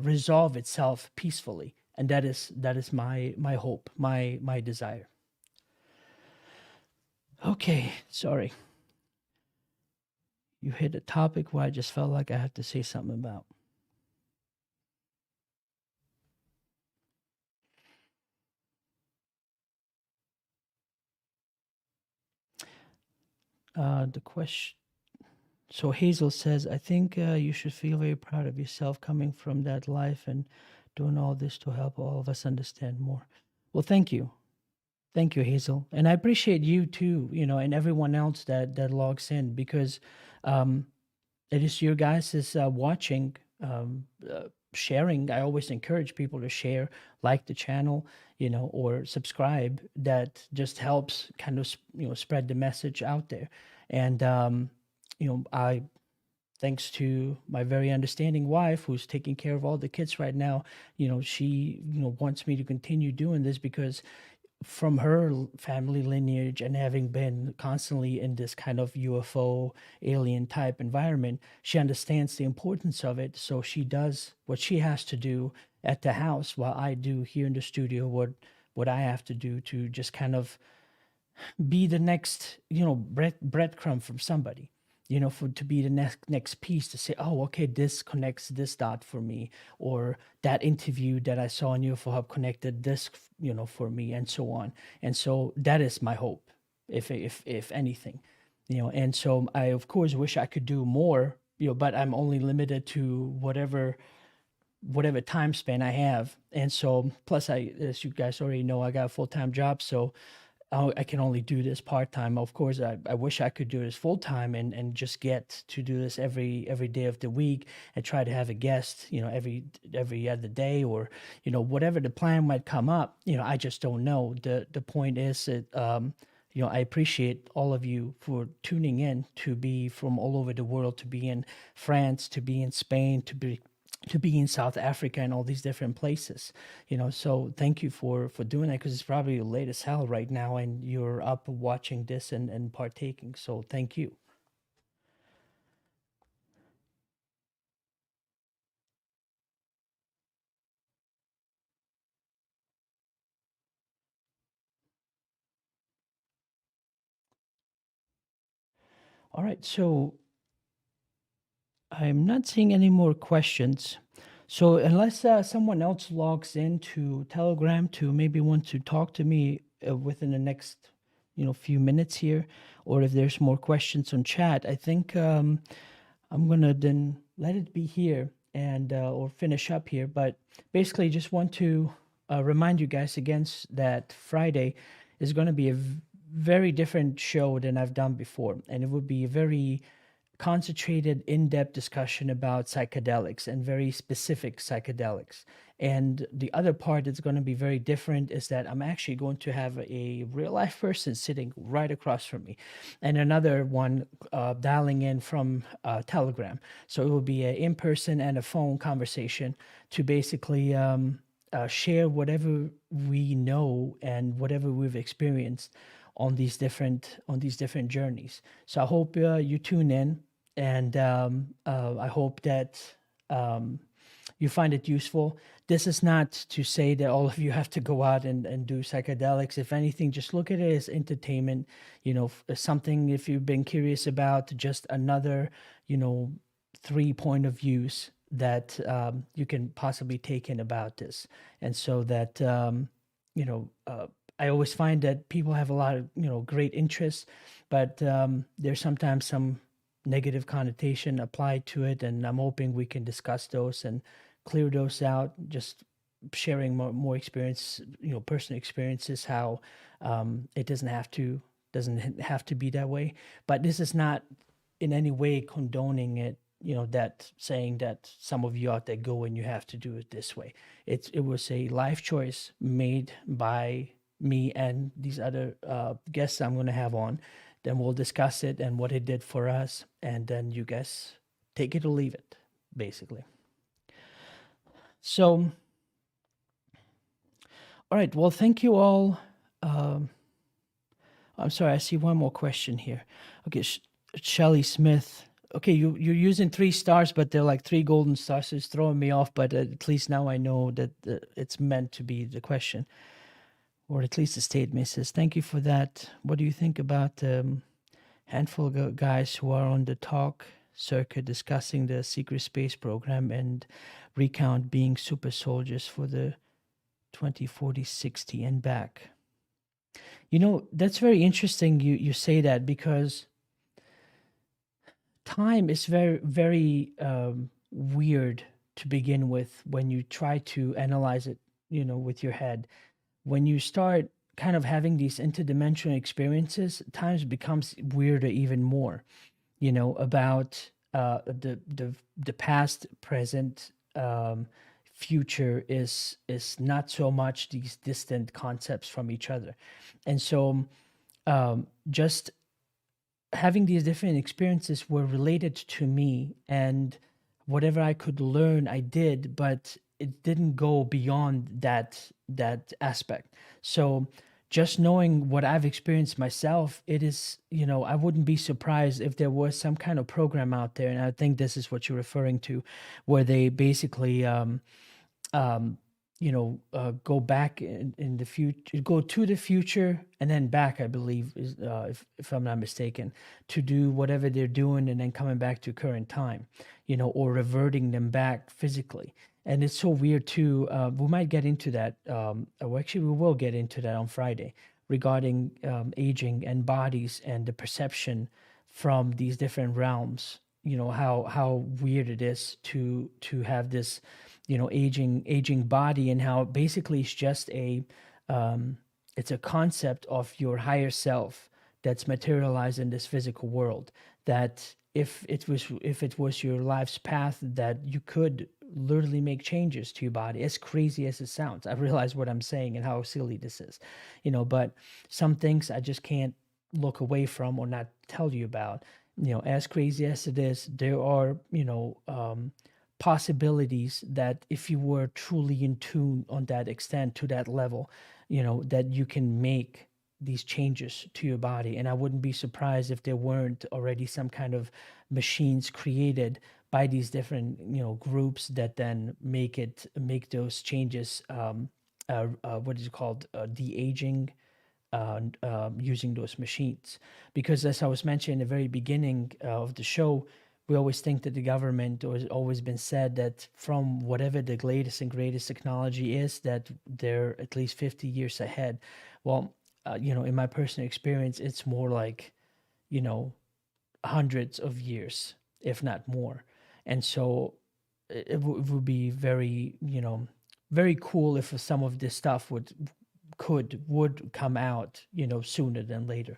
resolve itself peacefully, and that is my hope, my desire. Okay, sorry. You hit a topic where I just felt like I had to say something about. The question. So Hazel says, I think you should feel very proud of yourself coming from that life and doing all this to help all of us understand more. Well, thank you. Thank you, Hazel. And I appreciate you too, and everyone else that logs in, because it is your guys' watching, sharing. I always encourage people to share, like the channel, or subscribe. That just helps kind of, spread the message out there. And, I, thanks to my very understanding wife who's taking care of all the kids right now, she, wants me to continue doing this because from her family lineage and having been constantly in this kind of UFO alien type environment, she understands the importance of it. So she does what she has to do at the house while I do here in the studio what I have to do to just kind of be the next, breadcrumb from somebody, to be the next piece to say, oh, okay, this connects this dot for me, or that interview that I saw on UFO Hub connected this, for me, and so on. And so that is my hope, if anything, and so I, of course, wish I could do more, but I'm only limited to whatever time span I have. And so, plus as you guys already know, I got a full-time job, so I can only do this part-time. Of course, I wish I could do this full-time and just get to do this every day of the week and try to have a guest, every other day, or, whatever the plan might come up, I just don't know. The point is that, I appreciate all of you for tuning in, to be from all over the world, to be in France, to be in Spain, to be in South Africa and all these different places, so thank you for doing that, because it's probably late as hell right now and you're up watching this and partaking. So thank you. All right, so I'm not seeing any more questions. So unless someone else logs into Telegram to maybe want to talk to me within the next, few minutes here, or if there's more questions on chat, I think I'm gonna then let it be here and or finish up here. But basically, just want to remind you guys again that Friday is going to be a very different show than I've done before, and it would be a very concentrated, in-depth discussion about psychedelics and very specific psychedelics. And the other part that's going to be very different is that I'm actually going to have a real-life person sitting right across from me, and another one dialing in from Telegram. So it will be an in-person and a phone conversation to basically share whatever we know and whatever we've experienced on these different journeys. So I hope you tune in, and I hope that you find it useful. This is not to say that all of you have to go out and do psychedelics. If anything, just look at it as entertainment, something, if you've been curious about, just another, 3 point of views that you can possibly take in about this. And so that, you know, I always find that people have a lot of, you know, great interests, but there's sometimes some negative connotation applied to it. And I'm hoping we can discuss those and clear those out, just sharing more experience, you know, personal experiences, how it doesn't have to be that way. But this is not in any way condoning it, you know, that saying that some of you out there go and you have to do it this way. It was a life choice made by me and these other guests I'm going to have on. Then we'll discuss it and what it did for us, and then you guys take it or leave it, basically. So, all right. Well, thank you all. I'm sorry, I see one more question here. Okay, Shelly Smith. Okay, you're using 3 stars, but they're like 3 golden stars. So it's throwing me off, but at least now I know that it's meant to be the question, or at least the statement. It says, thank you for that. What do you think about handful of guys who are on the talk circuit discussing the secret space program and recount being super soldiers for the 2040, 60 and back? You know, that's very interesting you say that, because time is very, very weird to begin with when you try to analyze it, you know, with your head. When you start kind of having these interdimensional experiences, times becomes weirder even more, you know, about the past, present, future is not so much these distant concepts from each other. And so just having these different experiences were related to me, and whatever I could learn I did, but it didn't go beyond that aspect. So just knowing what I've experienced myself, it is, you know, I wouldn't be surprised if there was some kind of program out there, and I think this is what you're referring to, where they basically you know, go back in the future, go to the future and then back, I believe, is if I'm not mistaken, to do whatever they're doing and then coming back to current time, you know, or reverting them back physically. And it's so weird too. We might get into that. Or actually, we will get into that on Friday regarding aging and bodies and the perception from these different realms. You know, how weird it is to have this, you know, aging body, and how basically it's just it's a concept of your higher self that's materialized in this physical world, that if it was your life's path, that you could literally make changes to your body. As crazy as it sounds, I realize what I'm saying and how silly this is, you know, but some things I just can't look away from or not tell you about. You know, as crazy as it is, there are, you know, possibilities that if you were truly in tune on that extent, to that level, you know, that you can make these changes to your body. And I wouldn't be surprised if there weren't already some kind of machines created by these different, you know, groups that then make those changes, what is it called, de-aging, using those machines. Because as I was mentioning in the very beginning of the show, we always think that the government, or it's always been said that from whatever the latest and greatest technology is, that they're at least 50 years ahead. Well, you know, in my personal experience, it's more like, you know, hundreds of years, if not more. And so it would be very, you know, very cool if some of this stuff would come out, you know, sooner than later.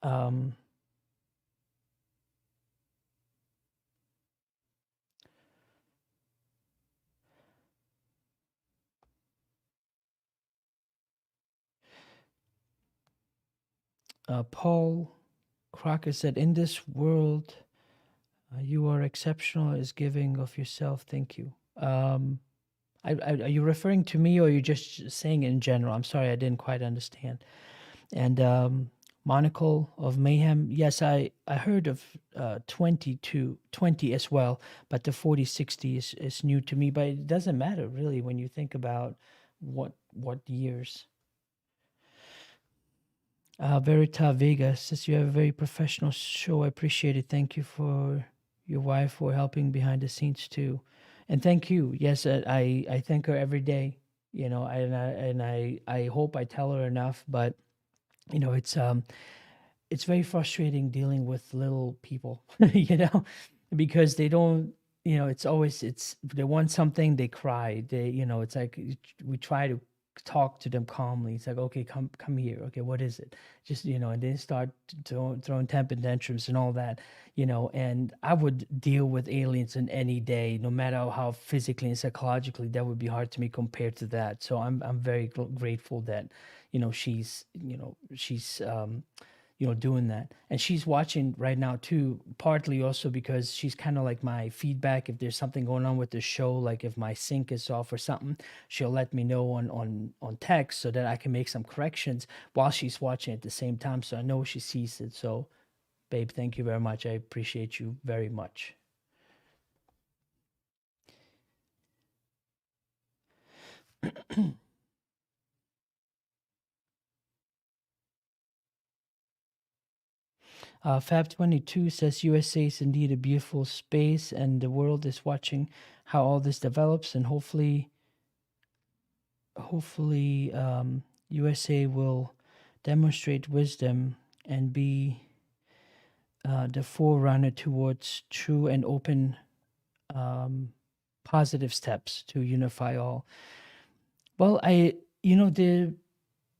Um, Paul Crocker said, "In this world, you are exceptional as giving of yourself. Thank you." Are you referring to me, or are you just saying in general? I'm sorry, I didn't quite understand. And Monocle of Mayhem, yes, I heard of 20 as well, but the 4060 is new to me. But it doesn't matter really when you think about what years. Verita Vega says you have a very professional show. I appreciate it. Thank you for your wife for helping behind the scenes too, and thank you. Yes, I thank her every day. You know, I hope I tell her enough. But you know, it's very frustrating dealing with little people. You know, because they don't. You know, it's always they want something, they cry. They, you know, it's like we try to talk to them calmly. It's like, okay, come here. Okay, what is it? Just, you know, and they start throwing temper tantrums and all that, you know. And I would deal with aliens in any day, no matter how physically and psychologically that would be hard to me compared to that. So I'm very grateful that, you know, she's doing that. And she's watching right now too, partly also because she's kind of like my feedback. If there's something going on with the show, like if my sync is off or something, she'll let me know on text so that I can make some corrections while she's watching at the same time. So I know she sees it. So babe, thank you very much. I appreciate you very much. Fab22 says USA is indeed a beautiful space, and the world is watching how all this develops, and hopefully, USA will demonstrate wisdom and be the forerunner towards true and open, positive steps to unify all. Well,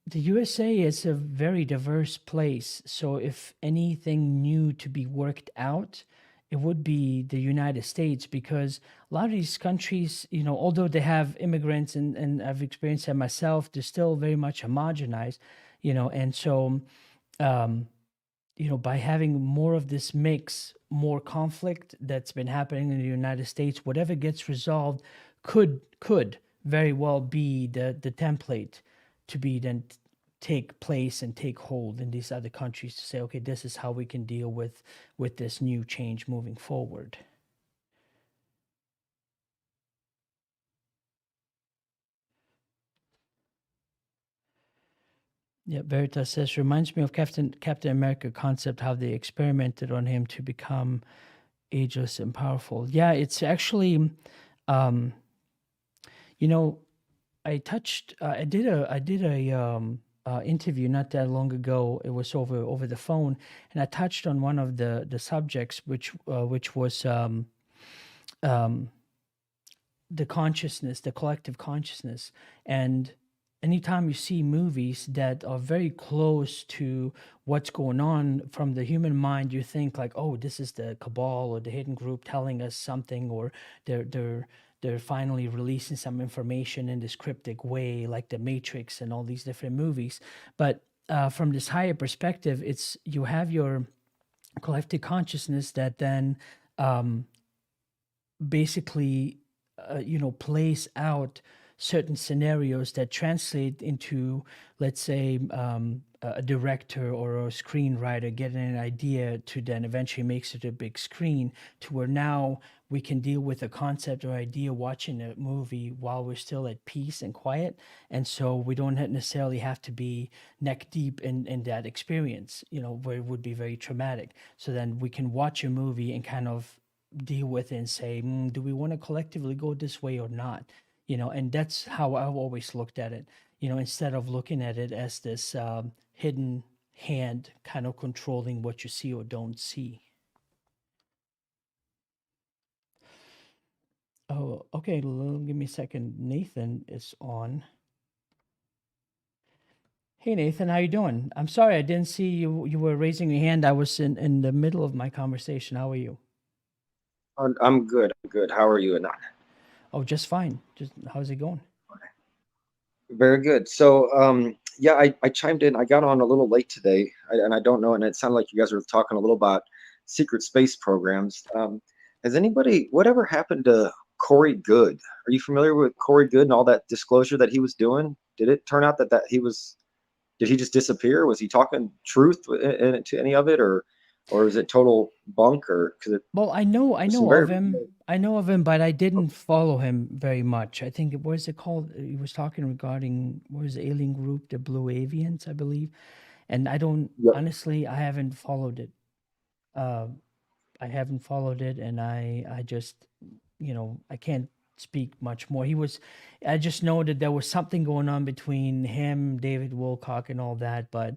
the USA is a very diverse place. So if anything new to be worked out, it would be the United States, because a lot of these countries, you know, although they have immigrants, and I've experienced that myself, they're still very much homogenized, you know. And so, you know, by having more of this mix, more conflict that's been happening in the United States, whatever gets resolved could very well be the template to be then take place and take hold in these other countries to say, okay, this is how we can deal with this new change moving forward. Yeah, Veritas says, reminds me of Captain America concept, how they experimented on him to become ageless and powerful. Yeah, it's actually, you know, I did a interview not that long ago. It was over the phone, and I touched on one of the subjects, which was the consciousness, the collective consciousness. And anytime you see movies that are very close to what's going on from the human mind, you think like, oh, this is the cabal or the hidden group telling us something, or they're finally releasing some information in this cryptic way, like the Matrix and all these different movies. But from this higher perspective, it's you have your collective consciousness that then basically plays out certain scenarios that translate into, let's say, a director or a screenwriter getting an idea to then eventually makes it a big screen, to where now we can deal with a concept or idea watching a movie while we're still at peace and quiet. And so we don't necessarily have to be neck deep in that experience, where it would be very traumatic. So then we can watch a movie and kind of deal with it and say, do we want to collectively go this way or not? And that's how I've always looked at it, instead of looking at it as this hidden hand kind of controlling what you see or don't see. Oh, okay. Give me a second. Nathan is on. Hey, Nathan, how you doing? I'm sorry, I didn't see you. You were raising your hand. I was in the middle of my conversation. How are you? I'm good. I'm good. How are you, Anand? Oh, just fine. Just how's it going? Very good. So, yeah, I chimed in. I got on a little late today, and I don't know. And it sounded like you guys were talking a little about secret space programs. Has anybody? Whatever happened to Corey Good? Are you familiar with Corey Good and all that disclosure that he was doing? Did it turn out that he was? Did he just disappear? Was he talking truth to any of it, or is it total bunk? Or because well, I know of him. I know of him, but I didn't follow him very much. I think what is it called? He was talking regarding what is the alien group, the Blue Avians, I believe. and I don't Yep. honestly. I haven't followed it. Uh, I haven't followed it, and I just, I can't speak much more. I just know that there was something going on between him, David Wilcock, and all that, but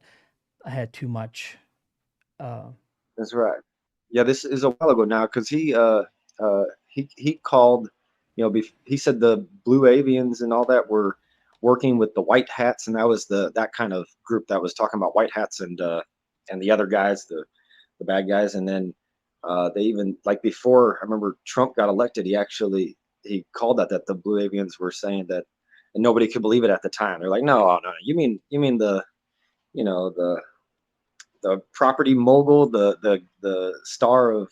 I had too much. That's right. Yeah, this is a while ago now because he called, he said the Blue Avians and all that were working with the White Hats, and that was that kind of group that was talking about White Hats and the other guys, the bad guys, and then they even like before I remember Trump got elected, he called that the Blue Avians were saying that, and nobody could believe it at the time. They're like, no, no, you mean the property mogul, the star of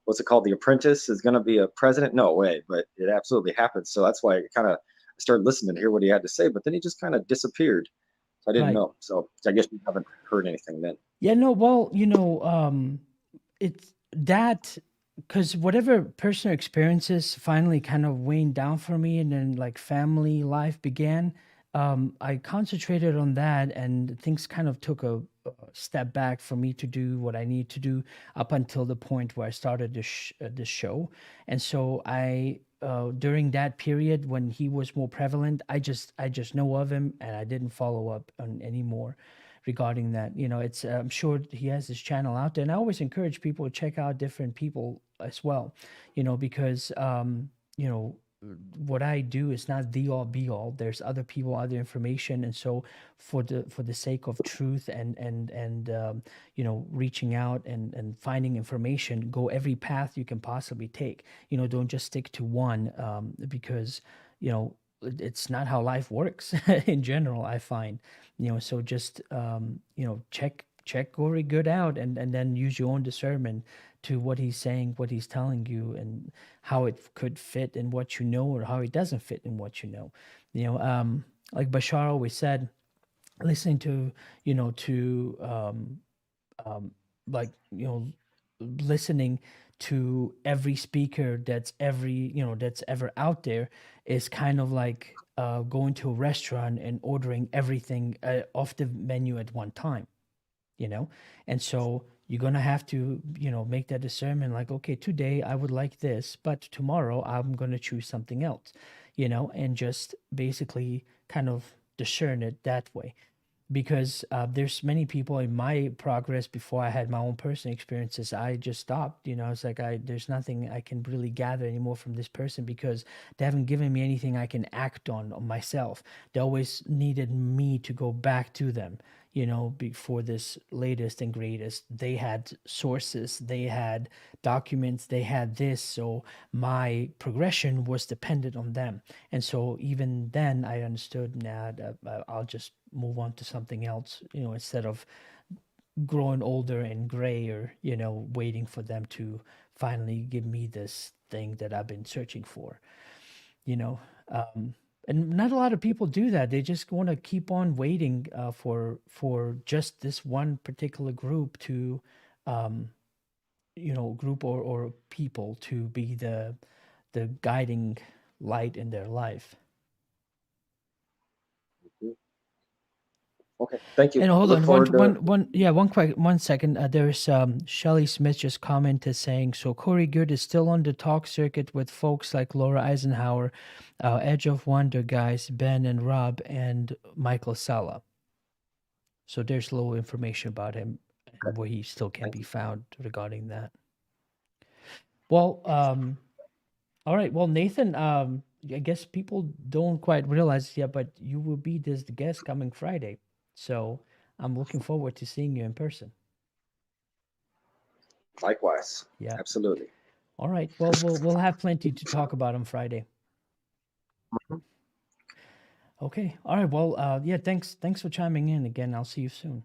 what's it called, The Apprentice, is going to be a president? No way, but it absolutely happened. So that's why I started listening to hear what he had to say, but then he just kind of disappeared. So I didn't Right. know. So I guess you haven't heard anything then. Yeah, no, well, it's that, because whatever personal experiences finally kind of waned down for me, and then like family life began. I concentrated on that, and things kind of took a step back for me to do what I need to do up until the point where I started this show. And so during that period when he was more prevalent, I just know of him, and I didn't follow up on anymore regarding that. It's I'm sure he has his channel out there, and I always encourage people to check out different people as well, because you know what I do is not the all be all. There's other people, other information, and so for the sake of truth and reaching out and finding information, go every path you can possibly take. Don't just stick to one, because it's not how life works in general, I find. So just check Gory Good out, and then use your own discernment to what he's saying, what he's telling you, and how it could fit in what you know, or how it doesn't fit in what you know. Like Bashar always said, listening to like listening to every speaker that's ever out there is kind of like going to a restaurant and ordering everything off the menu at one time. And so you're going to have to make that discernment, like, okay, today I would like this, but tomorrow I'm going to choose something else. And just basically kind of discern it that way. Because there's many people in my progress, before I had my own personal experiences, I just stopped. It's like there's nothing I can really gather anymore from this person, because they haven't given me anything I can act on myself. They always needed me to go back to them. Before this latest and greatest, they had sources, they had documents, they had this, so my progression was dependent on them. And so even then I understood, nah, I'll just move on to something else, instead of growing older and gray, or waiting for them to finally give me this thing that I've been searching for. you know and not a lot of people do that. They just want to keep on waiting for just this one particular group to group or people to be the guiding light in their life. Okay, thank you. And hold Look on, forward to. one second. There's Shelly Smith just commented saying, so Corey Good is still on the talk circuit with folks like Laura Eisenhower, Edge of Wonder guys, Ben and Rob, and Michael Sala. So there's a little information about him, and where he still can be found regarding that. Well, all right. Well, Nathan, I guess people don't quite realize it yet, but you will be this guest coming Friday. So I'm looking forward to seeing you in person. Likewise. Yeah. Absolutely. All right. Well, we'll have plenty to talk about on Friday. Okay. All right. Well, yeah. Thanks for chiming in again. I'll see you soon.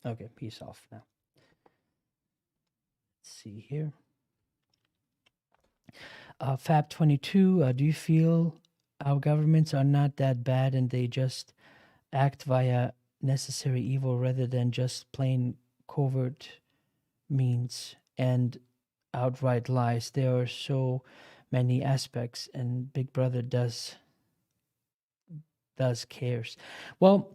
Okay. Peace off now. Let's see here. Fab22, do you feel our governments are not that bad and they just act via necessary evil rather than just plain covert means and outright lies? There are so many aspects, and Big Brother does does cares. Well,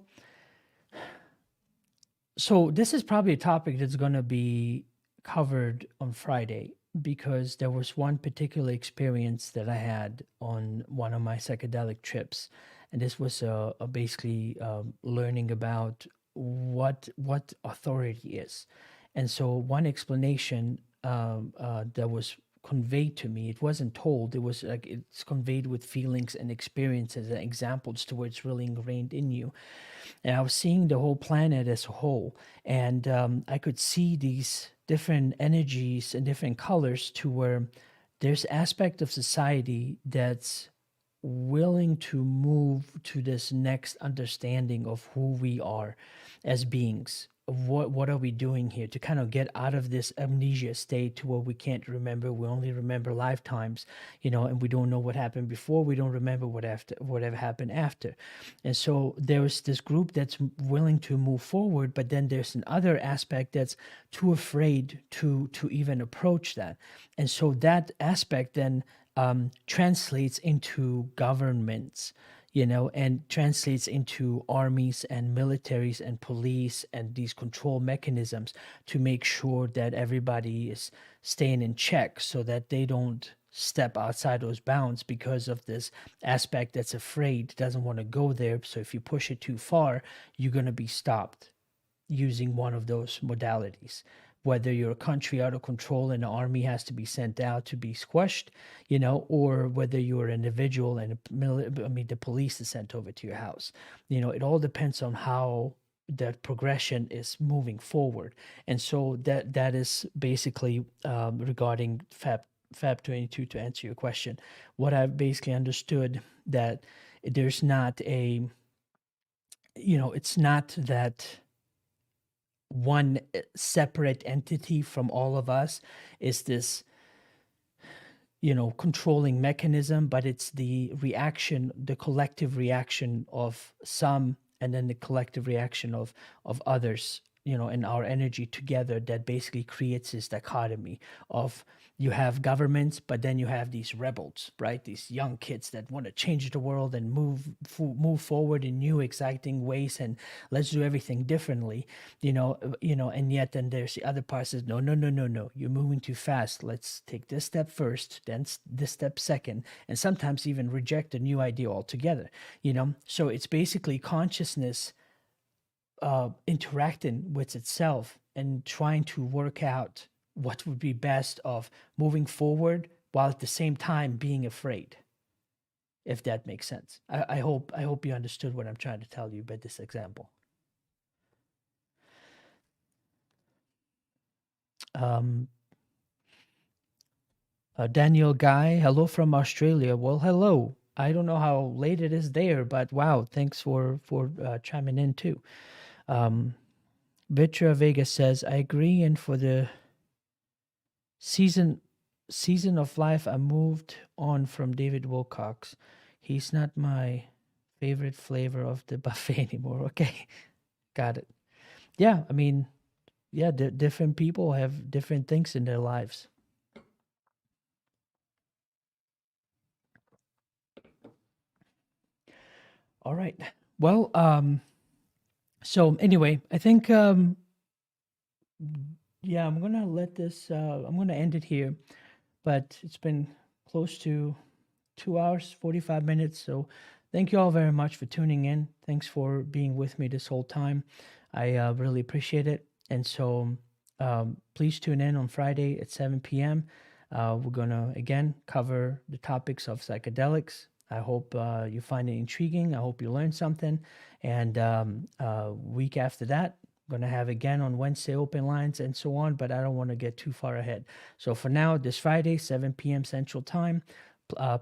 so this is probably a topic that's going to be covered on Friday because there was one particular experience that I had on one of my psychedelic trips, and this was basically learning about what authority is. And so one explanation that was conveyed to me, it wasn't told, it was like it's conveyed with feelings and experiences and examples to where it's really ingrained in you. And I was seeing the whole planet as a whole, and I could see these different energies and different colors to where there's aspect of society that's willing to move to this next understanding of who we are as beings. What are we doing here to kind of get out of this amnesia state to where we can't remember, we only remember lifetimes, and we don't know what happened before, we don't remember whatever happened after. And so there's this group that's willing to move forward, but then there's another aspect that's too afraid to even approach that. And so that aspect then translates into governments, and translates into armies and militaries and police and these control mechanisms to make sure that everybody is staying in check so that they don't step outside those bounds because of this aspect that's afraid, doesn't want to go there. So if you push it too far, you're going to be stopped using one of those modalities. Whether you're a country out of control and the army has to be sent out to be squashed, or whether you're an individual and the police is sent over to your house. It all depends on how that progression is moving forward. And so that is basically regarding Fab 22, to answer your question. What I've basically understood, that there's not a, it's not that one separate entity from all of us is this controlling mechanism, but it's the reaction, the collective reaction of some, and then the collective reaction of others, and our energy together, that basically creates this dichotomy of, you have governments, but then you have these rebels, right? These young kids that want to change the world and move forward in new, exciting ways, and let's do everything differently, and yet then there's the other part says, no, you're moving too fast. Let's take this step first, then this step second, and sometimes even reject a new idea altogether, So it's basically consciousness interacting with itself and trying to work out what would be best of moving forward while at the same time being afraid, if that makes sense. I hope you understood what I'm trying to tell you by this example. Daniel Guy, hello from Australia. Well, hello. I don't know how late it is there, but wow, thanks for chiming in too. Vitra Vega says, I agree, and for the season of life, I moved on from David Wilcox. He's not my favorite flavor of the buffet anymore. Okay, got it. Yeah, I mean, yeah, different people have different things in their lives. All right. Well, so anyway, I think yeah, I'm gonna let this. I'm gonna end it here, but it's been close to 2 hours, 45 minutes. So thank you all very much for tuning in. Thanks for being with me this whole time. I really appreciate it. And so please tune in on Friday at 7 p.m. We're gonna again cover the topics of psychedelics. I hope you find it intriguing. I hope you learned something. And week after that, I'm going to have again on Wednesday open lines and so on, but I don't want to get too far ahead. So for now, this Friday, 7 p.m. Central Time,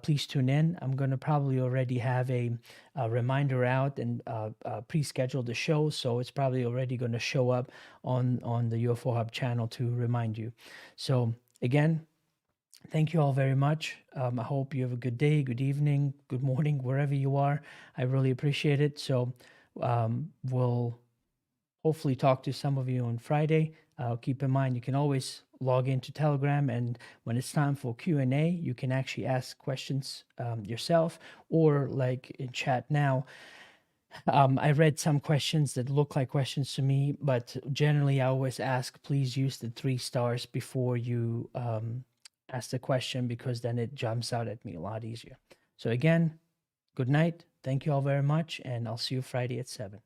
please tune in. I'm going to probably already have a reminder out and pre-schedule the show. So it's probably already going to show up on the UFO Hub channel to remind you. So again, thank you all very much. I hope you have a good day, good evening, good morning, wherever you are. I really appreciate it. So we'll hopefully talk to some of you on Friday. Keep in mind, you can always log into Telegram, and when it's time for Q&A, you can actually ask questions yourself, or like in chat now, I read some questions that look like questions to me, but generally I always ask, please use the 3 stars before you ask the question, because then it jumps out at me a lot easier. So again, good night. Thank you all very much, and I'll see you Friday at 7.